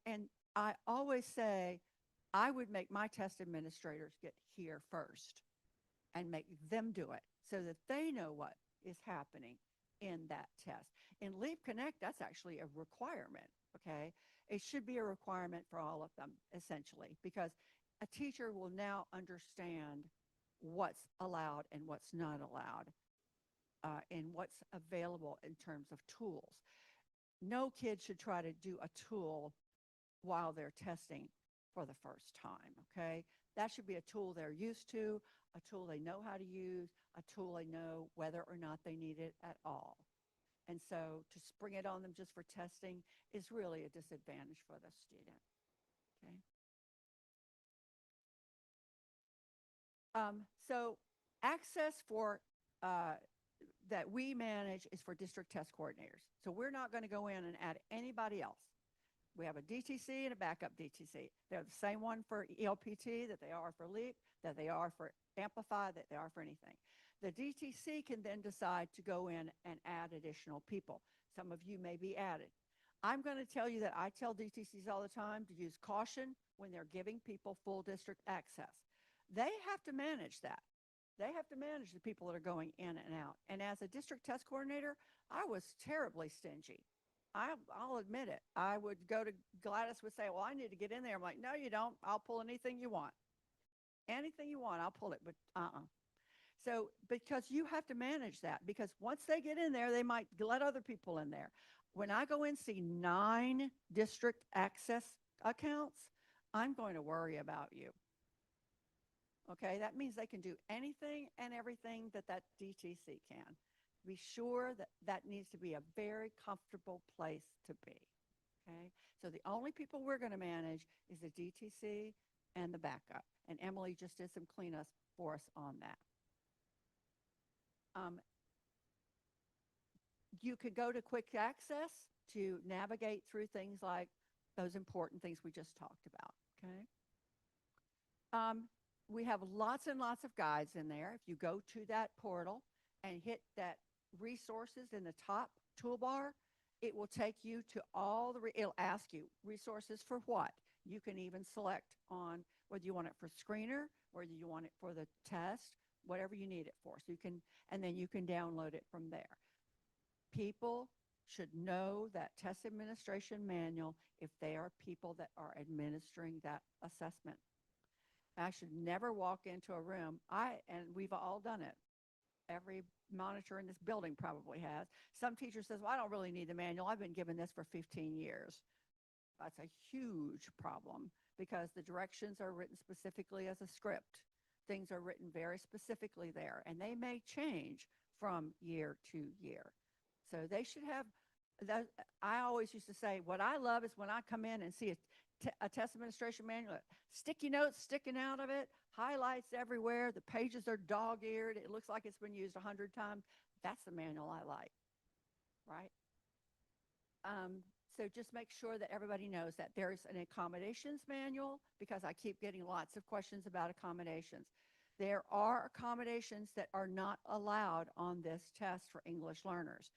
And I always say, I would make my test administrators get here first and make them do it so that they know what is happening in that test. In Leap Connect, that's actually a requirement, okay? It should be a requirement for all of them, essentially, because a teacher will now understand what's allowed and what's not allowed and what's available in terms of tools. No kid should try to do a tool while they're testing for the first time, okay? That should be a tool they're used to, a tool they know how to use, a tool they know whether or not they need it at all. And so to spring it on them just for testing is really a disadvantage for the student, okay? So access for that we manage is for district test coordinators. So we're not going to go in and add anybody else. We have a DTC and a backup DTC. They're the same one for ELPT that they are for LEAP, that they are for Amplify, that they are for anything. The DTC can then decide to go in and add additional people. Some of you may be added. I'm going to tell you that I tell DTCs all the time to use caution when they're giving people full district access. They have to manage that. They have to manage the people that are going in and out. And as a district test coordinator, I was terribly stingy. I'll admit it. I would go to Gladys would say, well, I need to get in there. I'm like, no, you don't. I'll pull anything you want. Anything you want, I'll pull it, but So because you have to manage that, because once they get in there, they might let other people in there. When I go in see 9 district access accounts, I'm going to worry about you. Okay, that means they can do anything and everything that that DTC can. Be sure that that needs to be a very comfortable place to be. Okay, so the only people we're going to manage is the DTC and the backup. And Emily just did some cleanups for us on that. You could go to quick access to navigate through things like those important things we just talked about. Okay. We have lots and lots of guides in there. If you go to that portal and hit that resources in the top toolbar, it will take you to all the, it'll ask you resources for what. You can even select on whether you want it for screener, whether you want it for the test, whatever you need it for. So you can, and then you can download it from there. People should know that test administration manual if they are people that are administering that assessment. I should never walk into a room. And we've all done it. Every monitor in this building probably has. Some teacher says, well, I don't really need the manual. I've been given this for 15 years. That's a huge problem because the directions are written specifically as a script. Things are written very specifically there, and they may change from year to year. So they should have that. I always used to say, what I love is when I come in and see a test administration manual, sticky notes sticking out of it, highlights everywhere, the pages are dog-eared, it looks like it's been used 100 times. That's the manual I like, right? So just make sure that everybody knows that there's an accommodations manual because I keep getting lots of questions about accommodations. There are accommodations that are not allowed on this test for English learners.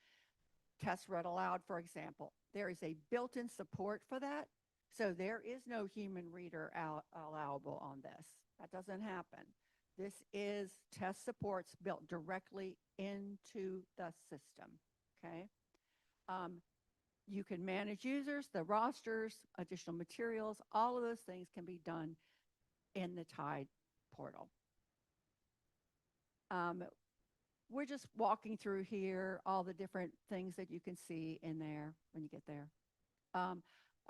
Test read aloud, for example. There is a built-in support for that. So there is no human reader allowable on this. That doesn't happen. This is test supports built directly into the system, okay? You can manage users, the rosters, additional materials, all of those things can be done in the Tide portal. We're just walking through here, all the different things that you can see in there when you get there.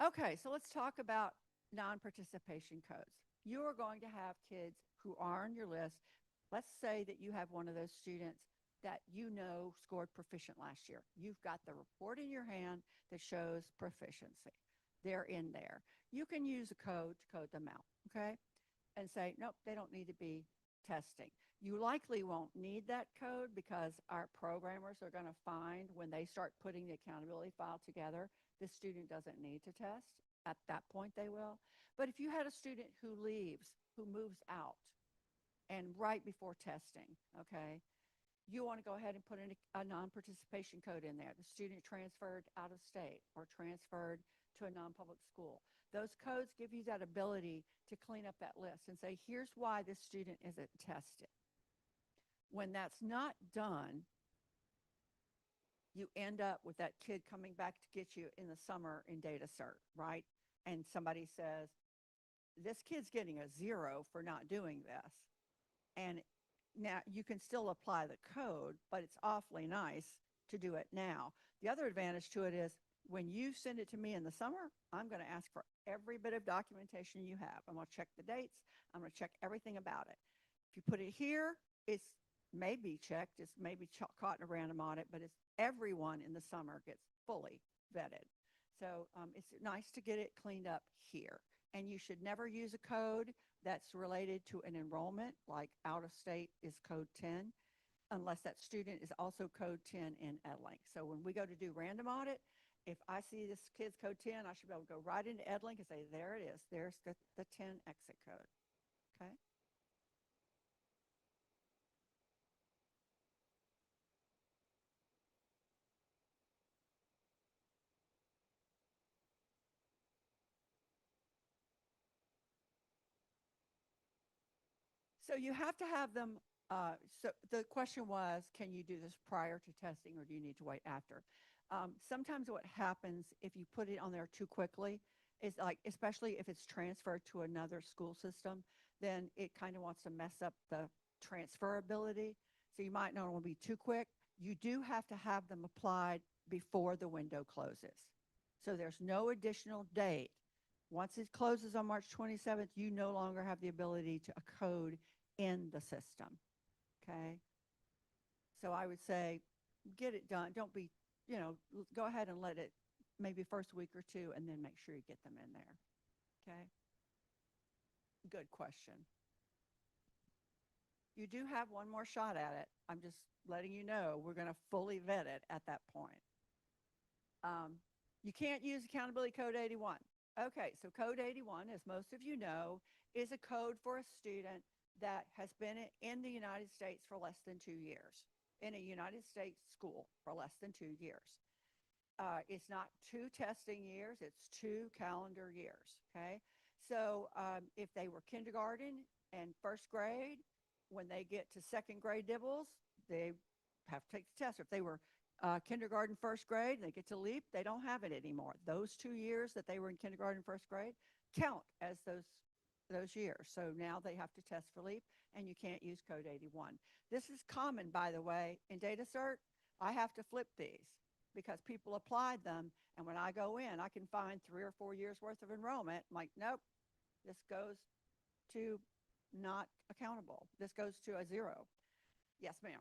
Okay, so let's talk about non-participation codes. You are going to have kids who are on your list. Let's say that you have one of those students that you know scored proficient last year. You've got the report in your hand that shows proficiency. They're in there. You can use a code to code them out, okay? And say, nope, they don't need to be testing. You likely won't need that code because our programmers are going to find when they start putting the accountability file together, the student doesn't need to test. At that point, they will. But if you had a student who leaves, who moves out, and right before testing, okay, you want to go ahead and put in a non-participation code in there. The student transferred out of state or transferred to a non-public school. Those codes give you that ability to clean up that list and say, here's why this student isn't tested. When that's not done, you end up with that kid coming back to get you in the summer in data cert, right? And somebody says, this kid's getting a 0 for not doing this. And now you can still apply the code, but it's awfully nice to do it now. The other advantage to it is when you send it to me in the summer, I'm going to ask for every bit of documentation you have. I'm going to check the dates. I'm going to check everything about it. If you put it here, it's maybe checked. It's maybe caught in a random audit, but it's everyone in the summer gets fully vetted. So it's nice to get it cleaned up here. And you should never use a code that's related to an enrollment, like out of state is code 10, unless that student is also code 10 in EdLink. So when we go to do random audit, if I see this kid's code 10, I should be able to go right into EdLink and say, there it is. There's the 10 exit code, okay? So you have to have them. So the question was, can you do this prior to testing or do you need to wait after? Sometimes what happens if you put it on there too quickly is like, especially if it's transferred to another school system, then it kind of wants to mess up the transferability. So you might not want to be too quick. You do have to have them applied before the window closes. So there's no additional date. Once it closes on March 27th, you no longer have the ability to code in the system, okay? So I would say, get it done. Don't be, go ahead and let it maybe first week or two and then make sure you get them in there, okay? Good question. You do have one more shot at it. I'm just letting you know we're going to fully vet it at that point. You can't use Accountability Code 81. Okay, so Code 81, as most of you know, is a code for a student that has been in the United States for less than 2 years, in a United States school for less than 2 years. It's not 2 testing years, it's 2 calendar years, okay? So if they were kindergarten and first grade, when they get to second grade dibbles, they have to take the test. If they were kindergarten, first grade, and they get to LEAP, they don't have it anymore. Those 2 years that they were in kindergarten, first grade, count as those years. So now they have to test for LEAP, and you can't use Code 81. This is common, by the way, in data cert. I have to flip these because people applied them, and when I go in, I can find 3 or 4 years worth of enrollment. I'm like, nope, this goes to not accountable. This goes to a 0. Yes, ma'am.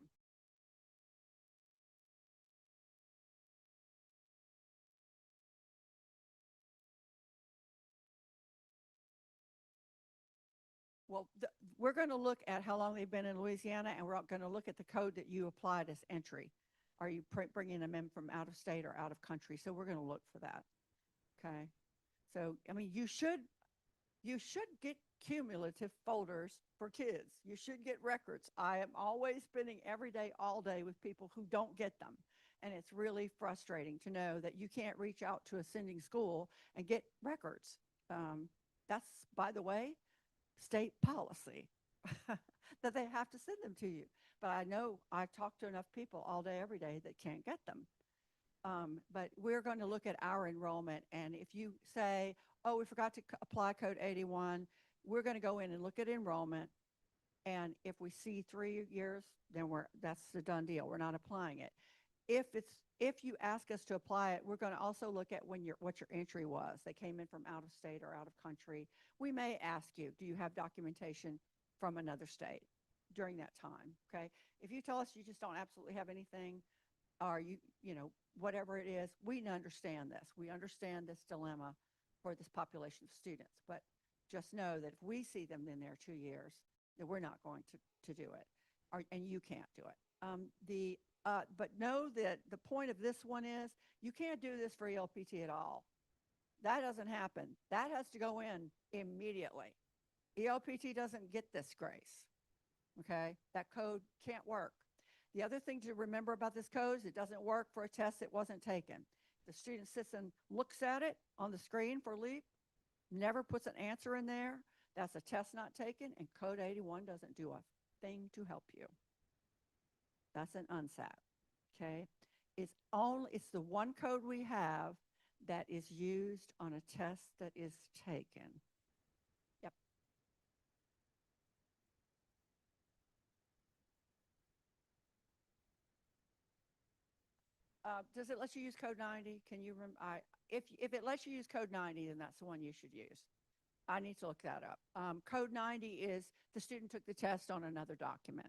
Well, we're going to look at how long they've been in Louisiana, and we're going to look at the code that you applied as entry. Are you bringing them in from out of state or out of country? So we're going to look for that. Okay. So, I mean, you should get cumulative folders for kids. You should get records. I am always spending every day, all day with people who don't get them. And it's really frustrating to know that you can't reach out to a sending school and get records. That's, by the way, state policy that they have to send them to you. But I know I've talked to enough people all day, every day that can't get them. But we're going to look at our enrollment. And if you say, oh, we forgot to apply Code 81, we're going to go in and look at enrollment. And if we see 3 years, then that's a done deal. We're not applying it. If you ask us to apply it, we're going to also look at what your entry was. They came in from out of state or out of country. We may ask you, do you have documentation from another state during that time? Okay. If you tell us you just don't absolutely have anything, or whatever it is, we understand this. We understand this dilemma for this population of students. But just know that if we see them in there 2 years, that we're not going to do it, and you can't do it. But know that the point of this one is you can't do this for ELPT at all. That doesn't happen. That has to go in immediately. ELPT doesn't get this grace. Okay? That code can't work. The other thing to remember about this code is it doesn't work for a test that wasn't taken. The student sits and looks at it on the screen for LEAP, never puts an answer in there. That's a test not taken, and Code 81 doesn't do a thing to help you. That's an unsat. Okay? It's the one code we have that is used on a test that is taken. Yep. Does it let you use Code 90? Can you if it lets you use Code 90, then that's the one you should use. I need to look that up. Code 90 is the student took the test on another document,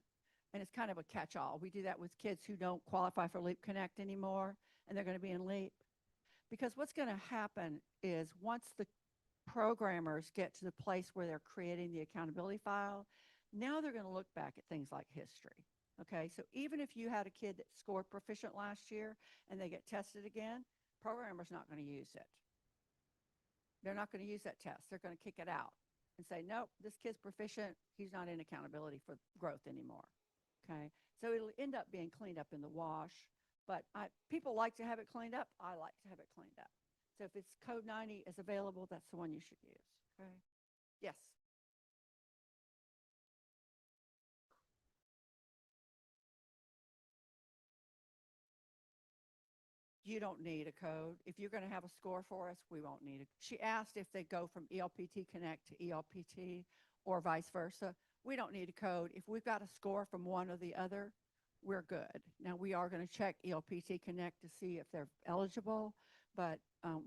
and it's kind of a catch-all. We do that with kids who don't qualify for LEAP Connect anymore, and they're going to be in LEAP. Because what's going to happen is once the programmers get to the place where they're creating the accountability file, now they're going to look back at things like history. Okay, so even if you had a kid that scored proficient last year and they get tested again, programmer's not going to use it. They're not going to use that test. They're going to kick it out and say, nope, this kid's proficient. He's not in accountability for growth anymore. Okay, so it'll end up being cleaned up in the wash. But people like to have it cleaned up. I like to have it cleaned up. So if it's Code 90 is available, that's the one you should use. Okay. Yes. You don't need a code. If you're going to have a score for us, we won't need it. She asked if they go from ELPT Connect to ELPT or vice versa. We don't need a code. If we've got a score from one or the other, we're good. Now, we are going to check ELPT Connect to see if they're eligible, but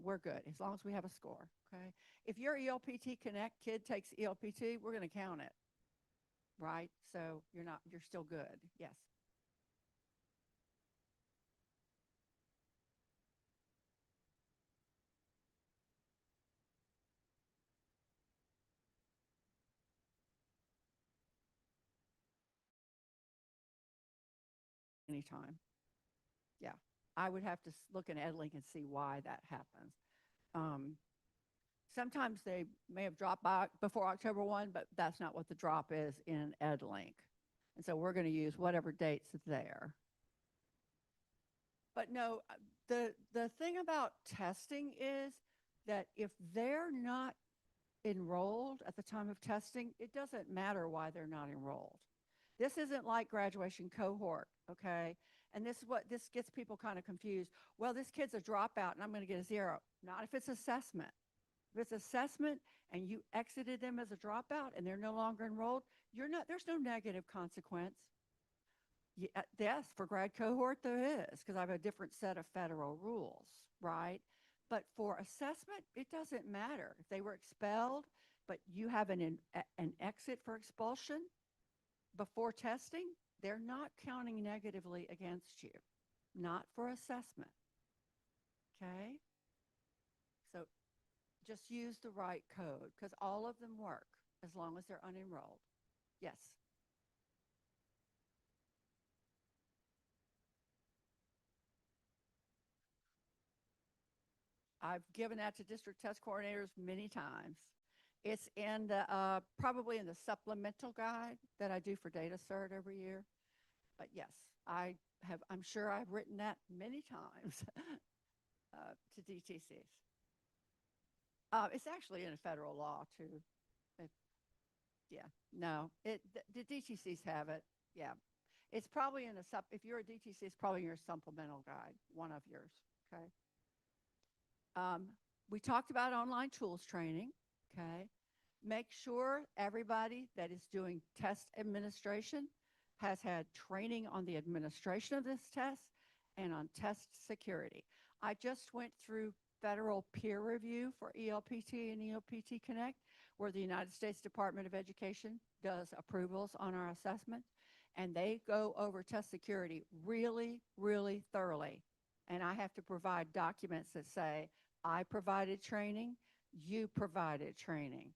we're good as long as we have a score, okay? If your ELPT Connect kid takes ELPT, we're going to count it, right? So you're still good, yes. anytime. Yeah, I would have to look in EdLink and see why that happens. Um, Sometimes they may have dropped by before October 1, but that's not what the drop is in EdLink. And so we're going to use whatever dates there. But no, the thing about testing is that if they're not enrolled at the time of testing, it doesn't matter why they're not enrolled. This isn't like graduation cohort, okay? And this is what this gets people kind of confused. Well, this kid's a dropout and I'm going to get a 0. Not if it's assessment. If it's assessment and you exited them as a dropout and they're no longer enrolled, you're not. There's no negative consequence. Yes, for grad cohort there is, because I have a different set of federal rules, right? But for assessment, it doesn't matter if they were expelled, but you have an exit for expulsion before testing. They're not counting negatively against you, not for assessment. Okay, so just use the right code because all of them work as long as they're unenrolled. Yes. I've given that to district test coordinators many times. It's in the probably in the supplemental guide that I do for data cert every year. But yes, I'm sure I've written that many times to DTCs. It's actually in a federal law too. It, yeah, no, the DTCs have it. Yeah, it's probably in a if you're a DTC, it's probably in your supplemental guide, one of yours. Okay. Um, we talked about online tools training. Okay. Make sure everybody that is doing test administration has had training on the administration of this test and on test security. I just went through federal peer review for ELPT and ELPT Connect, where the United States Department of Education does approvals on our assessment, and they go over test security really, really thoroughly. And I have to provide documents that say, I provided training, you provided training.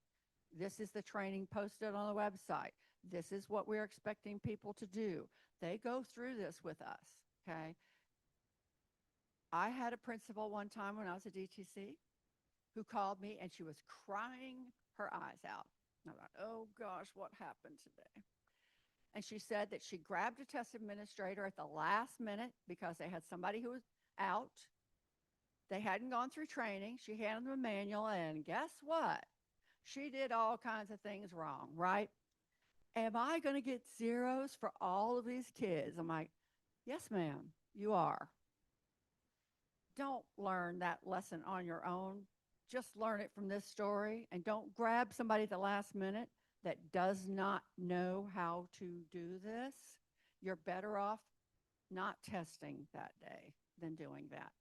This is the training posted on the website. This is what we're expecting people to do. They go through this with us, okay? I had a principal one time when I was a DTC who called me and she was crying her eyes out. I thought, oh gosh, what happened today? And she said that she grabbed a test administrator at the last minute because they had somebody who was out. They hadn't gone through training. She handed them a manual, and guess what? She did all kinds of things wrong, right? Am I going to get zeros for all of these kids? I'm like, yes, ma'am, you are. Don't learn that lesson on your own. Just learn it from this story and don't grab somebody at the last minute that does not know how to do this. You're better off not testing that day than doing that.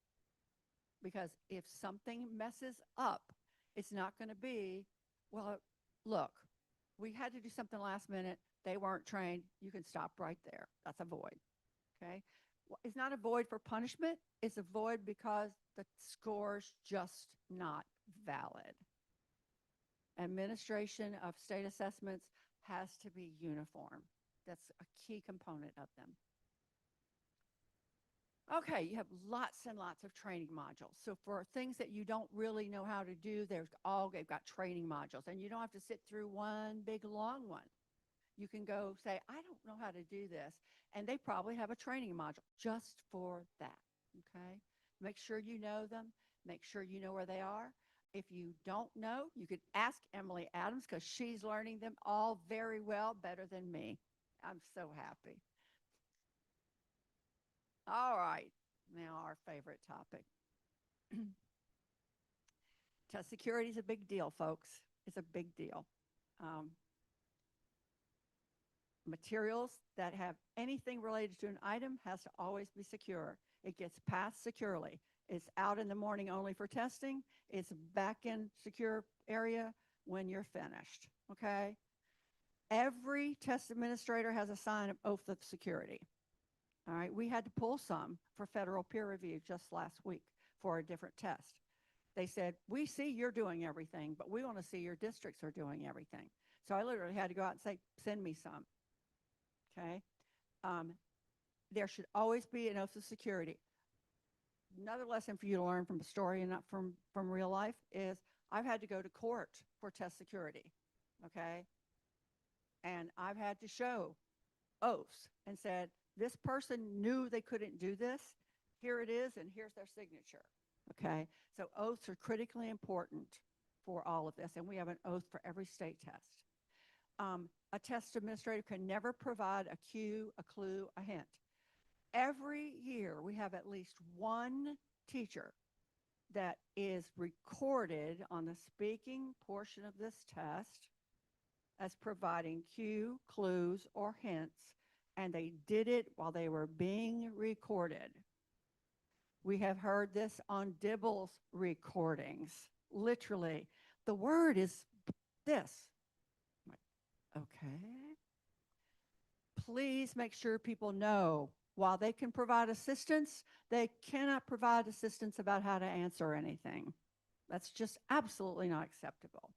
Because if something messes up, it's not going to be, well, look, we had to do something last minute. They weren't trained. You can stop right there. That's a void. Okay. It's not a void for punishment. It's a void because the score's just not valid. Administration of state assessments has to be uniform. That's a key component of them. Okay, you have lots and lots of training modules. So for things that you don't really know how to do, they've got training modules, and you don't have to sit through one big long one. You can go say, I don't know how to do this, and they probably have a training module just for that. Okay, make sure you know them. Make sure you know where they are. If you don't know, you could ask Emily Adams because she's learning them all very well, better than me. I'm so happy. All right, now our favorite topic. Test security is a big deal, folks. It's a big deal. Materials that have anything related to an item has to always be secure. It gets passed securely. It's out in the morning only for testing. It's back in secure area when you're finished, okay? Every test administrator has a signed oath of security. All right, we had to pull some for federal peer review just last week for a different test. They said, we see you're doing everything, but we want to see your districts are doing everything. So I literally had to go out and say, send me some. Okay. there should always be an oath of security. Another lesson for you to learn from a story and not from real life is I've had to go to court for test security, okay? And I've had to show oaths and said, this person knew they couldn't do this. Here it is, and here's their signature. Okay, so oaths are critically important for all of this, and we have an oath for every state test. A test administrator can never provide a cue, a clue, a hint. Every year, we have at least one teacher that is recorded on the speaking portion of this test as providing cue, clues, or hints, and they did it while they were being recorded. We have heard this on Dibble's recordings. Literally, the word is this. Okay. Please make sure people know while they can provide assistance, they cannot provide assistance about how to answer anything. That's just absolutely not acceptable.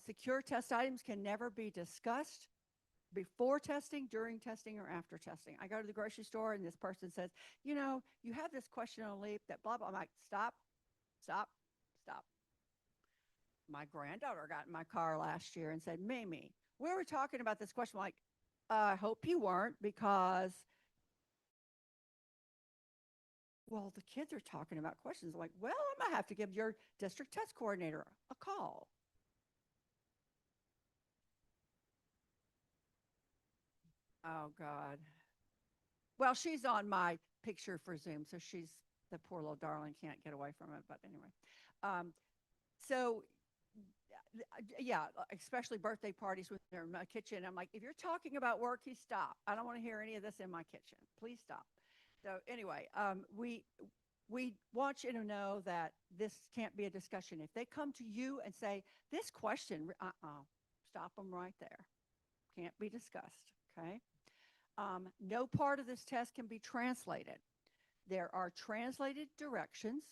Secure test items can never be discussed before testing, during testing, or after testing. I go to the grocery store and this person says, you know, you have this question on leap that blah, blah. I'm like, stop, stop, stop. My granddaughter got in my car last year and said, Mimi, we were talking about this question. I'm like, I hope you weren't, because, well, the kids are talking about questions. I'm like, well, I might have to give your district test coordinator a call. Oh, God. Well, she's on my picture for Zoom, so she's the poor little darling can't get away from it. But anyway, so yeah, especially birthday parties when they're in my kitchen. I'm like, if you're talking about work, you stop. I don't want to hear any of this in my kitchen. Please stop. So anyway, we want you to know that this can't be a discussion. If they come to you and say this question, stop them right there. Can't be discussed. Okay. No part of this test can be translated. There are translated directions.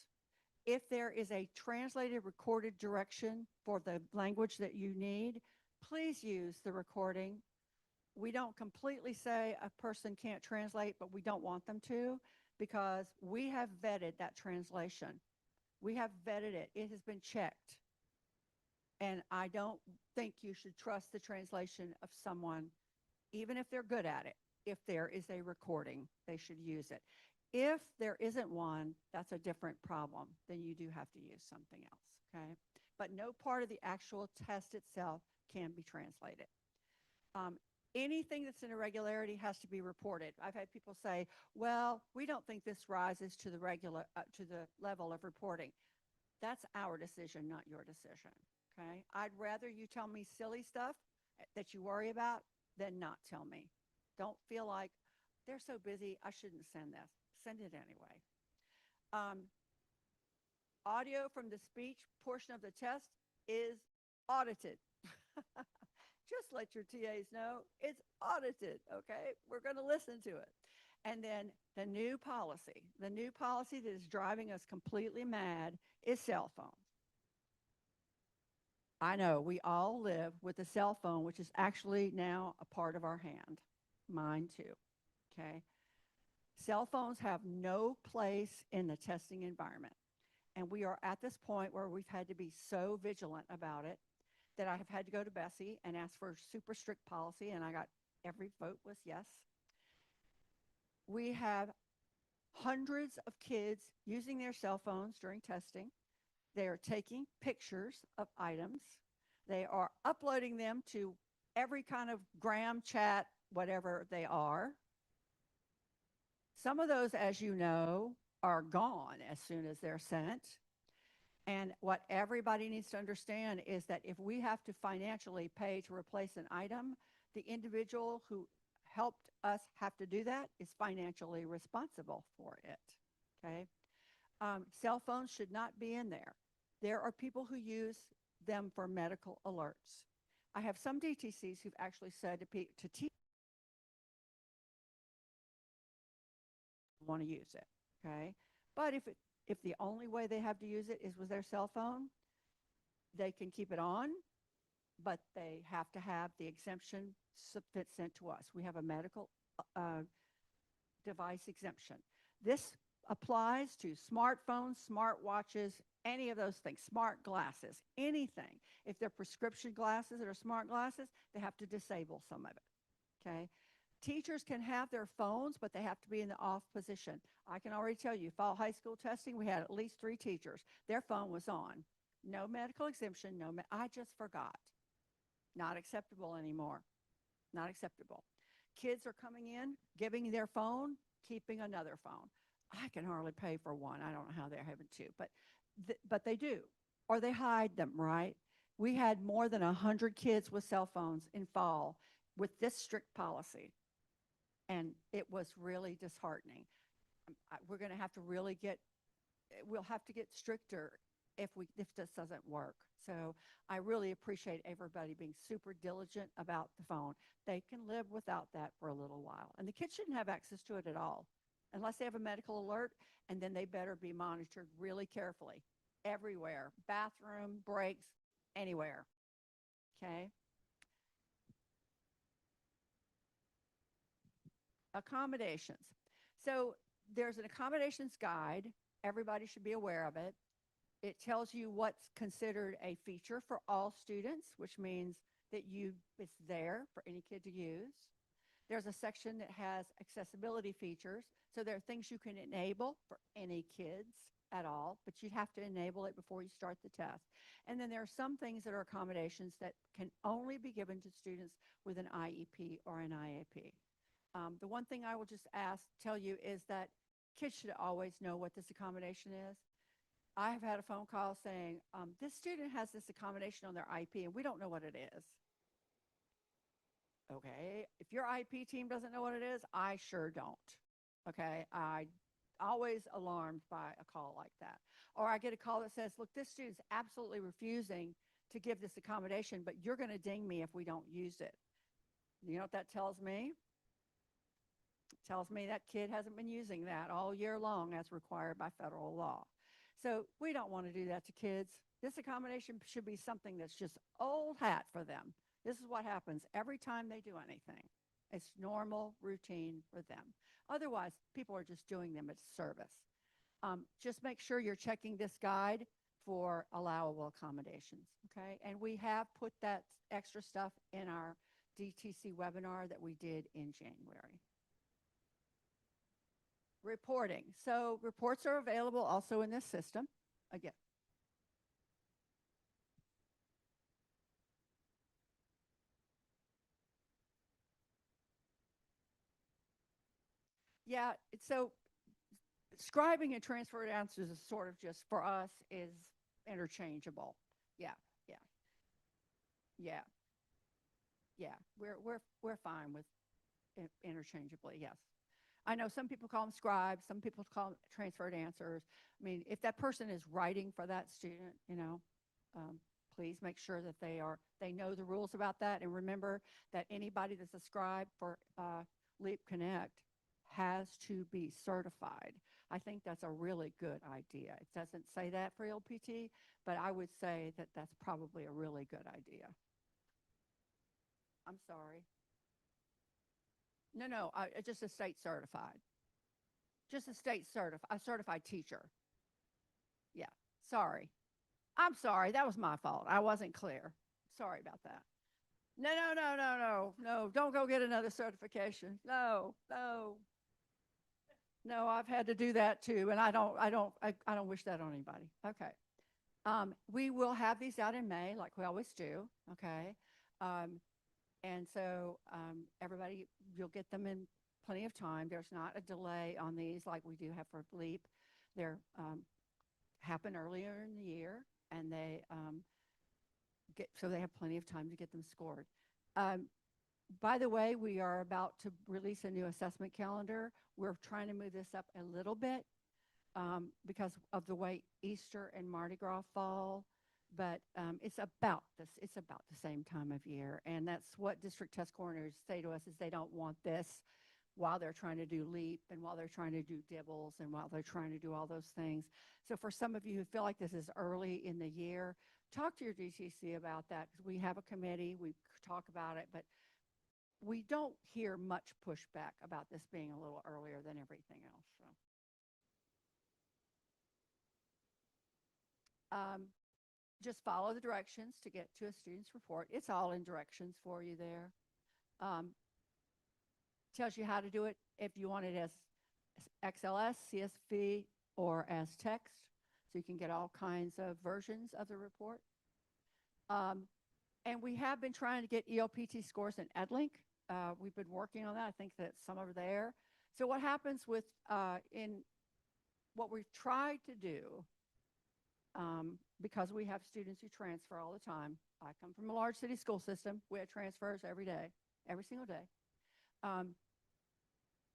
If there is a translated recorded direction for the language that you need, please use the recording. We don't completely say a person can't translate, but we don't want them to, because we have vetted that translation. We have vetted it. It has been checked. And I don't think you should trust the translation of someone, even if they're good at it. If there is a recording, they should use it. If there isn't one, that's a different problem. Then you do have to use something else, okay? But no part of the actual test itself can be translated. Anything that's an irregularity has to be reported. I've had people say, well, we don't think this rises to the level of reporting. That's our decision, not your decision, okay? I'd rather you tell me silly stuff that you worry about than not tell me. Don't feel like they're so busy, I shouldn't send this. Send it anyway. Audio from the speech portion of the test is audited. Just let your TAs know it's audited, okay? We're going to listen to it. And then the new policy that is driving us completely mad is cell phones. I know we all live with a cell phone, which is actually now a part of our hand. Mine too, okay? Cell phones have no place in the testing environment. And we are at this point where we've had to be so vigilant about it that I have had to go to Bessie and ask for a super strict policy, and I got every vote was yes. We have hundreds of kids using their cell phones during testing. They are taking pictures of items. They are uploading them to every kind of gram, chat, whatever they are. Some of those, as you know, are gone as soon as they're sent. And what everybody needs to understand is that if we have to financially pay to replace an item, the individual who helped us have to do that is financially responsible for it, okay? Cell phones should not be in there. There are people who use them for medical alerts. I have some DTCs who've actually said to teach want to use it, okay? But if the only way they have to use it is with their cell phone, they can keep it on, but they have to have the exemption sent to us. We have a medical device exemption. This applies to smartphones, smartwatches, any of those things, smart glasses, anything. If they're prescription glasses that are smart glasses, they have to disable some of it. Okay. Teachers can have their phones, but they have to be in the off position. I can already tell you, fall high school testing, we had at least 3 teachers. Their phone was on. No medical exemption, I just forgot. Not acceptable anymore. Not acceptable. Kids are coming in, giving their phone, keeping another phone. I can hardly pay for one. I don't know how they're having two, but they do, or they hide them. Right? We had more than 100 kids with cell phones in fall with this strict policy, and it was really disheartening. We're going to have to really get. We'll have to get stricter if this doesn't work. So I really appreciate everybody being super diligent about the phone. They can live without that for a little while. And the kids shouldn't have access to it at all unless they have a medical alert, and then they better be monitored really carefully everywhere, bathroom, breaks, anywhere. Okay? Accommodations. So there's an accommodations guide. Everybody should be aware of it. It tells you what's considered a feature for all students, which means that it's there for any kid to use. There's a section that has accessibility features. So there are things you can enable for any kids at all, but you have to enable it before you start the test. And then there are some things that are accommodations that can only be given to students with an IEP or an IAP. The one thing I will just tell you is that kids should always know what this accommodation is. I have had a phone call saying, this student has this accommodation on their IP and we don't know what it is. Okay, if your IP team doesn't know what it is, I sure don't. Okay, I always alarmed by a call like that. Or I get a call that says, look, this student's absolutely refusing to give this accommodation, but you're going to ding me if we don't use it. You know what that tells me? It tells me that kid hasn't been using that all year long as required by federal law. So we don't want to do that to kids. This accommodation should be something that's just old hat for them. This is what happens every time they do anything. It's normal routine for them. Otherwise, people are just doing them as service. Just make sure you're checking this guide for allowable accommodations, okay? And we have put that extra stuff in our DTC webinar that we did in January. Reporting. So reports are available also in this system. Again. Yeah, so scribing and transferred answers is sort of just for us is interchangeable. Yeah, yeah, yeah, yeah. We're fine with interchangeably. Yes. I know some people call them scribes, some people call them transferred answers. I mean, if that person is writing for that student, please make sure that they know the rules about that. And remember that anybody that's a scribe for Leap Connect has to be certified. I think that's a really good idea. It doesn't say that for LPT, but I would say that that's probably a really good idea. I'm sorry. No, just a state certified. Just a a certified teacher. Yeah, sorry. I'm sorry. That was my fault. I wasn't clear. Sorry about that. No. Don't go get another certification. No. No, I've had to do that too, and I don't wish that on anybody. Okay. We will have these out in May, like we always do. Okay. And so everybody, you'll get them in plenty of time. There's not a delay on these like we do have for LEAP. They're happen earlier in the year, and so they have plenty of time to get them scored. By the way, we are about to release a new assessment calendar. We're trying to move this up a little bit because of the way Easter and Mardi Gras fall. But it's about the same time of year, and that's what district test coordinators say to us is they don't want this while they're trying to do LEAP and while they're trying to do DIBELS and while they're trying to do all those things. So for some of you who feel like this is early in the year, talk to your DTC about that because we have a committee, we talk about it, but we don't hear much pushback about this being a little earlier than everything else. So just follow the directions to get to a student's report. It's all in directions for you there. Um, tells you how to do it if you want it as XLS, CSV, or as text. So you can get all kinds of versions of the report. And we have been trying to get ELPT scores in EdLink. We've been working on that. I think that some are there. So what happens with in what we've tried to do, because we have students who transfer all the time. I come from a large city school system. We have transfers every day, every single day.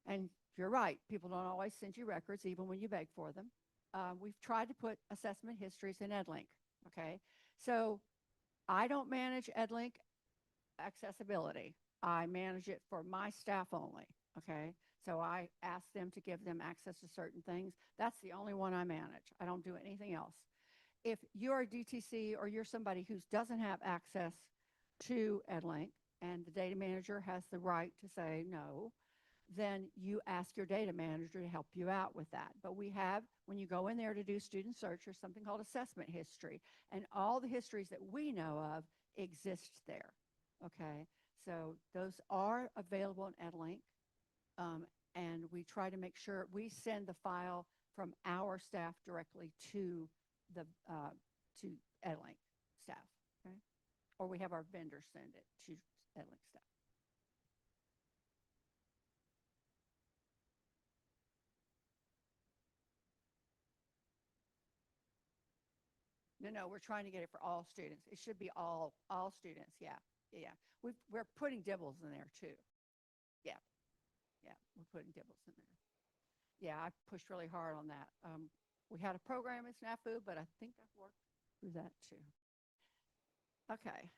And you're right, people don't always send you records, even when you beg for them. We've tried to put assessment histories in EdLink, okay? So I don't manage EdLink accessibility. I manage it for my staff only, okay? So I ask them to give them access to certain things. That's the only one I manage. I don't do anything else. If you're a DTC or you're somebody who doesn't have access to EdLink and the data manager has the right to say no, then you ask your data manager to help you out with that. But we have, when you go in there to do student search, there's something called assessment history. And all the histories that we know of exist there, okay? So those are available in EdLink. And we try to make sure we send the file from our staff directly to the to EdLink staff, okay? Or we have our vendor send it to EdLink staff. No, we're trying to get it for all students. It should be all students. Yeah, yeah. We're putting dibbles in there too. Yeah, yeah. We're putting dibbles in there. Yeah, I pushed really hard on that. We had a program in Snafu, but I think I've worked through that too. Okay.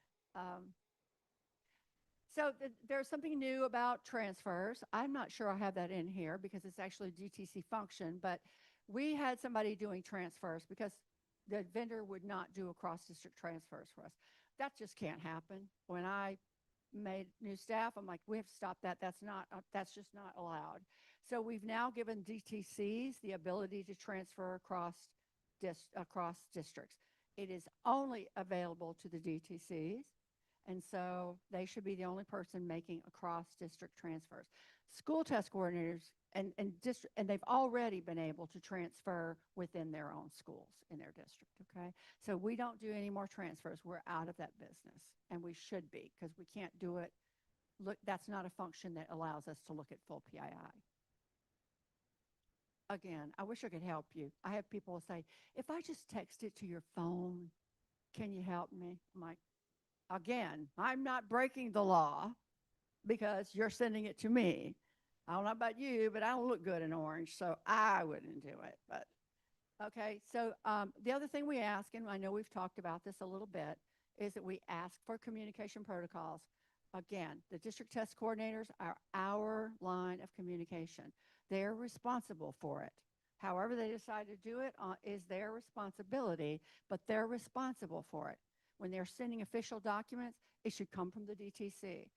So there's something new about transfers. I'm not sure I have that in here because it's actually a DTC function, but we had somebody doing transfers because the vendor would not do a cross-district transfers for us. That just can't happen. When I made new staff, I'm like, we have to stop that. That's just not allowed. So we've now given DTCs the ability to transfer across districts. It is only available to the DTCs. And so they should be the only person making across district transfers. School test coordinators and they've already been able to transfer within their own schools in their district, okay? So we don't do any more transfers. We're out of that business, and we should be because we can't do it. Look, that's not a function that allows us to look at full PII. Again, I wish I could help you. I have people say, if I just text it to your phone, can you help me? I'm like, again, I'm not breaking the law because you're sending it to me. I don't know about you, but I don't look good in orange, so I wouldn't do it. But okay, so the other thing we ask, and I know we've talked about this a little bit, is that we ask for communication protocols. Again, the district test coordinators are our line of communication. They're responsible for it. However they decide to do it is their responsibility, but they're responsible for it. When they're sending official documents, it should come from the DTC.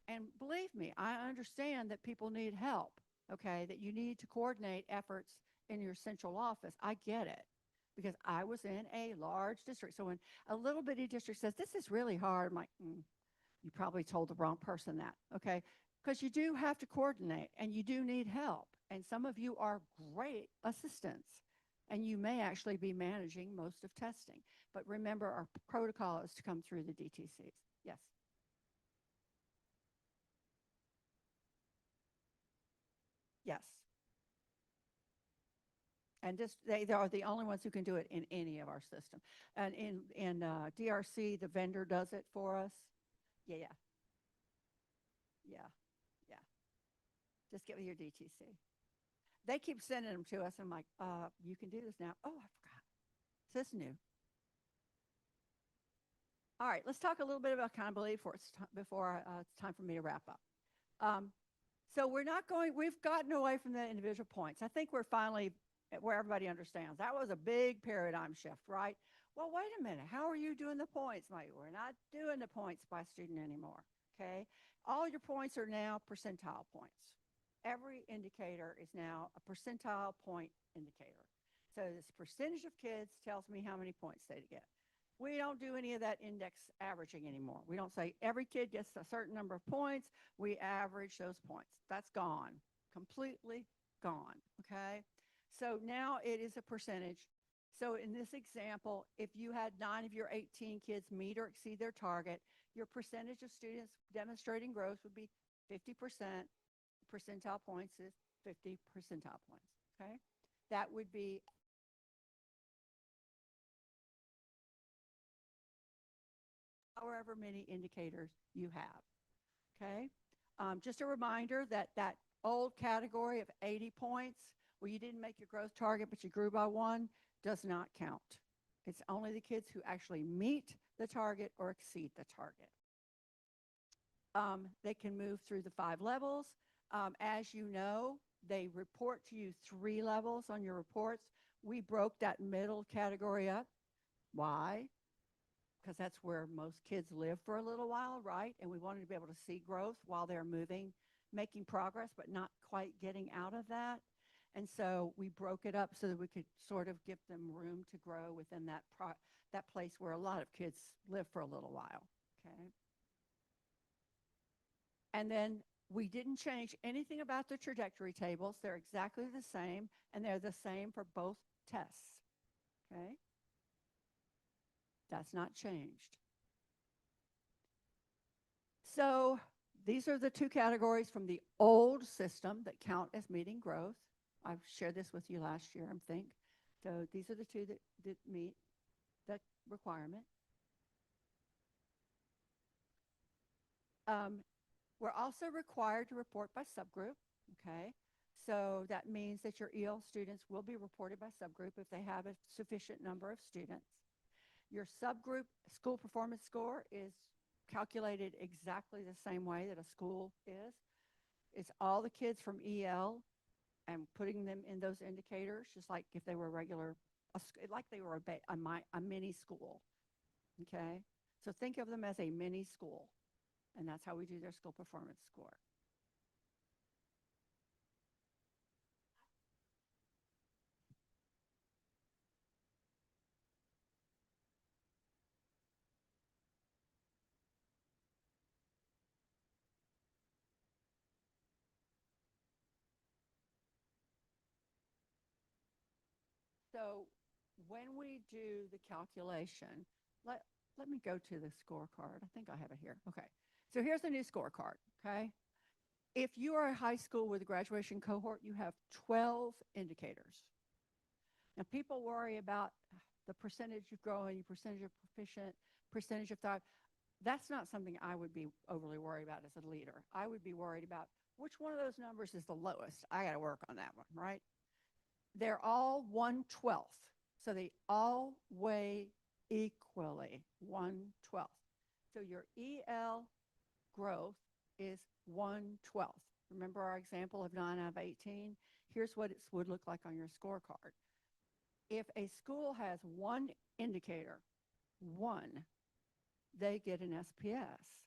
And believe me, I understand that people need help, okay, that you need to coordinate efforts in your central office. I get it because I was in a large district. So when a little bitty district says, this is really hard, I'm like, you probably told the wrong person that, okay? Because you do have to coordinate and you do need help. And some of you are great assistants and you may actually be managing most of testing. But remember, our protocol is to come through the DTCs. Yes. Yes. And just they are the only ones who can do it in any of our system. And in DRC, the vendor does it for us. Yeah, yeah, yeah, yeah. Just get with your DTC. They keep sending them to us. And I'm like, you can do this now. Oh, I forgot. So it's new. All right, let's talk a little bit about accountability before it's time for me to wrap up. So we've gotten away from the individual points. I think we're finally where everybody understands. That was a big paradigm shift, right? Well, wait a minute. How are you doing the points? Like, we're not doing the points by student anymore, okay? All your points are now percentile points. Every indicator is now a percentile point indicator. So this percentage of kids tells me how many points they get. We don't do any of that index averaging anymore. We don't say every kid gets a certain number of points. We average those points. That's gone, completely gone. Okay. So now it is a percentage. So in this example, if you had 9 of your 18 kids meet or exceed their target, your percentage of students demonstrating growth would be 50%. Percentile points is 50 percentile points. Okay. That would be however many indicators you have. Okay. Just a reminder that that old category of 80 points where you didn't make your growth target but you grew by 1 does not count. It's only the kids who actually meet the target or exceed the target. They can move through the 5 levels. As you know, they report to you 3 levels on your reports. We broke that middle category up. Why? Because that's where most kids live for a little while, right? And we wanted to be able to see growth while they're moving, making progress, but not quite getting out of that. And so we broke it up so that we could sort of give them room to grow within that place where a lot of kids live for a little while, okay? And then we didn't change anything about the trajectory tables. They're exactly the same, and they're the same for both tests, okay? That's not changed. So these are the 2 categories from the old system that count as meeting growth. I've shared this with you last year, I think. So these are the 2 that meet the requirement. We're also required to report by subgroup, okay? So that means that your EL students will be reported by subgroup if they have a sufficient number of students. Your subgroup school performance score is calculated exactly the same way that a school is. It's all the kids from EL and putting them in those indicators, just like if they were regular, like they were a mini school, okay? So think of them as a mini school, and that's how we do their school performance score. So when we do the calculation, let me go to the scorecard. I think I have it here. Okay. So here's the new scorecard, okay? If you are a high school with a graduation cohort, you have 12 indicators. Now, people worry about the percentage of growing, percentage of proficient, percentage of thought. That's not something I would be overly worried about as a leader. I would be worried about which one of those numbers is the lowest. I got to work on that one, right? They're all 1/12. So they all weigh equally, 1/12. So your EL growth is 1/12. Remember our example of 9 out of 18? Here's what it would look like on your scorecard. If a school has 1 indicator, 1, they get an SPS.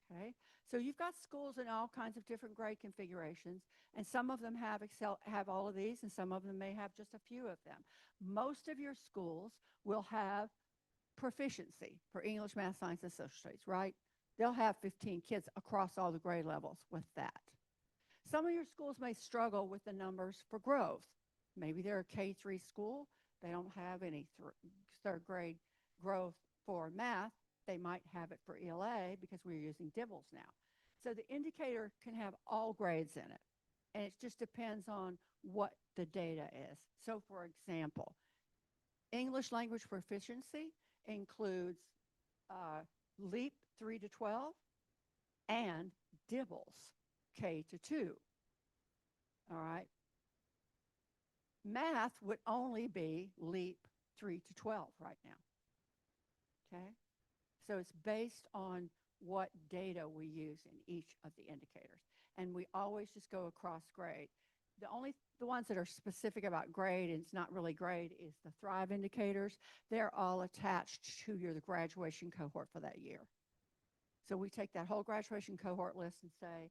Okay, so you've got schools in all kinds of different grade configurations, and some of them have all of these, and some of them may have just a few of them. Most of your schools will have proficiency for English, math, science, and social studies, right? They'll have 15 kids across all the grade levels with that. Some of your schools may struggle with the numbers for growth. Maybe they're a K-3 school. They don't have any 3rd grade growth for math. They might have it for ELA because we're using DIBELS now. So the indicator can have all grades in it, and it just depends on what the data is. So for example, English language proficiency includes LEAP 3 to 12 and DIBELS K to 2. All right. Math would only be LEAP 3 to 12 right now. Okay. So it's based on what data we use in each of the indicators. And we always just go across grade. The ones that are specific about grade, and it's not really grade, is the Thrive indicators. They're all attached to the graduation cohort for that year. So we take that whole graduation cohort list and say,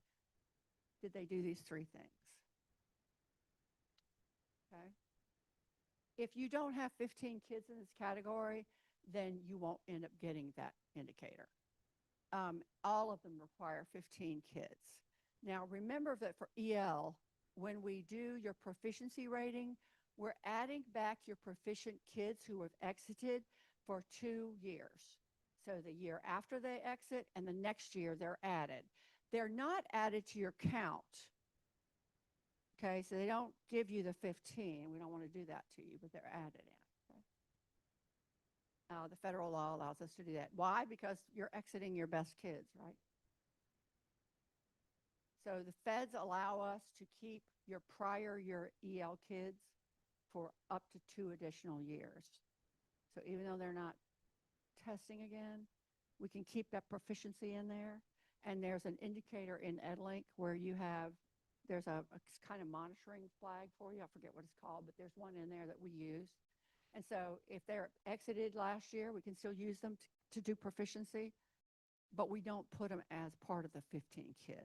did they do these 3 things? Okay. If you don't have 15 kids in this category, then you won't end up getting that indicator. All of them require 15 kids. Now, remember that for EL, when we do your proficiency rating, we're adding back your proficient kids who have exited for 2 years. So the year after they exit and the next year they're added. They're not added to your count. Okay, so they don't give you the 15. We don't want to do that to you, but they're added in. Okay? The federal law allows us to do that. Why? Because you're exiting your best kids, right? So the feds allow us to keep your prior year EL kids for up to 2 additional years. So even though they're not testing again, we can keep that proficiency in there. And there's an indicator in EdLink where there's a kind of monitoring flag for you. I forget what it's called, but there's one in there that we use. And so if they're exited last year, we can still use them to do proficiency, but we don't put them as part of the 15 kids.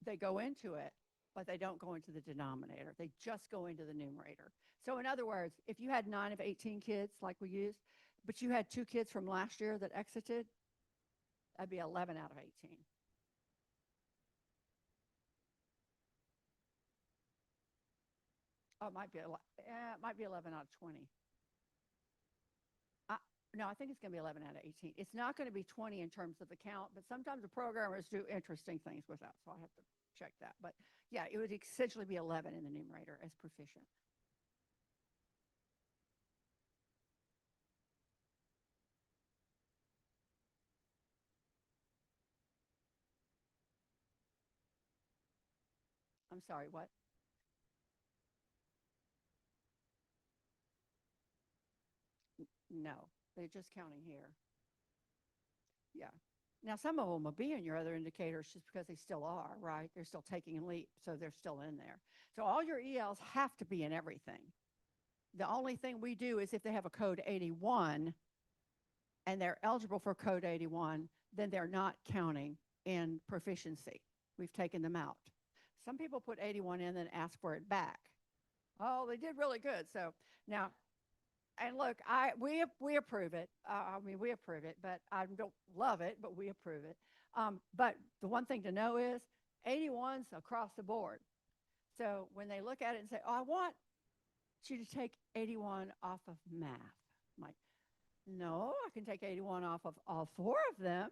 They go into it, but they don't go into the denominator. They just go into the numerator. So in other words, if you had 9 of 18 kids like we used, but you had 2 kids from last year that exited, that'd be 11 out of 18. Oh, it might be 11 out of 20. No, I think it's going to be 11 out of 18. It's not going to be 20 in terms of the count, but sometimes the programmers do interesting things with that, so I have to check that. But yeah, it would essentially be 11 in the numerator as proficient. I'm sorry, what? No, they're just counting here. Yeah. Now, some of them will be in your other indicators just because they still are, right? They're still taking a leap, so they're still in there. So all your ELs have to be in everything. The only thing we do is if they have a code 81 and they're eligible for code 81, then they're not counting in proficiency. We've taken them out. Some people put 81 in and ask for it back. Oh, they did really good. So now, and look, we approve it. We approve it, but I don't love it, but we approve it. But the one thing to know is 81's across the board. So when they look at it and say, oh, I want you to take 81 off of math. I'm like, no, I can take 81 off of all 4 of them.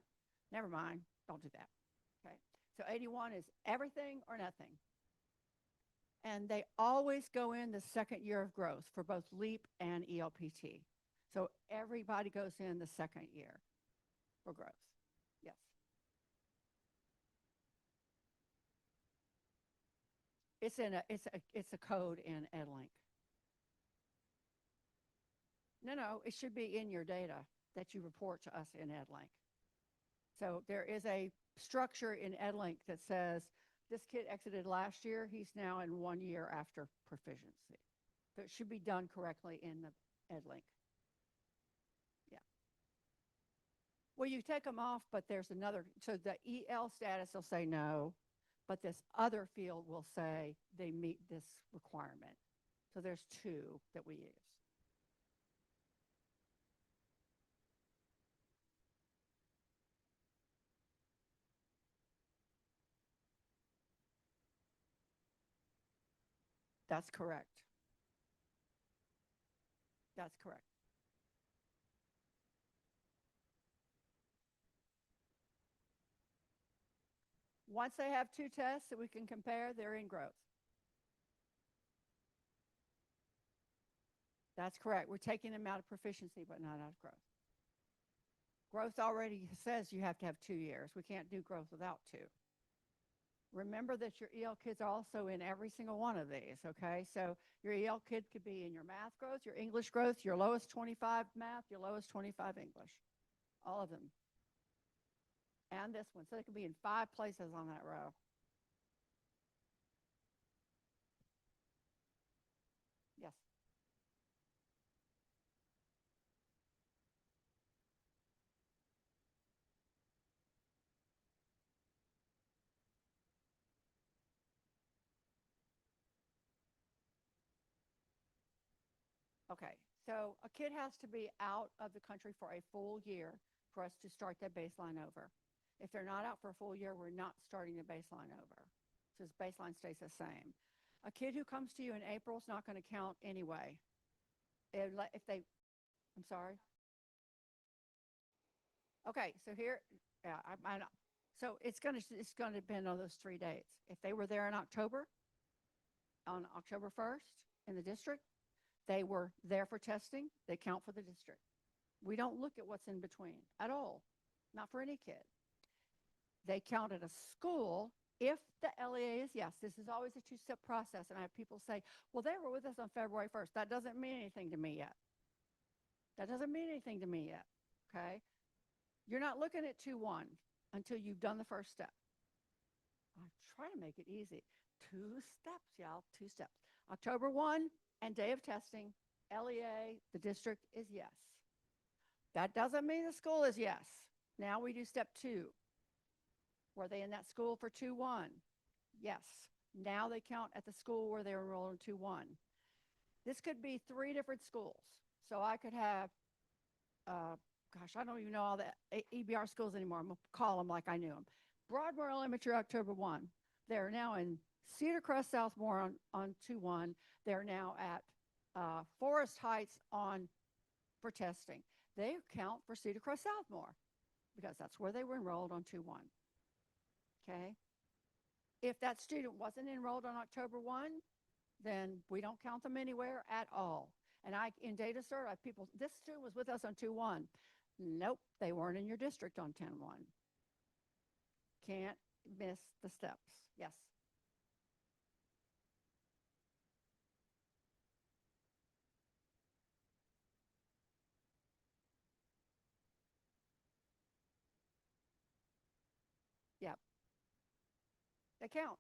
Never mind. Don't do that. Okay. So 81 is everything or nothing. And they always go in the second year of growth for both LEAP and ELPT. So everybody goes in the second year for growth. Yes. It's a code in EdLink. No, it should be in your data that you report to us in EdLink. So there is a structure in EdLink that says this kid exited last year. He's now in 1 year after proficiency. So it should be done correctly in the EdLink. Yeah. Well, you take them off, but there's another. So the EL status will say no, but this other field will say they meet this requirement. So there's 2 that we use. That's correct. That's correct. Once they have 2 tests that we can compare, they're in growth. That's correct. We're taking them out of proficiency, but not out of growth. Growth already says you have to have 2 years. We can't do growth without 2. Remember that your EL kids are also in every single one of these, okay? So your EL kid could be in your math growth, your English growth, your lowest 25 math, your lowest 25 English. All of them. And this one. So they could be in 5 places on that row. Yes. Okay, so a kid has to be out of the country for a full year for us to start that baseline over. If they're not out for a full year, we're not starting the baseline over. So this baseline stays the same. A kid who comes to you in April is not going to count anyway. If they, I'm sorry. Okay, so here, yeah, I know. So it's gonna depend on those 3 dates. If they were there in October, on October 1st in the district, they were there for testing. They count for the district. We don't look at what's in between at all, not for any kid. They count at a school if the LEA is yes. This is always a two-step process. And I have people say, well, they were with us on February 1st. That doesn't mean anything to me yet. That doesn't mean anything to me yet. Okay. You're not looking at 2-1 until you've done the first step. I try to make it easy. 2 steps, y'all, 2 steps. October 1 and day of testing, LEA, the district is yes. That doesn't mean the school is yes. Now we do step 2. Were they in that school for 2-1? Yes. Now they count at the school where they're enrolled in 2-1. This could be 3 different schools. So I could have, gosh, I don't even know all the EBR schools anymore. I'm going to call them like I knew them. Broadmoor Elementary, October 1. They're now in Cedar Crest, Southmore on 2-1. They're now at Forest Heights for testing. They count for Cedar Crest, Southmore because that's where they were enrolled on 2-1. Okay. If that student wasn't enrolled on October 1, then we don't count them anywhere at all. And in data cert, people, this student was with us on 2-1. Nope, they weren't in your district on 10-1. Can't miss the steps. Yes. Yep. They count.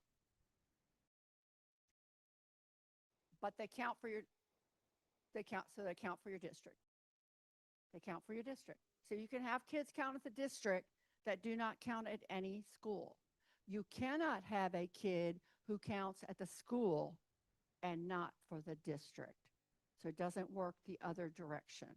But they count for your they count for your district. They count for your district. So you can have kids count at the district that do not count at any school. You cannot have a kid who counts at the school and not for the district. So it doesn't work the other direction.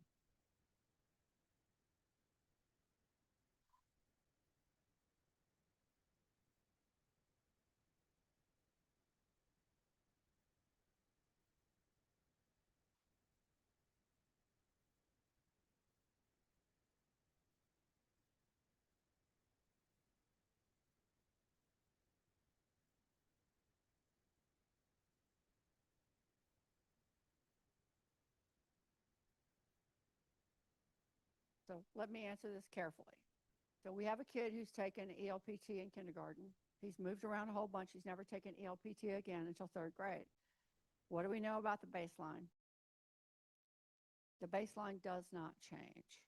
So let me answer this carefully. So we have a kid who's taken ELPT in kindergarten. He's moved around a whole bunch. He's never taken ELPT again until 3rd grade. What do we know about the baseline? The baseline does not change.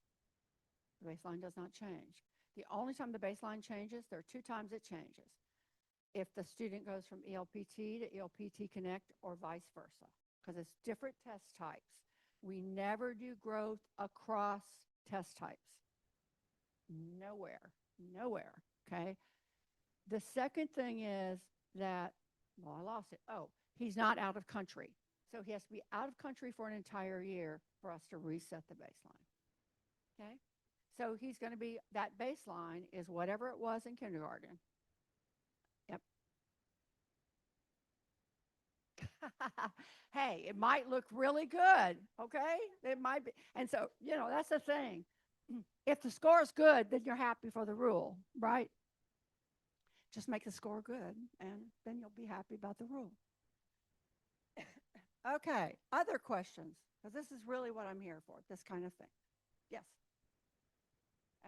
The baseline does not change. The only time the baseline changes, there are 2 times it changes. If the student goes from ELPT to ELPT Connect or vice versa, because it's different test types. We never do growth across test types. Nowhere, okay? The second thing is that, well, I lost it. Oh, he's not out of country. So he has to be out of country for an entire year for us to reset the baseline, okay? So he's going to be, that baseline is whatever it was in kindergarten. Yep. Hey, it might look really good, okay? It might be. And so, that's the thing. If the score is good, then you're happy for the rule, right? Just make the score good, and then you'll be happy about the rule. Okay, other questions? Because this is really what I'm here for, this kind of thing. Yes.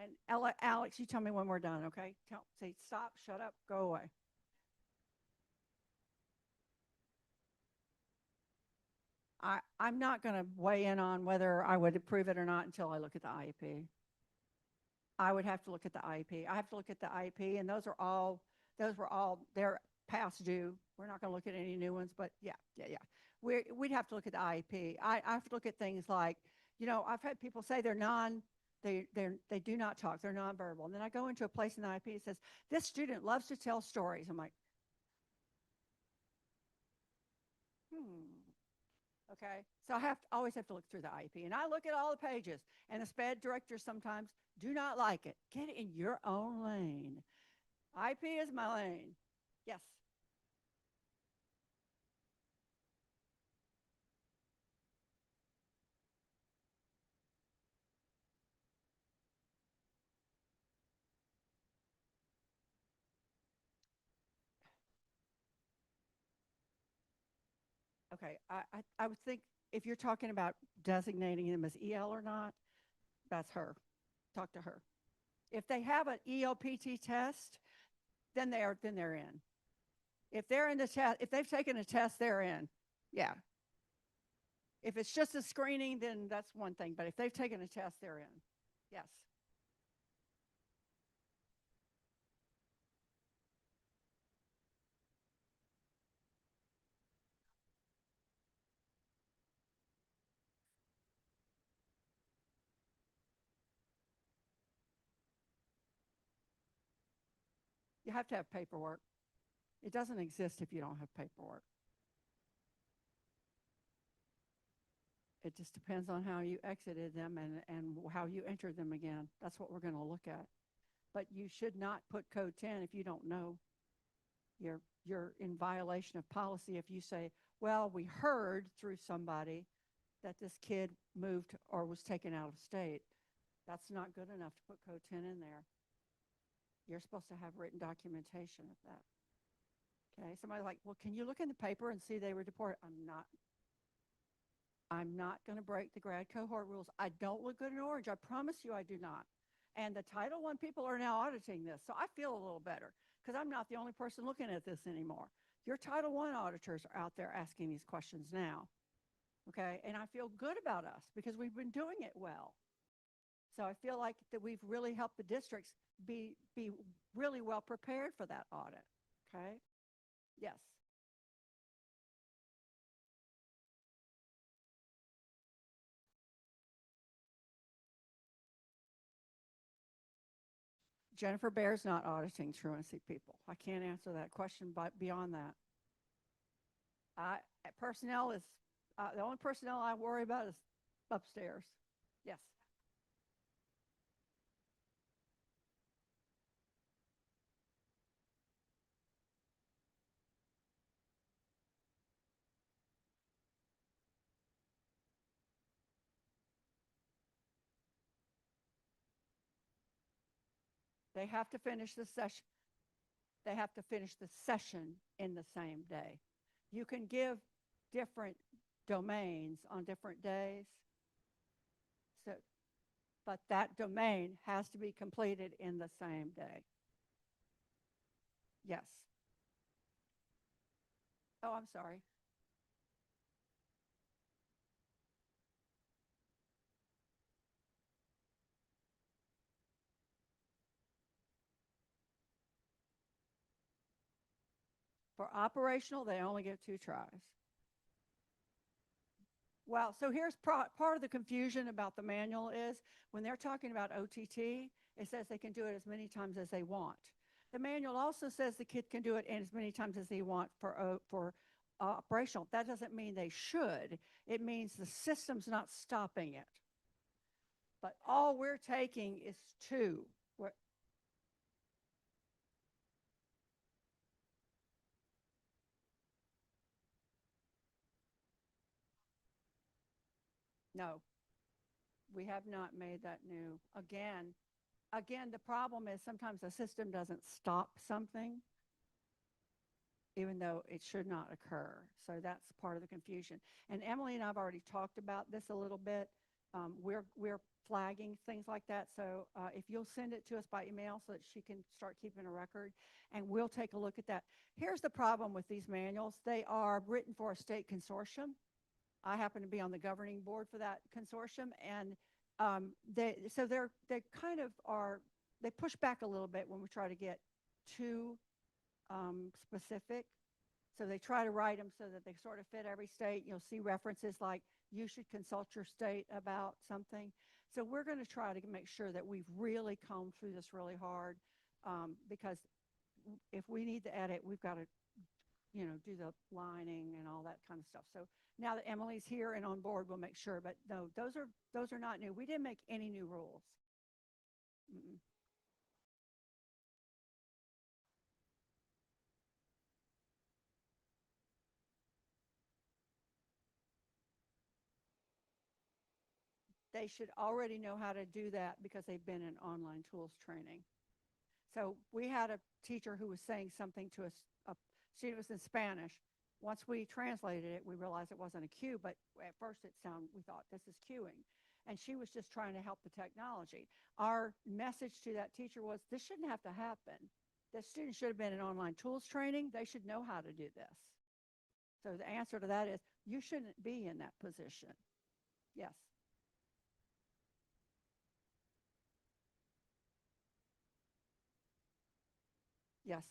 And Alex, you tell me when we're done, okay? Say stop, shut up, go away. I'm not going to weigh in on whether I would approve it or not until I look at the IEP. I would have to look at the IEP. I have to look at the IEP, and those were all, they're past due. We're not going to look at any new ones, but yeah. We'd have to look at the IEP. I have to look at things like, I've had people say they do not talk, they're nonverbal. And then I go into a place in the IEP that says, this student loves to tell stories. I'm like, Okay. So I always have to look through the IEP, and I look at all the pages, and the SPED directors sometimes do not like it. Get in your own lane. IEP is my lane. Yes. Okay. I would think if you're talking about designating them as EL or not, that's her. Talk to her. If they have an ELPT test, then they're in. If they're in the test, if they've taken a test, they're in. Yeah. If it's just a screening, then that's one thing. But if they've taken a test, they're in. Yes. You have to have paperwork. It doesn't exist if you don't have paperwork. It just depends on how you exited them and how you entered them again. That's what we're going to look at. But you should not put code 10 if you don't know. You're in violation of policy if you say, well, we heard through somebody that this kid moved or was taken out of state. That's not good enough to put code 10 in there. You're supposed to have written documentation of that. Okay, somebody's like, well, can you look in the paper and see they were deported? I'm not going to break the grad cohort rules. I don't look good in orange. I promise you I do not. And the Title I people are now auditing this. So I feel a little better because I'm not the only person looking at this anymore. Your Title I auditors are out there asking these questions now. Okay, and I feel good about us because we've been doing it well. So I feel like that we've really helped the districts be really well prepared for that audit. Okay. Yes. Jennifer Bear's not auditing truancy people. I can't answer that question, but beyond that, I personnel is the only personnel I worry about is upstairs. Yes. They have to finish the session. They have to finish the session in the same day. You can give different domains on different days. So, but that domain has to be completed in the same day. Yes. Oh, I'm sorry. For operational, they only get 2 tries. Well, so here's part of the confusion about the manual is when they're talking about OTT, it says they can do it as many times as they want. The manual also says the kid can do it as many times as they want for operational. That doesn't mean they should. It means the system's not stopping it. But all we're taking is 2. No, we have not made that new. Again, the problem is sometimes the system doesn't stop something, even though it should not occur. So that's part of the confusion. And Emily and I've already talked about this a little bit. We're flagging things like that. So if you'll send it to us by email so that she can start keeping a record, and we'll take a look at that. Here's the problem with these manuals. They are written for a state consortium. I happen to be on the governing board for that consortium, and they kind of are, they push back a little bit when we try to get too specific. So they try to write them so that they sort of fit every state. You'll see references like you should consult your state about something. So we're going to try to make sure that we've really combed through this really hard because if we need to edit, we've got to do the lining and all that kind of stuff. So now that Emily's here and on board, we'll make sure. But no, those are not new. We didn't make any new rules. Mm-mm. They should already know how to do that because they've been in online tools training. So we had a teacher who was saying something to a student was in Spanish. Once we translated it, we realized it wasn't a cue, but at first we thought this is cueing. And she was just trying to help the technology. Our message to that teacher was this shouldn't have to happen. The student should have been in online tools training. They should know how to do this. So the answer to that is you shouldn't be in that position. Yes. Yes.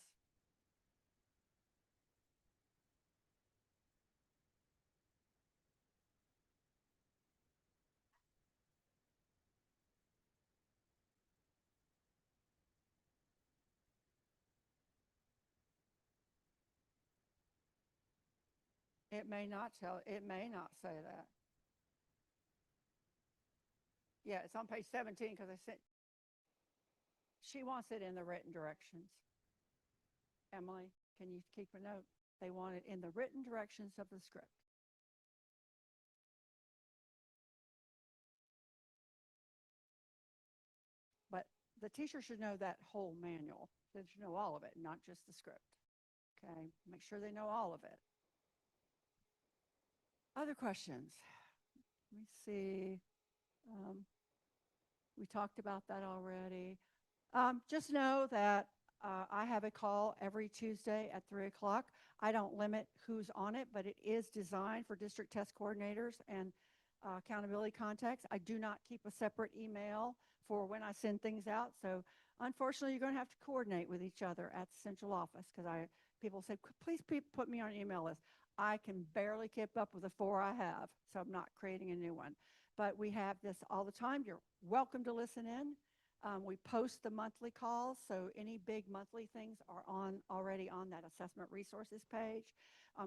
It may not say that. Yeah, it's on page 17 because I sent, she wants it in the written directions. Emily, can you keep a note? They want it in the written directions of the script. But the teacher should know that whole manual. They should know all of it, not just the script. Okay, make sure they know all of it. Other questions? Let me see. Um, we talked about that already. Just know that I have a call every Tuesday at 3 o'clock. I don't limit who's on it, but it is designed for district test coordinators and accountability contacts. I do not keep a separate email for when I send things out. So unfortunately, you're going to have to coordinate with each other at the central office because people say, please put me on an email list. I can barely keep up with the 4 I have, so I'm not creating a new one. But we have this all the time. You're welcome to listen in. We post the monthly calls, so any big monthly things are already on that assessment resources page.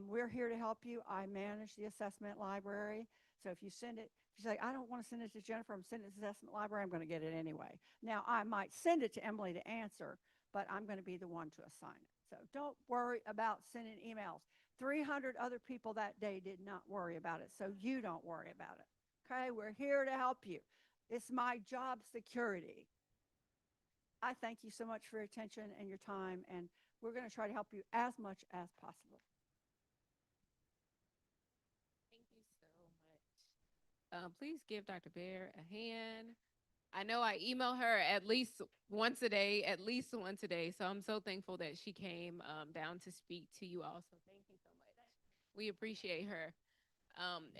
We're here to help you. I manage the assessment library. So if you send it, if you say, I don't want to send it to Jennifer, I'm sending it to the assessment library, I'm going to get it anyway. Now, I might send it to Emily to answer, but I'm going to be the one to assign it. So don't worry about sending emails. 300 other people that day did not worry about it, so you don't worry about it. Okay, we're here to help you. It's my job security. I thank you so much for your attention and your time, and we're going to try to help you as much as possible. Thank you so much. Please give Dr. Bear a hand. I know I email her at least once a day, at least once a day. So I'm so thankful that she came down to speak to you all. So thank you so much. We appreciate her.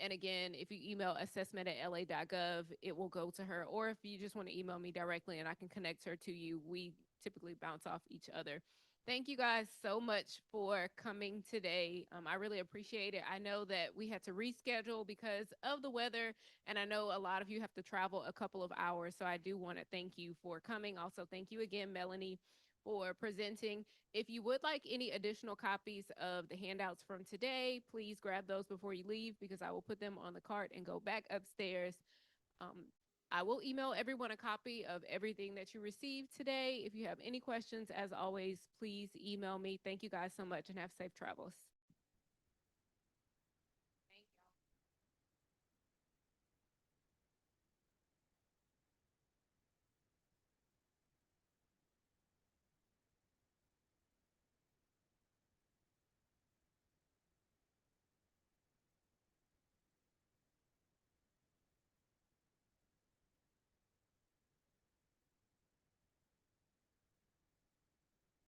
And again, if you email assessment@la.gov, it will go to her. Or if you just want to email me directly and I can connect her to you, we typically bounce off each other. Thank you guys so much for coming today. I really appreciate it. I know that we had to reschedule because of the weather, and I know a lot of you have to travel a couple of hours. So I do want to thank you for coming. Also, thank you again, Melanie, for presenting. If you would like any additional copies of the handouts from today, please grab those before you leave because I will put them on the cart and go back upstairs. Um, I will email everyone a copy of everything that you received today. If you have any questions, as always, please email me. Thank you guys so much and have safe travels.